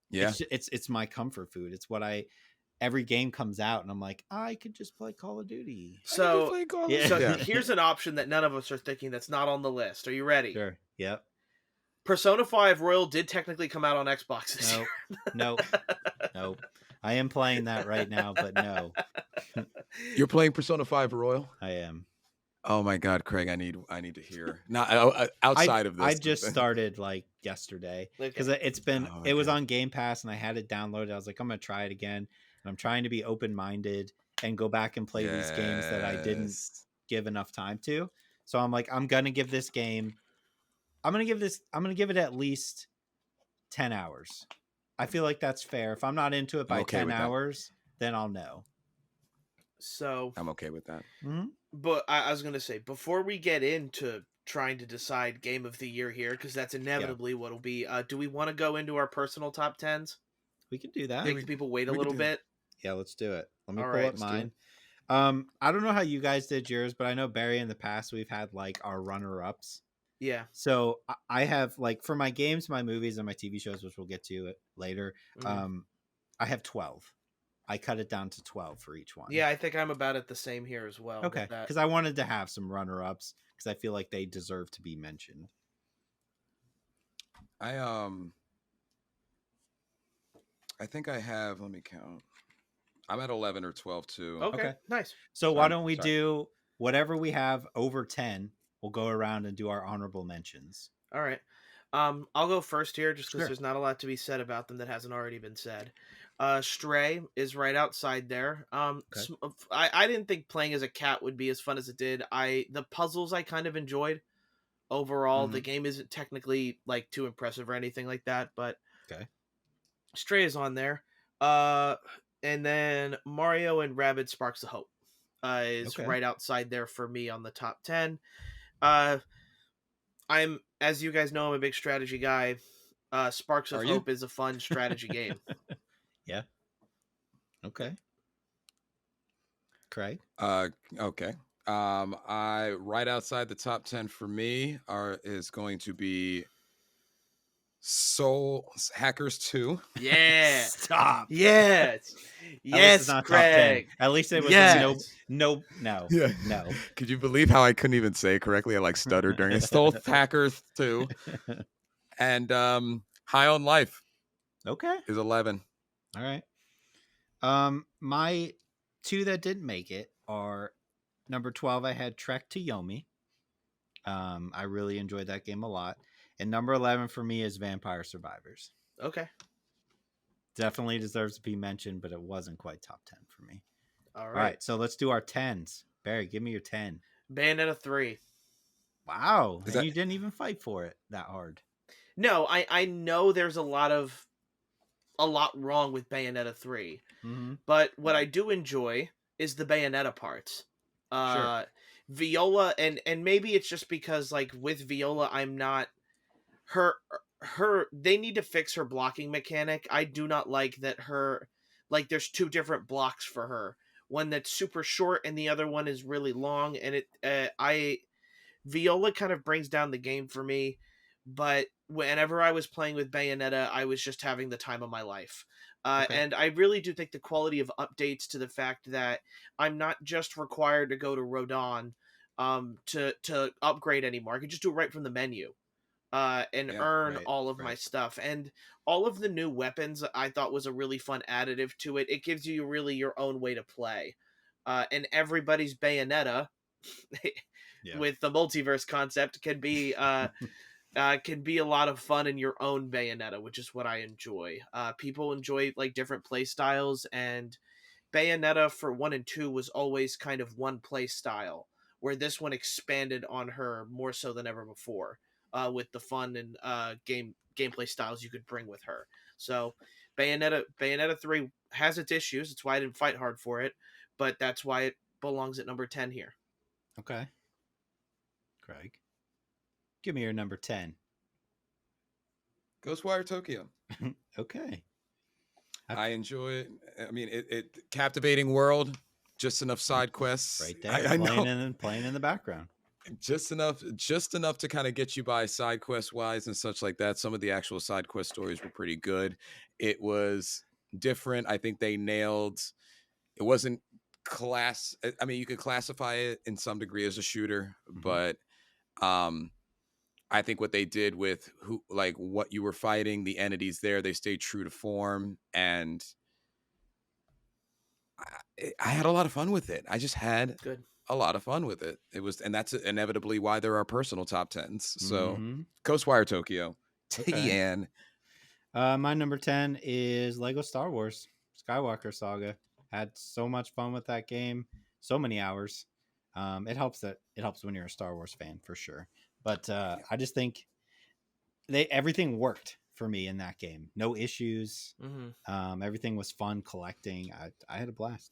Yeah. It's my comfort food. It's what every game comes out and I'm like, I could just play Call of Duty. So Yeah. so here's an option that none of us are thinking that's not on the list. Are you ready? Sure. Yep. Persona 5 Royal did technically come out on Xbox this year. Nope. I am playing that right now, but no, You're playing Persona 5 Royal? I am. Oh my God, Craig, I need to hear. Not outside of this. I just started like yesterday because it was on Game Pass and I had it downloaded. I was like, I'm gonna try it again, and I'm trying to be open minded and go back and play these games that I didn't give enough time to. So I'm like, I'm gonna give this game. I'm gonna give it at least 10 hours. I feel like that's fair. If I'm not into it by 10 hours, then I'll know. So I'm okay with that. Mm-hmm. But I was gonna say, before we get into trying to decide game of the year here, because that's inevitably what'll be, do we want to go into our personal top 10s? We can do that. Make people wait a little bit. Yeah, let's do it. Let me All pull right, up mine. I don't know how you guys did yours, but I know Barry in the past we've had like our runner-ups. Yeah. So I have like for my games, my movies, and my TV shows, which we'll get to later. I have 12. I cut it down to 12 for each one. Yeah, I think I'm about at the same here as well. Okay, because I wanted to have some runner-ups because I feel like they deserve to be mentioned. I I think I have. Let me count. I'm at 11 or 12 too. Okay, Okay. nice. So why Sorry, don't we sorry. do whatever we have over 10? We'll go around and do our honorable mentions. All right. I'll go first here just because Sure. there's not a lot to be said about them that hasn't already been said. Stray is right outside there. Okay. I didn't think playing as a cat would be as fun as it did. The puzzles I kind of enjoyed. Overall, the Mhm. game isn't technically like too impressive or anything like that, but Okay. Stray is on there. Uh, and then Mario and Rabbids Sparks of Hope is Okay. right outside there for me on the top 10. Uh, as you guys know, I'm a big strategy guy. Sparks of Are you? Hope is a fun strategy game. Yeah. Okay. Craig. Okay. I right outside the top 10 for me is going to be Soul Hackers 2. Yeah. Stop. Yes. At least it's Yes, not top 10. Craig. At least it was Yes. no. Yeah. No. Could you believe how I couldn't even say it correctly? I like stuttered during it. Soul Hackers 2. And High on Life Okay. is 11. All right. My two that didn't make it are number 12. I had Trek to Yomi. I really enjoyed that game a lot. And number 11 for me is Vampire Survivors. Okay. Definitely deserves to be mentioned, but it wasn't quite top 10 for me. All All right. right, so let's do our 10s. Barry, give me your 10. Bayonetta 3. Wow. Is And that- you didn't even fight for it that hard. No, I know there's a lot wrong with Bayonetta 3. Mm-hmm. But what I do enjoy is the Bayonetta parts. Sure. Viola, and maybe it's just because like with Viola, I'm not her. They need to fix her blocking mechanic. I do not like that her like there's two different blocks for her. One that's super short and the other one is really long. And Viola kind of brings down the game for me. But whenever I was playing with Bayonetta, I was just having the time of my life. Okay. And I really do think the quality of updates to the fact that I'm not just required to go to Rodon to upgrade anymore. I can just do it right from the menu and Yeah, earn right, all of my right. stuff. And all of the new weapons I thought was a really fun additive to it. It gives you really your own way to play. And everybody's Bayonetta Yeah. with the multiverse concept can be a lot of fun in your own Bayonetta, which is what I enjoy. People enjoy like different play styles, and Bayonetta for 1 and 2 was always kind of one play style, where this one expanded on her more so than ever before, with the fun and gameplay styles you could bring with her. So Bayonetta 3 has its issues. It's why I didn't fight hard for it, but that's why it belongs at number 10 here. Okay. Craig, give me your number 10. Ghostwire Tokyo. Okay. I enjoy it. I mean, it captivating world. Just enough side quests. Right there. I know. Playing in the background. Just enough to kind of get you by side quest wise and such like that. Some of the actual side quest stories were pretty good. It was different. I think they nailed. It wasn't I mean, you could classify it in some degree as a shooter, but I think what they did with what you were fighting, the entities there, they stayed true to form, and I had a lot of fun with it. I just had Good. a lot of fun with it. And that's inevitably why there are personal top 10s. So Mhm. Ghostwire Tokyo. Okay. Tian. My number 10 is Lego Star Wars Skywalker Saga. Had so much fun with that game. So many hours. It helps when you're a Star Wars fan for sure. But I just think everything worked for me in that game. No issues. Mm-hmm. Everything was fun collecting. I had a blast.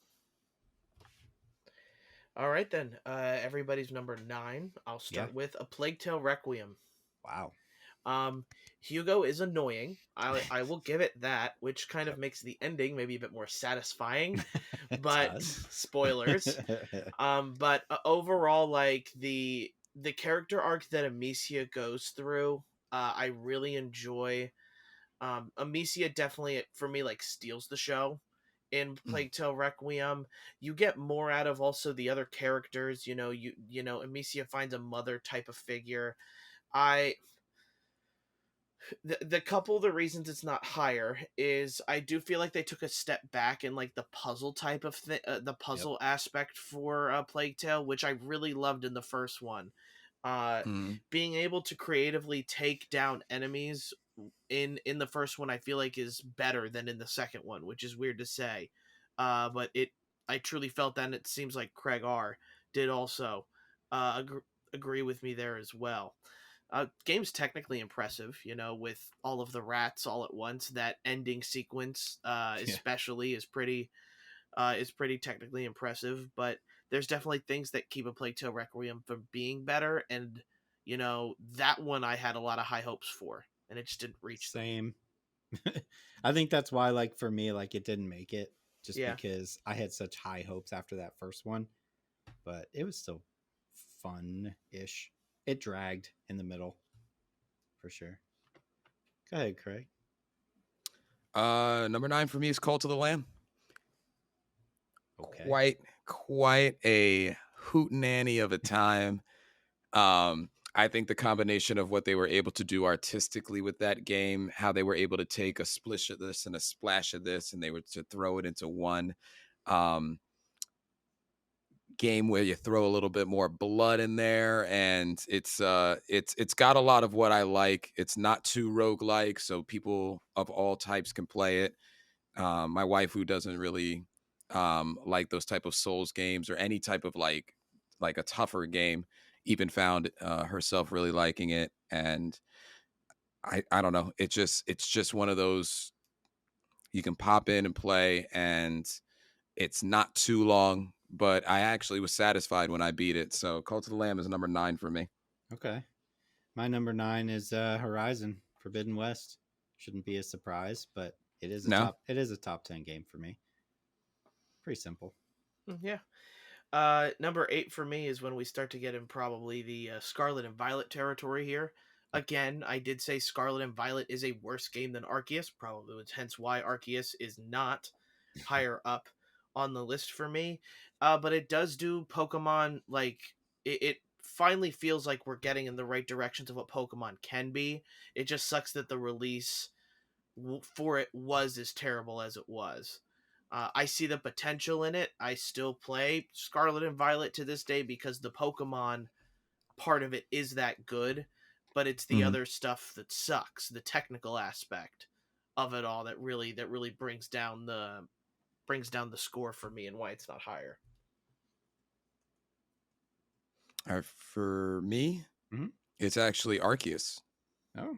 All right, then. Everybody's number 9. I'll start with A Plague Tale Requiem. Wow. Hugo is annoying. I will give it that, which kind of makes the ending maybe a bit more satisfying. But spoilers. But overall, like the character arc that Amicia goes through, I really enjoy. Amicia definitely for me like steals the show in Plague Tale Requiem. You get more out of also the other characters. You know, Amicia finds a mother type of figure. The couple of the reasons it's not higher is I do feel like they took a step back in like the puzzle type of the Yep. puzzle aspect for Plague Tale, which I really loved in the first one. Uh, Mm. Being able to creatively take down enemies in the first one, I feel like is better than in the second one, which is weird to say. But I truly felt that, and it seems like Craig R did also agree with me there as well. Game's technically impressive, with all of the rats all at once. That ending sequence, Yeah. especially, is pretty technically impressive. But there's definitely things that keep A Plague Tale Requiem from being better, and that one I had a lot of high hopes for, and it just didn't reach them. Same. I think that's why, like, for me, like, it didn't make it just Yeah, because I had such high hopes after that first one, but it was still fun-ish. It dragged in the middle for sure. Go ahead, Craig. Number 9 for me is Cult of the Lamb. Okay. Quite a hootenanny of a time. I think the combination of what they were able to do artistically with that game, how they were able to take a splish of this and a splash of this, and they were to throw it into one um, game where you throw a little bit more blood in there, and it's got a lot of what I like. It's not too roguelike, so people of all types can play it. My wife, who doesn't really like those type of Souls games or any type of like a tougher game, even found herself really liking it. And I don't know, it's just one of those you can pop in and play, and it's not too long, but I actually was satisfied when I beat it. So Cult of the Lamb is number 9 for me. Okay. My number 9 is Horizon Forbidden West. Shouldn't be a surprise, but No, it is a top 10 game for me. Pretty simple. Yeah. Number 8 for me is when we start to get in probably the Scarlet and Violet territory here. Again, I did say Scarlet and Violet is a worse game than Arceus, probably hence why Arceus is not higher up on the list for me. But it does do Pokemon like it finally feels like we're getting in the right directions of what Pokemon can be. It just sucks that the release for it was as terrible as it was. I see the potential in it. I still play Scarlet and Violet to this day because the Pokemon part of it is that good, but it's the Mhm. other stuff that sucks. The technical aspect of it all that really brings down the score for me and why it's not higher. For me, Mhm. it's actually Arceus. Oh,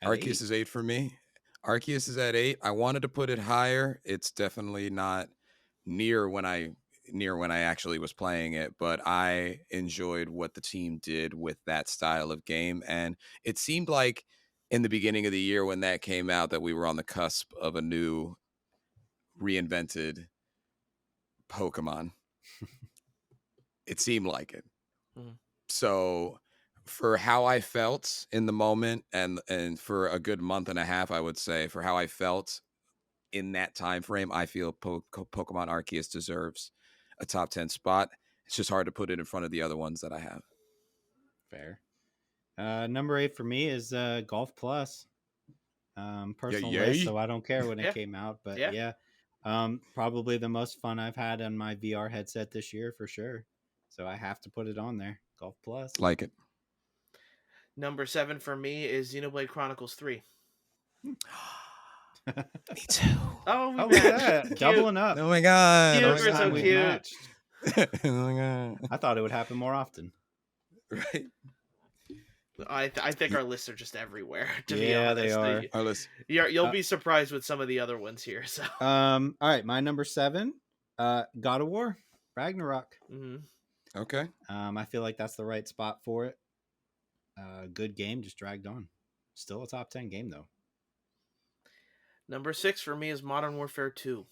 at Arceus 8. is 8 for me. Arceus is at 8. I wanted to put it higher. It's definitely not near when I actually was playing it, but I enjoyed what the team did with that style of game. And it seemed like in the beginning of the year when that came out that we were on the cusp of a new reinvented Pokemon. It seemed like it. Mhm. So for how I felt in the moment, and for a good month and a half, I would say, for how I felt in that time frame, I feel Pokemon Arceus deserves a top 10 spot. It's just hard to put it in front of the other ones that I have. Fair. Number 8 for me is Golf Plus. Personal list, Yay. so I don't care when it Yeah, came out, but yeah. yeah. Probably the most fun I've had on my VR headset this year for sure. So I have to put it on there. Golf Plus. Like it. Number 7 for me is Xenoblade Chronicles 3. Me too. Oh, we Oh, look at matched. that. Cute. Doubling up. Oh my god. Cute, I'm First we're so so time we've cute. matched. oh my god. I thought it would happen more often. Right. I think our lists are just everywhere. To be Yeah, honest, they are. Oh, listen. You'll Uh, be surprised with some of the other ones here. So, All right, my number 7, God of War, Ragnarok. Mhm. Okay. I feel like that's the right spot for it. Good game, just dragged on. Still a top 10 game though. Number 6 for me is Modern Warfare 2.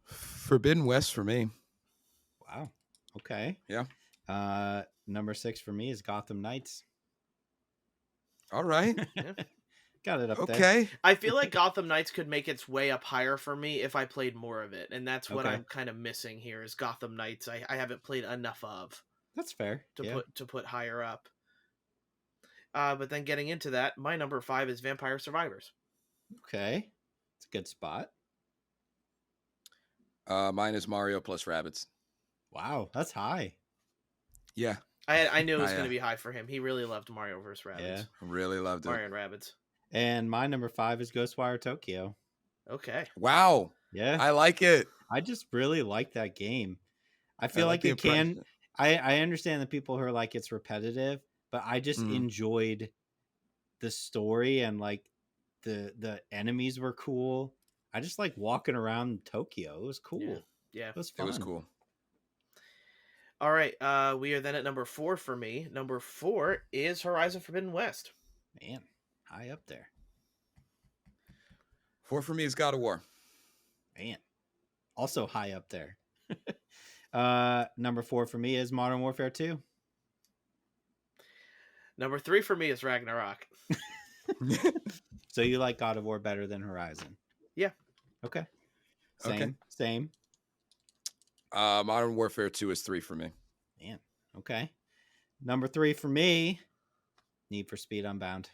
Forbidden West for me. Wow. Okay. Yeah. Number 6 for me is Gotham Knights. All right. Yeah. Got it up there. Okay. I feel like Gotham Knights could make its way up higher for me if I played more of it, and that's what Okay. I'm kind of missing here. Is Gotham Knights I haven't played enough of That's fair. to Yeah. put higher up. But then getting into that, my number 5 is Vampire Survivors. Okay, it's a good spot. Mine is Mario plus Rabbids. Wow, that's high. Yeah, I knew it was I, going to be high for him. He really loved Mario vs. Rabbids. Yeah. really loved it. Mario and Rabbids. And my number 5 is Ghostwire Tokyo. Okay. Wow, Yeah, I like it. I just really like that game. I feel like like the it can. impression. I understand the people who are like it's repetitive, but I just Mhm. enjoyed the story and like the enemies were cool. I just like walking around Tokyo. It was cool. Yeah. It was It fun. was cool. All right. We are then at number 4 for me. Number 4 is Horizon Forbidden West. Man, high up there. 4 for me is God of War. Man, also high up there. Number 4 for me is Modern Warfare 2. Number 3 for me is Ragnarok. So you like God of War better than Horizon? Yeah. Okay. Same. Okay. Same. Modern Warfare 2 is 3 for me. Man. Okay. Number 3 for me, Need for Speed Unbound.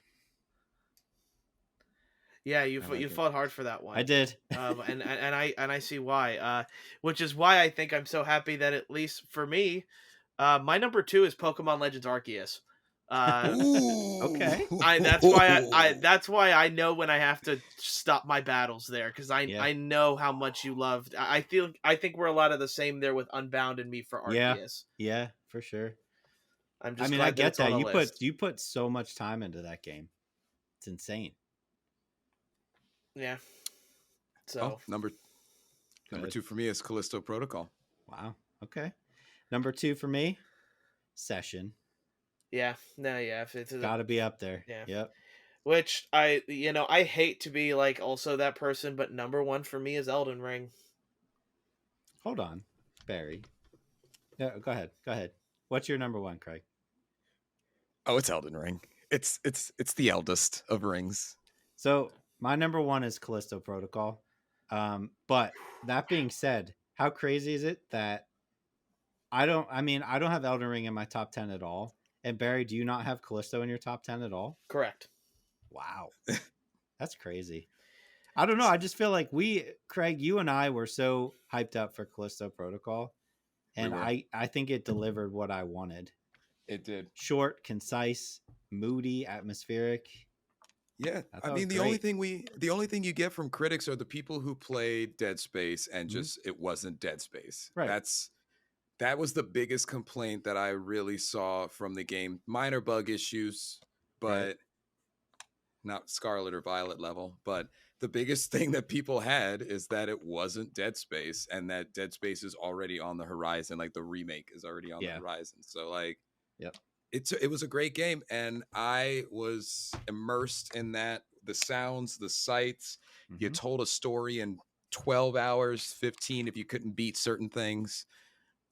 Yeah, you I like you it. fought hard for that one. I did. and I see why. Which is why I think I'm so happy that at least for me, my number 2 is Pokemon Legends Arceus. Okay. That's why I know when I have to stop my battles there, because Yeah. I know how much you loved. I think we're a lot of the same there with Unbound and me for Yeah. Arceus. Yeah, for sure. I'm just I glad get it's on that. the list. You put so much time into that game. It's insane. Yeah. So number Good. 2 for me is Callisto Protocol. Wow. Okay. Number 2 for me, Session. yeah, if it's Got to be up there. Yeah. Yep. which I hate to be like also that person, but number 1 for me is Elden Ring. Hold on, Barry. Yeah, go ahead. Go ahead. What's your number 1, Craig? Oh, it's Elden Ring. It's the eldest of rings. So my number 1 is Callisto Protocol. But that being said, how crazy is it that I don't have Elden Ring in my top 10 at all. And Barry, do you not have Callisto in your top 10 at all? Correct. Wow. That's crazy. I don't know. I just feel like Craig, you and I were so hyped up for Callisto Protocol. And I think it delivered what I wanted. It did. Short, concise, moody, atmospheric. Yeah, I I mean thought the only thing you get from critics are the people who played Dead Space and Mhm. just it wasn't Dead Space. Right. That was the biggest complaint that I really saw from the game. Minor bug issues, but Right. not Scarlet or Violet level. But the biggest thing that people had is that it wasn't Dead Space, and that Dead Space is already on the horizon. Like the remake is already on the Yeah. horizon. So like, Yep. it was a great game, and I was immersed in that. The sounds, the sights. You Mhm. told a story in 12 hours, 15 if you couldn't beat certain things.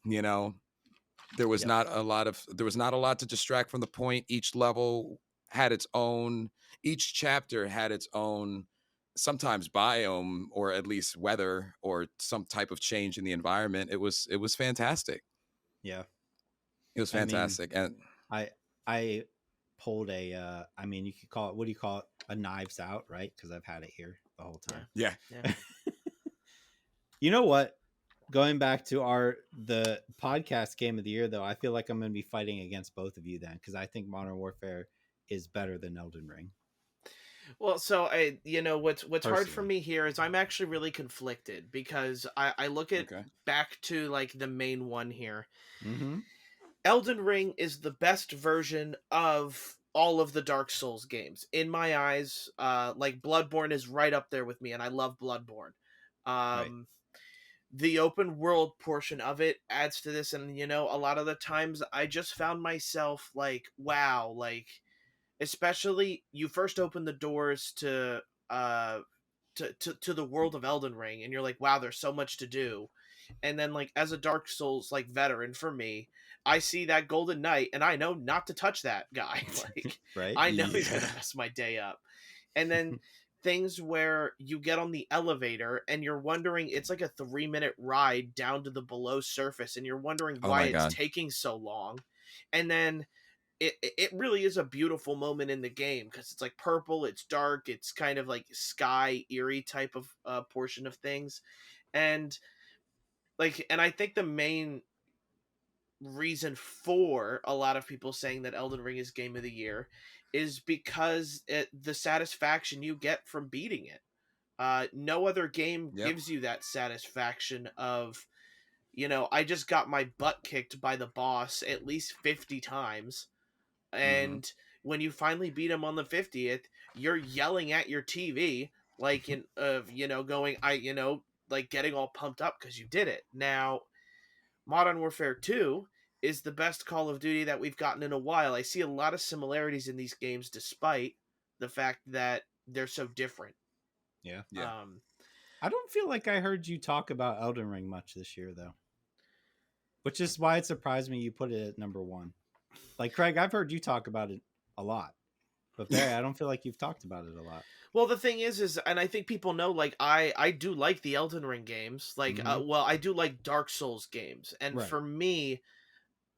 You know, there was Yep. not a lot to distract from the point. Each level had its own, each chapter had its own, sometimes biome or at least weather or some type of change in the environment. It was fantastic. Yeah. It was I mean, fantastic. And I pulled a you could call it, what do you call it? A Knives Out, right? Because I've had it here the whole time. yeah, You know what? Going back to the podcast game of the year, though, I feel like I'm going to be fighting against both of you then, because I think Modern Warfare is better than Elden Ring. Well, so what's hard for Personally. me here is I'm actually really conflicted, because I look at okay. back to like the main one here. Mm-hmm. Elden Ring is the best version of all of the Dark Souls games in my eyes. Like Bloodborne is right up there with me, and I love Bloodborne. Right. The open world portion of it adds to this, and a lot of the times I just found myself like, wow, like, especially you first open the doors to the world of Elden Ring, and you're like, wow, there's so much to do. And then, like, as a Dark Souls like veteran, for me, I see that Golden Knight and I know not to touch that guy. Like, Right. I know he's Yeah. gonna mess my day up. And then things where you get on the elevator and you're wondering, it's like a 3-minute ride down to the below surface, and you're wondering Oh why my it's God. taking so long. And then it really is a beautiful moment in the game because it's like purple, it's dark, it's kind of like sky eerie type of portion of things, and and I think the main reason for a lot of people saying that Elden Ring is game of the year is because the satisfaction you get from beating it. No other game Yep. gives you that satisfaction of, I just got my butt kicked by the boss at least 50 times. Mhm. And when you finally beat him on the 50th, you're yelling at your TV, like, going, like getting all pumped up because you did it. Now, Modern Warfare 2 is the best Call of Duty that we've gotten in a while. I see a lot of similarities in these games despite the fact that they're so different. Yeah. Yeah. I don't feel like I heard you talk about Elden Ring much this year, though, which is why it surprised me you put it at number one. Like, Craig, I've heard you talk about it a lot, but Barry, I don't feel like you've talked about it a lot. Well, the thing is, and I think people know, like, I do like the Elden Ring games. Like, I do like Dark Souls games, and Right. for me,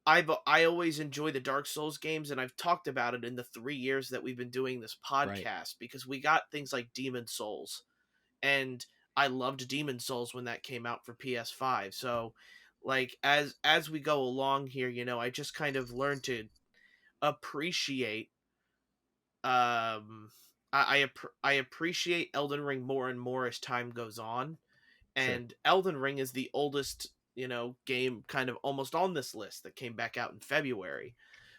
I always enjoy the Dark Souls games, and I've talked about it in the 3 years that we've been doing this podcast because we got things like Demon Souls, and I loved Demon Souls when that came out for PS5. So, like, as we go along here, I just kind of learned to appreciate I appreciate Elden Ring more and more as time goes on. Sure. And Elden Ring is the oldest, game kind of almost on this list that came back out in February.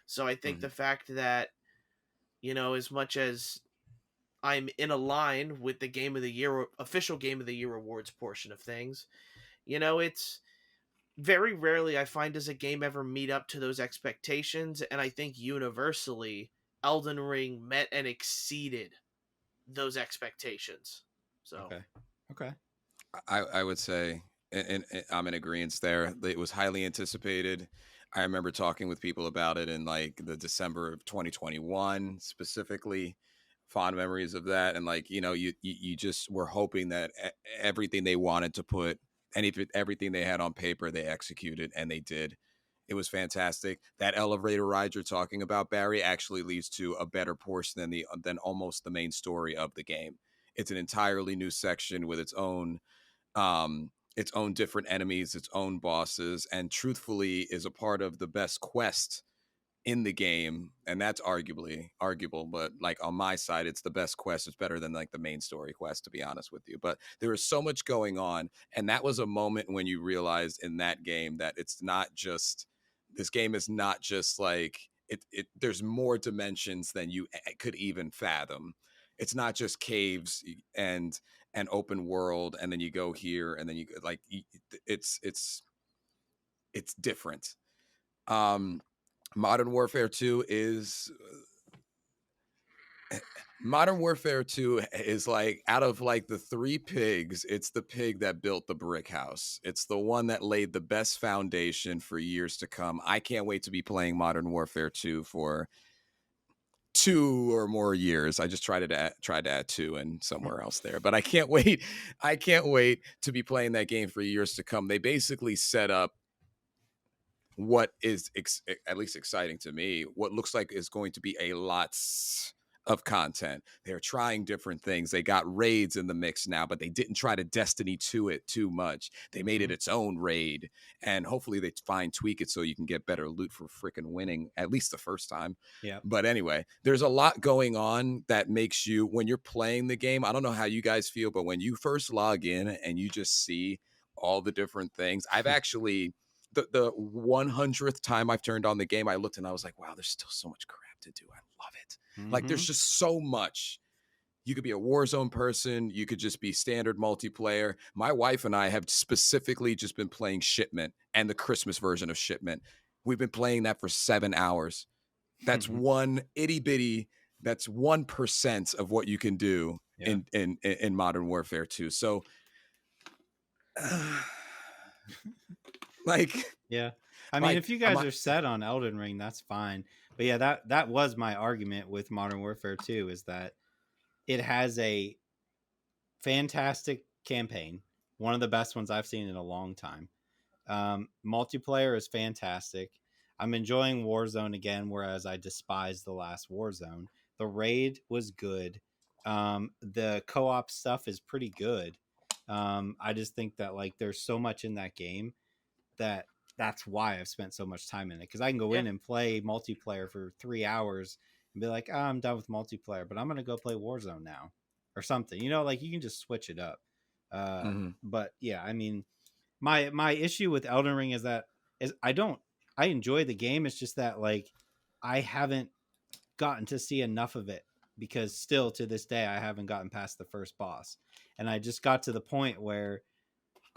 So I think Mhm. the fact that, as much as I'm in a line with the Game of the Year, official Game of the Year awards portion of things, it's very rarely I find does a game ever meet up to those expectations. And I think universally, Elden Ring met and exceeded those expectations. So Okay. I would say, and I'm in agreement there. It was highly anticipated. I remember talking with people about it in like the December of 2021, specifically. Fond memories of that, and like you just were hoping that everything they wanted to put, everything they had on paper, they executed, and they did. It was fantastic. That elevator ride you're talking about, Barry, actually leads to a better portion than almost the main story of the game. It's an entirely new section with its own different enemies, its own bosses, and truthfully is a part of the best quest in the game. And that's arguable, but like on my side, it's the best quest. It's better than like the main story quest, to be honest with you. But there is so much going on. And that was a moment when you realized in that game that this game is not just like there's more dimensions than you could even fathom. It's not just caves and an open world, and then you go here, and then you like it's different. Um, Modern Warfare 2 is Modern Warfare 2 is like out of like the three pigs, it's the pig that built the brick house. It's the one that laid the best foundation for years to come. I can't wait to be playing Modern Warfare 2 for 2 or more years. I just tried to add 2 and somewhere else there, but I can't wait. I can't wait to be playing that game for years to come. They basically set up what is at least exciting to me, what looks like is going to be a lot of content. They're trying different things. They got raids in the mix now, but they didn't try to Destiny to it too much. They made it its own raid, and hopefully they tweak it so you can get better loot for freaking winning at least the first time. Yeah. But anyway, there's a lot going on that makes you, when you're playing the game, I don't know how you guys feel, but when you first log in and you just see all the different things, I've actually the 100th time I've turned on the game, I looked and I was like, wow, there's still so much crap to do. I love it. Like, there's just so much. You could be a Warzone person. You could just be standard multiplayer. My wife and I have specifically just been playing Shipment and the Christmas version of Shipment. We've been playing that for 7 hours. That's one itty bitty. That's 1% of what you can do in Modern Warfare 2. So, like, yeah. I mean, if you guys are set on Elden Ring, that's fine. But yeah, that was my argument with Modern Warfare 2, is that it has a fantastic campaign, one of the best ones I've seen in a long time. Multiplayer is fantastic. I'm enjoying Warzone again, whereas I despise the last Warzone. The raid was good. The co-op stuff is pretty good. I just think that like there's so much in that game that that's why I've spent so much time in it, because I can go Yeah. in and play multiplayer for 3 hours and be like, oh, I'm done with multiplayer, but I'm gonna go play Warzone now or something. You know, like you can just switch it up. But yeah, I mean, my issue with Elden Ring is that I enjoy the game. It's just that like I haven't gotten to see enough of it, because still to this day I haven't gotten past the first boss, and I just got to the point where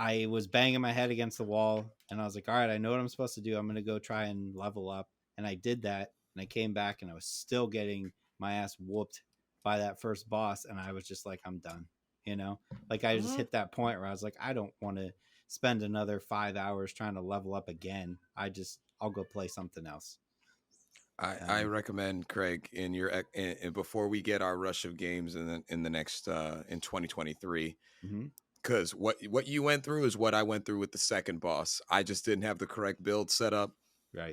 I was banging my head against the wall, and I was like, all right, I know what I'm supposed to do. I'm going to go try and level up. And I did that, and I came back, and I was still getting my ass whooped by that first boss. And I was just like, I'm done. You know, like I just hit that point where I was like, I don't want to spend another 5 hours trying to level up again. I'll go play something else. I recommend, Craig, in your before we get our rush of games in the next in 2023, because what you went through is what I went through with the second boss. I just didn't have the correct build set up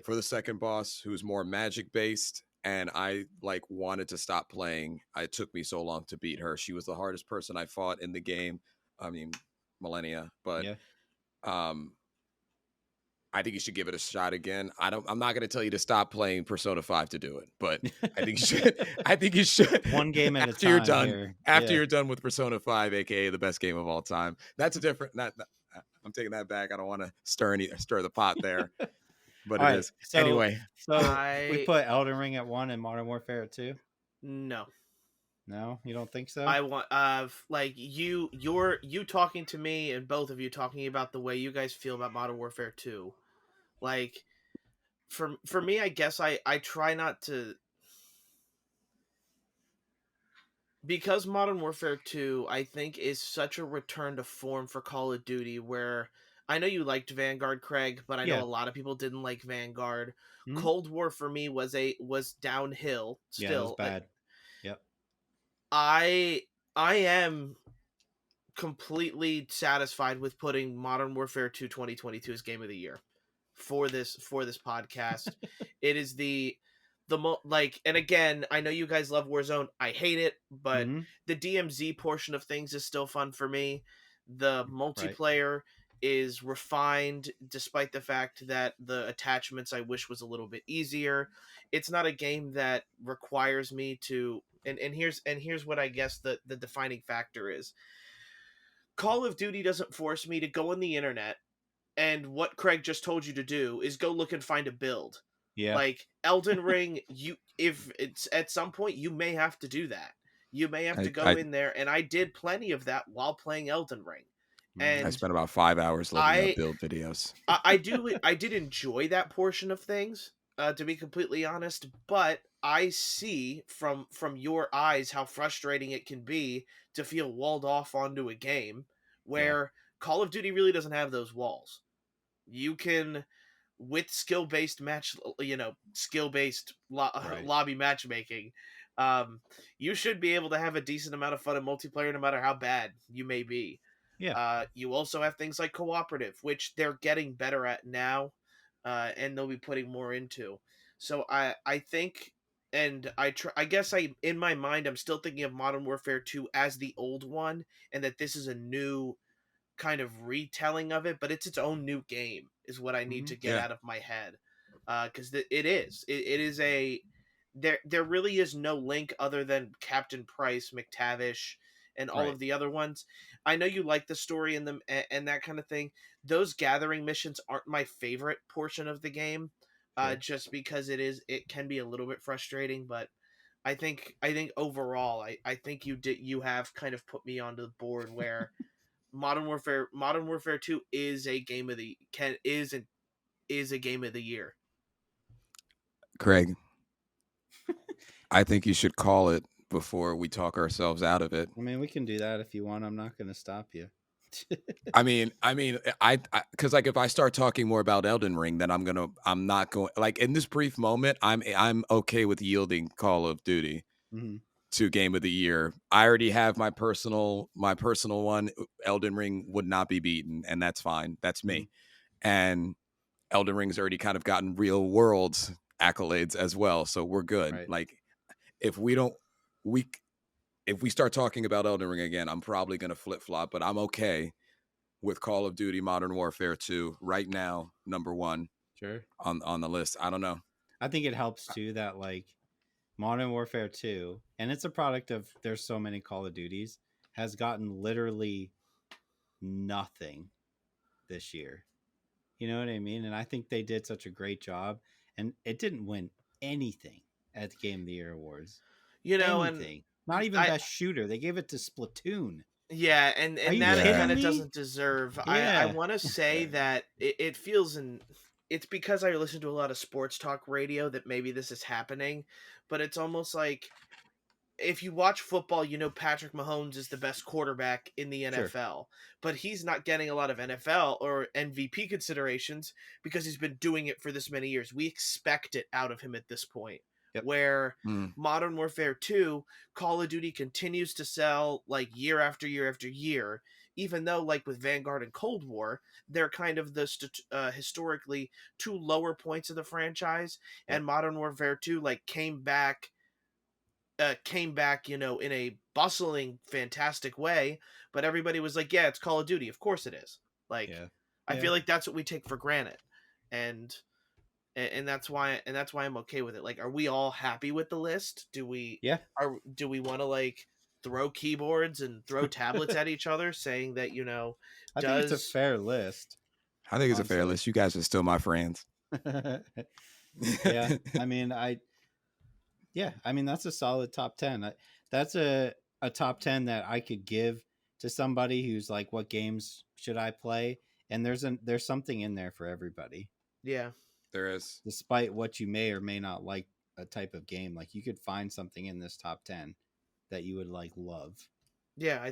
for the second boss, who's more magic based, and I like wanted to stop playing. It took me so long to beat her. She was the hardest person I fought in the game. I mean, millennia, but I think you should give it a shot again. I'm not going to tell you to stop playing Persona 5 to do it, but I think you should. I think you should. One game at a time. You're done. Here. After you're done with Persona 5, aka the best game of all time. That's a different. I'm taking that back. I don't want to stir the pot there, but it is. So, anyway, so we put Elden Ring at 1 and Modern Warfare at 2. No. No, you don't think so? I want like you talking to me, and both of you talking about the way you guys feel about Modern Warfare 2. Like for me, I guess I try not to, because Modern Warfare 2 I think is such a return to form for Call of Duty, where I know you liked Vanguard, Craig, but I know a lot of people didn't like Vanguard. Cold War for me was downhill still. Yeah, it was bad. Yep. I am completely satisfied with putting Modern Warfare 2 2022 as Game of the Year for this podcast. It is the like, and again, I know you guys love Warzone. I hate it, but the DMZ portion of things is still fun for me. The multiplayer is refined, despite the fact that the attachments I wish was a little bit easier. It's not a game that requires me to, and here's what I guess the defining factor is. Call of Duty doesn't force me to go on the internet, and what Craig just told you to do is go look and find a build. Yeah. Like Elden Ring, if it's at some point you may have to do that. You may have to go in there, and I did plenty of that while playing Elden Ring. And I spent about 5 hours looking up build videos. I did enjoy that portion of things, to be completely honest, but I see from your eyes how frustrating it can be to feel walled off onto a game where Call of Duty really doesn't have those walls. You can, with skill-based lobby matchmaking, you should be able to have a decent amount of fun in multiplayer no matter how bad you may be. You also have things like cooperative, which they're getting better at now, and they'll be putting more into. So I think, and I guess in my mind I'm still thinking of Modern Warfare 2 as the old one, and that this is a new kind of retelling of it, but it's its own new game is what I need to get out of my head, because it is a there really is no link other than Captain Price, McTavish, and all of the other ones. I know you like the story and that kind of thing. Those gathering missions aren't my favorite portion of the game, just because it can be a little bit frustrating. But I think overall, I think you have kind of put me onto the board where Modern Warfare 2 is a game of the is a game of the year. Craig, I think you should call it before we talk ourselves out of it. I mean, we can do that if you want. I'm not going to stop you. I mean, because like if I start talking more about Elden Ring, then I'm not going, like in this brief moment, I'm okay with yielding Call of Duty to Game of the Year. I already have my personal one. Elden Ring would not be beaten, and that's fine. That's me. And Elden Ring's already kind of gotten real world accolades as well, so we're good. Right. Like if we don't we if we start talking about Elden Ring again, I'm probably going to flip-flop, but I'm okay with Call of Duty Modern Warfare 2 right now, number 1 Sure. on the list. I don't know. I think it helps too that like Modern Warfare 2, and it's a product of there's so many Call of Duties, has gotten literally nothing this year. You know what I mean? And I think they did such a great job, and it didn't win anything at the Game of the Year awards. You know, Anything. Not even I- best shooter. They gave it to Splatoon. yeah, and Are you that it kidding kind of me? doesn't deserve. I Yeah. want to say that it feels it's because I listen to a lot of sports talk radio that maybe this is happening, but it's almost like if you watch football, you know Patrick Mahomes is the best quarterback in the Sure. NFL, but he's not getting a lot of NFL or MVP considerations because he's been doing it for this many years. We expect it out of him at this point. Yep. Where Mm. Modern Warfare 2, Call of Duty continues to sell like year after year after year, even though like with Vanguard and Cold War, they're kind of the historically two lower points of the franchise, Yep. and Modern Warfare 2 like came back, you know, in a bustling, fantastic way. But everybody was like, "Yeah, it's Call of Duty. Of course it is." Like, Yeah. I Yeah. feel like that's what we take for granted, and that's why I'm okay with it. Like, are we all happy with the list? Do we? Yeah. Do we want to like throw keyboards and throw tablets at each other, saying that, you know, I think it's a fair list. I think it's a fair Honestly. list. You guys are still my friends. Yeah. I mean, that's a solid top 10. That's a top 10 that I could give to somebody who's like, what games should I play? And there's something in there for everybody. Yeah. There is. Despite what you may or may not like a type of game, like you could find something in this top 10 that you would like love. Yeah, I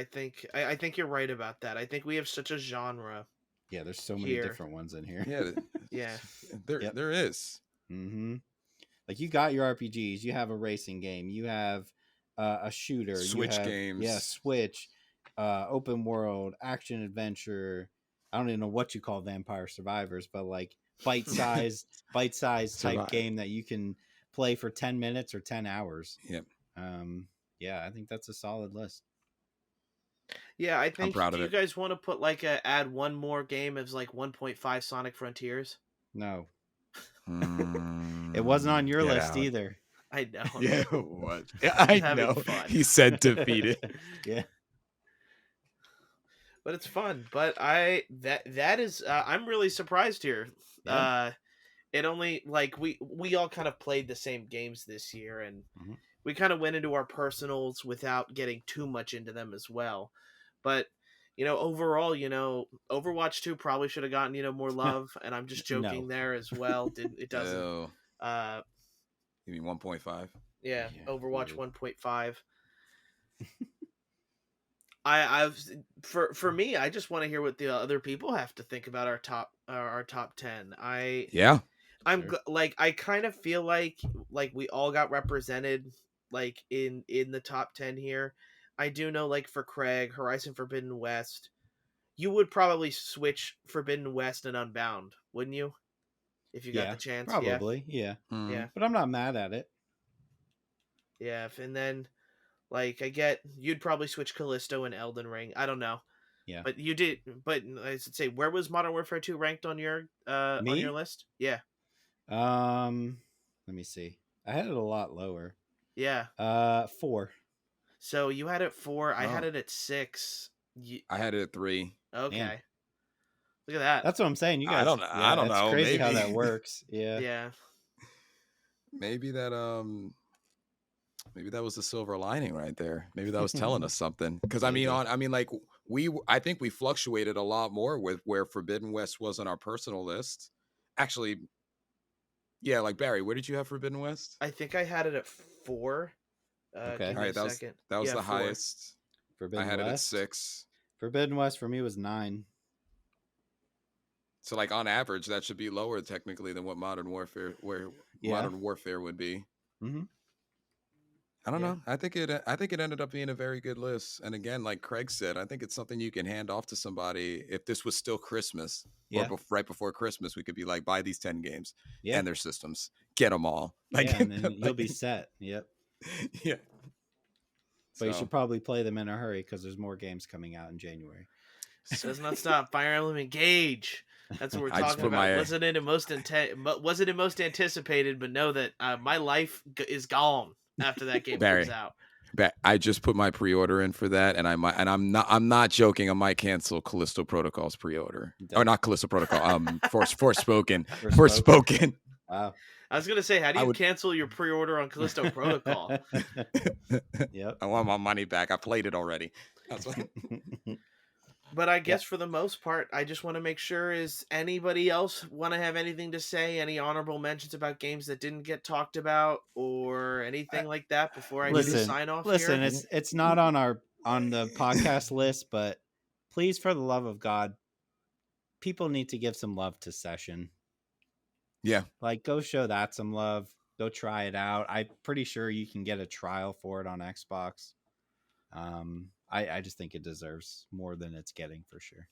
think you're right about that. I think we have such a genre. Yeah, there's so many Here. different ones in here. Yeah. Yeah. Yep. There is. Mm-hmm. Like you got your RPGs, you have a racing game, you have a shooter, Switch you have, games. yeah, Switch, open world, action adventure. I don't even know what you call Vampire Survivors, but like bite-sized type Survive. game that you can play for 10 minutes or 10 hours. Yep. Yeah, I think that's a solid list. Yeah, I think. proud Do of you it. guys want to put like add one more game as like 1.5 Sonic Frontiers? No, Mm, it wasn't on your get list out. either. I know. Yeah, what? I Having know. fun. He said defeated. Yeah. But it's fun. But that is I'm really surprised here. Yeah. It only like we all kind of played the same games this year, and Mhm. we kind of went into our personals without getting too much into them as well. But you know, overall, you know, Overwatch 2 probably should have gotten, you know, more love, and I'm just joking No. there as well. It doesn't. Oh, you mean 1.5? Yeah, Yeah, Overwatch weird. 1.5. I've for me, I just want to hear what the other people have to think about our top 10. Yeah. I'm Sure. like, I kind of feel like we all got represented like in the top 10 here. I do know, like, for Craig, Horizon Forbidden West, you would probably switch Forbidden West and Unbound, wouldn't you? If you got Yeah, the chance. probably. Yeah. Mm. Yeah. But I'm not mad at it. Yeah, and then like I get you'd probably switch Callisto and Elden Ring. I don't know. Yeah. But you did, but I should say, where was Modern Warfare 2 ranked on your Me? list? Yeah. Let me see. I had it a lot lower. Yeah. 4. So you had it 4, I had Oh. it at 6. I had it at 3. Okay. Man. Look at that. That's what I'm saying. You I guys, don't know- I don't it's know, crazy how maybe. that works. Yeah. Yeah. Maybe that was the silver lining right there. Maybe that was telling us something. Because I Maybe. mean, I think we fluctuated a lot more with where Forbidden West was on our personal list. Actually, yeah, like Barry, where did you have Forbidden West? I think I had it at 4. Okay. Give me Alright, a that second. was Yeah, the 4. highest. Forbidden I had it at West. 6. Forbidden West for me was 9. So like on average, that should be lower technically than what Modern Warfare Yeah. Modern Warfare would be. Mm-hmm. I don't Yeah. know. I think it ended up being a very good list. And again, like Craig said, I think it's something you can hand off to somebody. If this was still Christmas or Yeah. right before Christmas, we could be like, buy these 10 games Yeah. and their systems, get them all. Like, Yeah, and then you'll be like, set. Yep. yeah. But you So should probably play them in a hurry because there's more games coming out in January. Does not stop. Fire Emblem Engage. That's what we're I just talking put about. my Wasn't it in wasn't it most anticipated? But know that my life is gone after that game Barry. comes out. I just put my pre-order in for that, and I'm not joking. I might cancel Callisto Protocol's pre-order, or not Callisto Protocol. Forspoken. Forspoken. Wow. I was gonna say, how do I you would- cancel your pre-order on Callisto Protocol? Yep. I want my money back. I played it already. That's what- But I guess for the most part, I just want to make sure, is anybody else want to have anything to say? Any honorable mentions about games that didn't get talked about or anything like that before I do the sign off listen, here? it's not on the podcast list, but please, for the love of God, people need to give some love to Session. Yeah. Like, go show that some love. Go try it out. I'm pretty sure you can get a trial for it on Xbox. I just think it deserves more than it's getting for sure.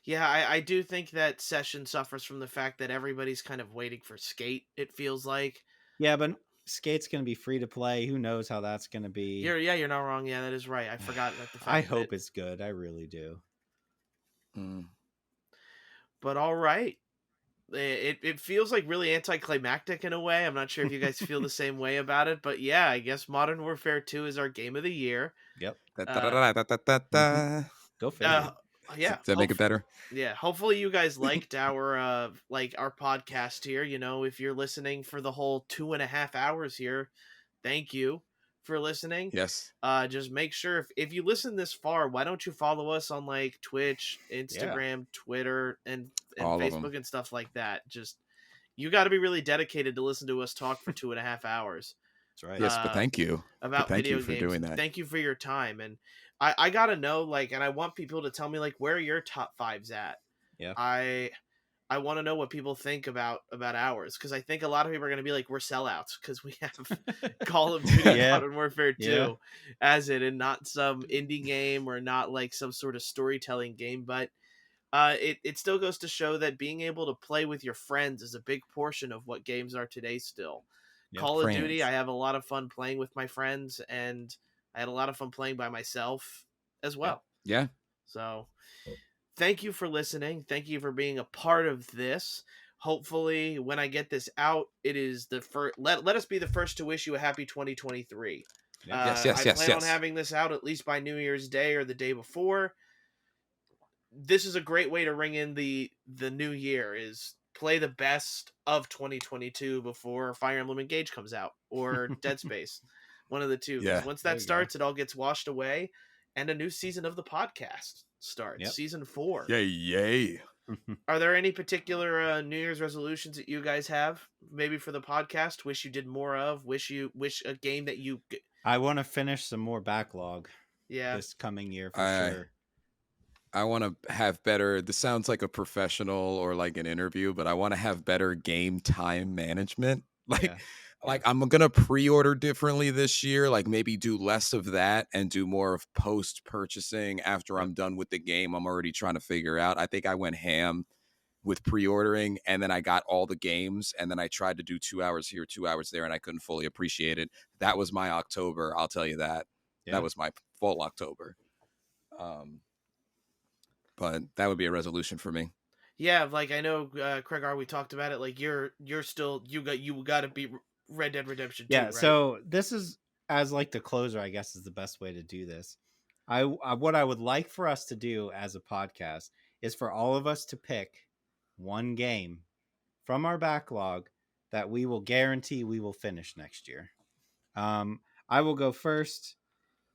Yeah, I do think that Session suffers from the fact that everybody's kind of waiting for Skate, it feels like. Yeah, but Skate's going to be free to play. Who knows how that's going to be? You're not wrong. Yeah, that is right. I forgot that the fact I hope it's good. I really do. But all right. It feels like really anticlimactic in a way. I'm not sure if you guys feel the same way about it, but yeah, I guess Modern Warfare 2 is our game of the year. Yep. Go figure. Yeah. Does that make it better? Yeah. Hopefully you guys liked our podcast here. You know, if you're listening for the whole 2.5 hours here, thank you for listening. Yes. Just make sure if you listen this far, why don't you follow us on like Twitch, Instagram, Twitter, and Facebook and stuff like that. Just you got to be really dedicated to listen to us talk for 2.5 hours. That's right. Yes, but thank you about thank video you for games. doing that. Thank you for your time, and I gotta know, like, and I want people to tell me like where your top fives at. Yeah. I want to know what people think about ours, because I think a lot of people are going to be like, we're sellouts because we have Call of Duty Modern Warfare 2 as it, and not some indie game or not like some sort of storytelling game. But it still goes to show that being able to play with your friends is a big portion of what games are today still. Call of Duty, I have a lot of fun playing with my friends, and I had a lot of fun playing by myself as well. Yeah. So thank you for listening. Thank you for being a part of this. Hopefully, when I get this out, it is the first. Let us be the first to wish you a happy 2023. Yes. I plan on having this out at least by New Year's Day or the day before. This is a great way to ring in the new year. Is play the best of 2022 before Fire Emblem Engage comes out or Dead Space, one of the two. Yeah. Once that starts, it all gets washed away, and a new season of the podcast starts. Season 4. Yay. Are there any particular New Year's resolutions that you guys have? Maybe for the podcast, wish you did more of, wish a game that you. I want to finish some more backlog. Yeah. This coming year for sure. I want to have better. This sounds like a professional or like an interview, but I want to have better game time management. Like I'm gonna pre-order differently this year. Like maybe do less of that and do more of post-purchasing after I'm done with the game. I'm already trying to figure out. I think I went ham with pre-ordering, and then I got all the games, and then I tried to do 2 hours here, 2 hours there, and I couldn't fully appreciate it. That was my October. I'll tell you that. Yeah. That was my full October. But that would be a resolution for me. Yeah, like I know, Craig R. We talked about it. Like you're still you got to beat Red Dead Redemption 2. Yeah. Right? So this is as like the closer, I guess, is the best way to do this. What I would like for us to do as a podcast is for all of us to pick one game from our backlog that we will guarantee we will finish next year. I will go first,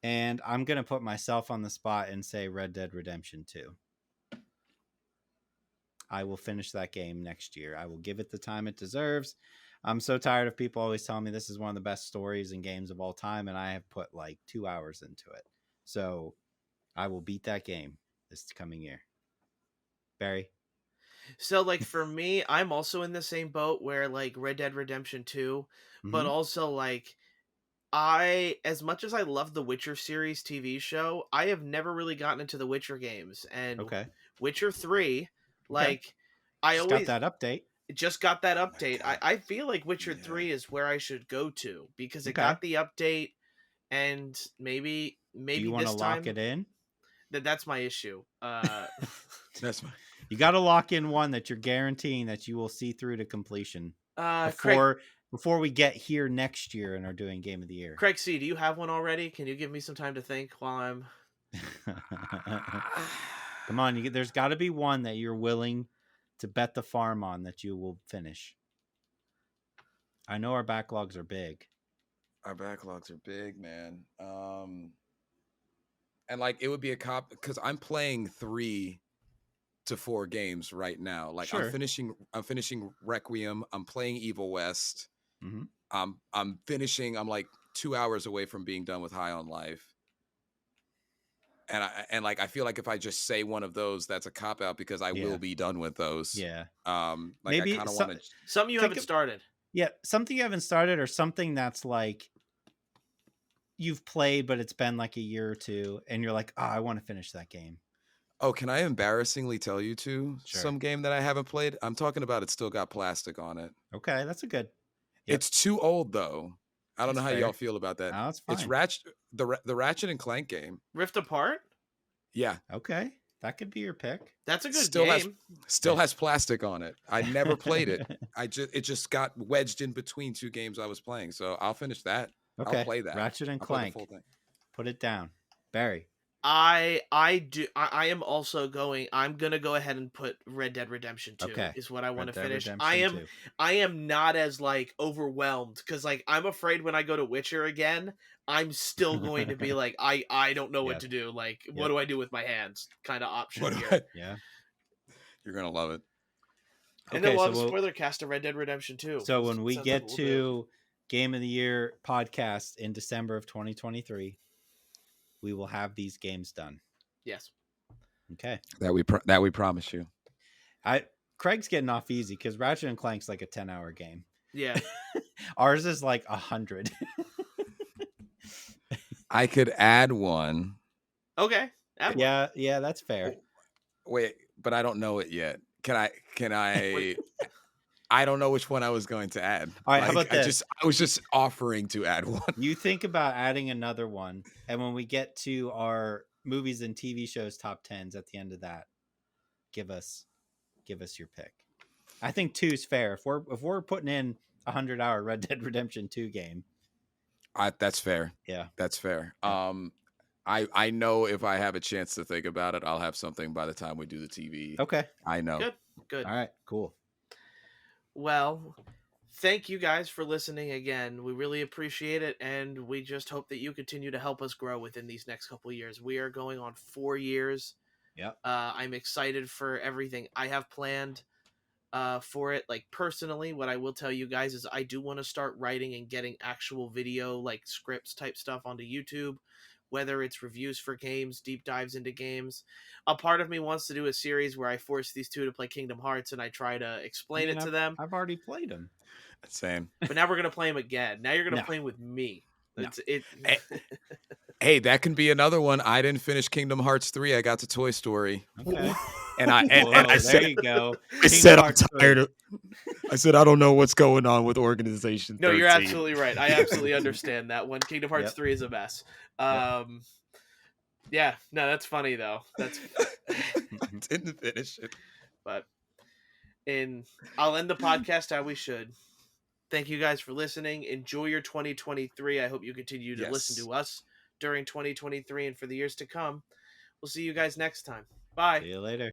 and I'm gonna put myself on the spot and say Red Dead Redemption 2. I will finish that game next year. I will give it the time it deserves. I'm so tired of people always telling me this is one of the best stories and games of all time, and I have put like 2 hours into it. So I will beat that game this coming year. Barry? So like for me, I'm also in the same boat where like Red Dead Redemption 2, but also like as much as I love the Witcher series TV show, I have never really gotten into the Witcher games. And Okay. Witcher 3, Okay. like, I Just always got that update. just got that update. Okay. I feel like Witcher Yeah. 3 is where I should go to because it Okay. got the update, and maybe Do you want this to time lock it in? that's my issue. That's fine. You got to lock in one that you're guaranteeing that you will see through to completion Craig, before we get here next year and are doing Game of the Year. Craig C, do you have one already? Can you give me some time to think while I'm Come on, there's got to be one that you're willing to bet the farm on that you will finish. I know our backlogs are big. Our backlogs are big, man. And like it would be a cop because I'm playing 3 to 4 games right now. Like Sure. I'm finishing Requiem. I'm playing Evil West. Mhm. I'm finishing. I'm like 2 hours away from being done with High on Life. And like I feel like if I just say one of those, that's a cop out because I Yeah. will be done with those. Yeah. Like Maybe I kind of some- want to. something you Think haven't of- started? Yeah, something you haven't started or something that's like you've played but it's been like a year or two and you're like, "Oh, I want to finish that game." Oh, can I embarrassingly tell you Sure. some game that I haven't played? I'm talking about it's still got plastic on it. Okay, that's a good. Yep. It's too old though. I don't That's know how fair. y'all feel about that. Oh, it's fine. It's Ratchet, the Ratchet and Clank game. Rift Apart? Yeah, Okay, that could be your pick. That's a good Still has- game. still has plastic on it. I never played it. It just got wedged in between 2 games I was playing. So I'll finish that. Okay, I'll play that. Ratchet and I'll play the Clank. full thing. Put it down, Barry. I am also going. I'm gonna go ahead and put Red Dead Redemption 2. Okay. Is what I want Red to Dead finish. Redemption 2. I am not as like overwhelmed because like I'm afraid when I go to Witcher again, I'm still going to be like I don't know what Yep. to do. Like Yep. what do I do with my hands? Kind of option What do here. I- Yeah. You're gonna love it. And then Okay, we'll so have a we'll- spoiler cast of Red Dead Redemption 2. So when we Sounds like get what we'll do. to Game of the Year podcast in December of 2023, we will have these games done. Yes. Okay. That we promise you. Craig's getting off easy because Ratchet and Clank's like a 10-hour game. Yeah. Ours is like 100. I could add one. Okay. That one. Yeah, that's fair. Wait, but I don't know it yet. Can I? Wait. I don't know which one I was going to add. All right, how about this? I was just offering to add one. You think about adding another one, and when we get to our movies and TV shows top 10s at the end of that, give us your pick. I think 2 is fair. If we're putting in a 100-hour Red Dead Redemption 2 game, That's fair. yeah. That's fair. I know if I have a chance to think about it, I'll have something by the time we do the TV. Okay. I know. Good. All right. Cool. Well, thank you guys for listening again. We really appreciate it, and we just hope that you continue to help us grow within these next couple of years. We are going on 4 years. Yep. I'm excited for everything I have planned for it. Like personally, what I will tell you guys is I do want to start writing and getting actual video, like scripts type stuff onto YouTube. Whether it's reviews for games, deep dives into games. A part of me wants to do a series where I force these two to play Kingdom Hearts and I try to explain it to them. I've already played them. Same. But now we're going to play them again. Now you're going to No. play them with me. No. Hey, that can be another one. I didn't finish Kingdom Hearts 3. I got to Toy Story. Okay. And I Whoa, I there said you go. I said I'm Hearts 3. tired of I said I don't know what's going on with Organization 13. No, you're absolutely right. I absolutely understand that one. Kingdom Hearts Yep. 3 is a mess. Yeah, no, that's funny though. That's I didn't finish it. but I'll end the podcast how we should. Thank you guys for listening. Enjoy your 2023. I hope you continue to listen Yes. to us during 2023 and for the years to come. We'll see you guys next time. Bye. See you later.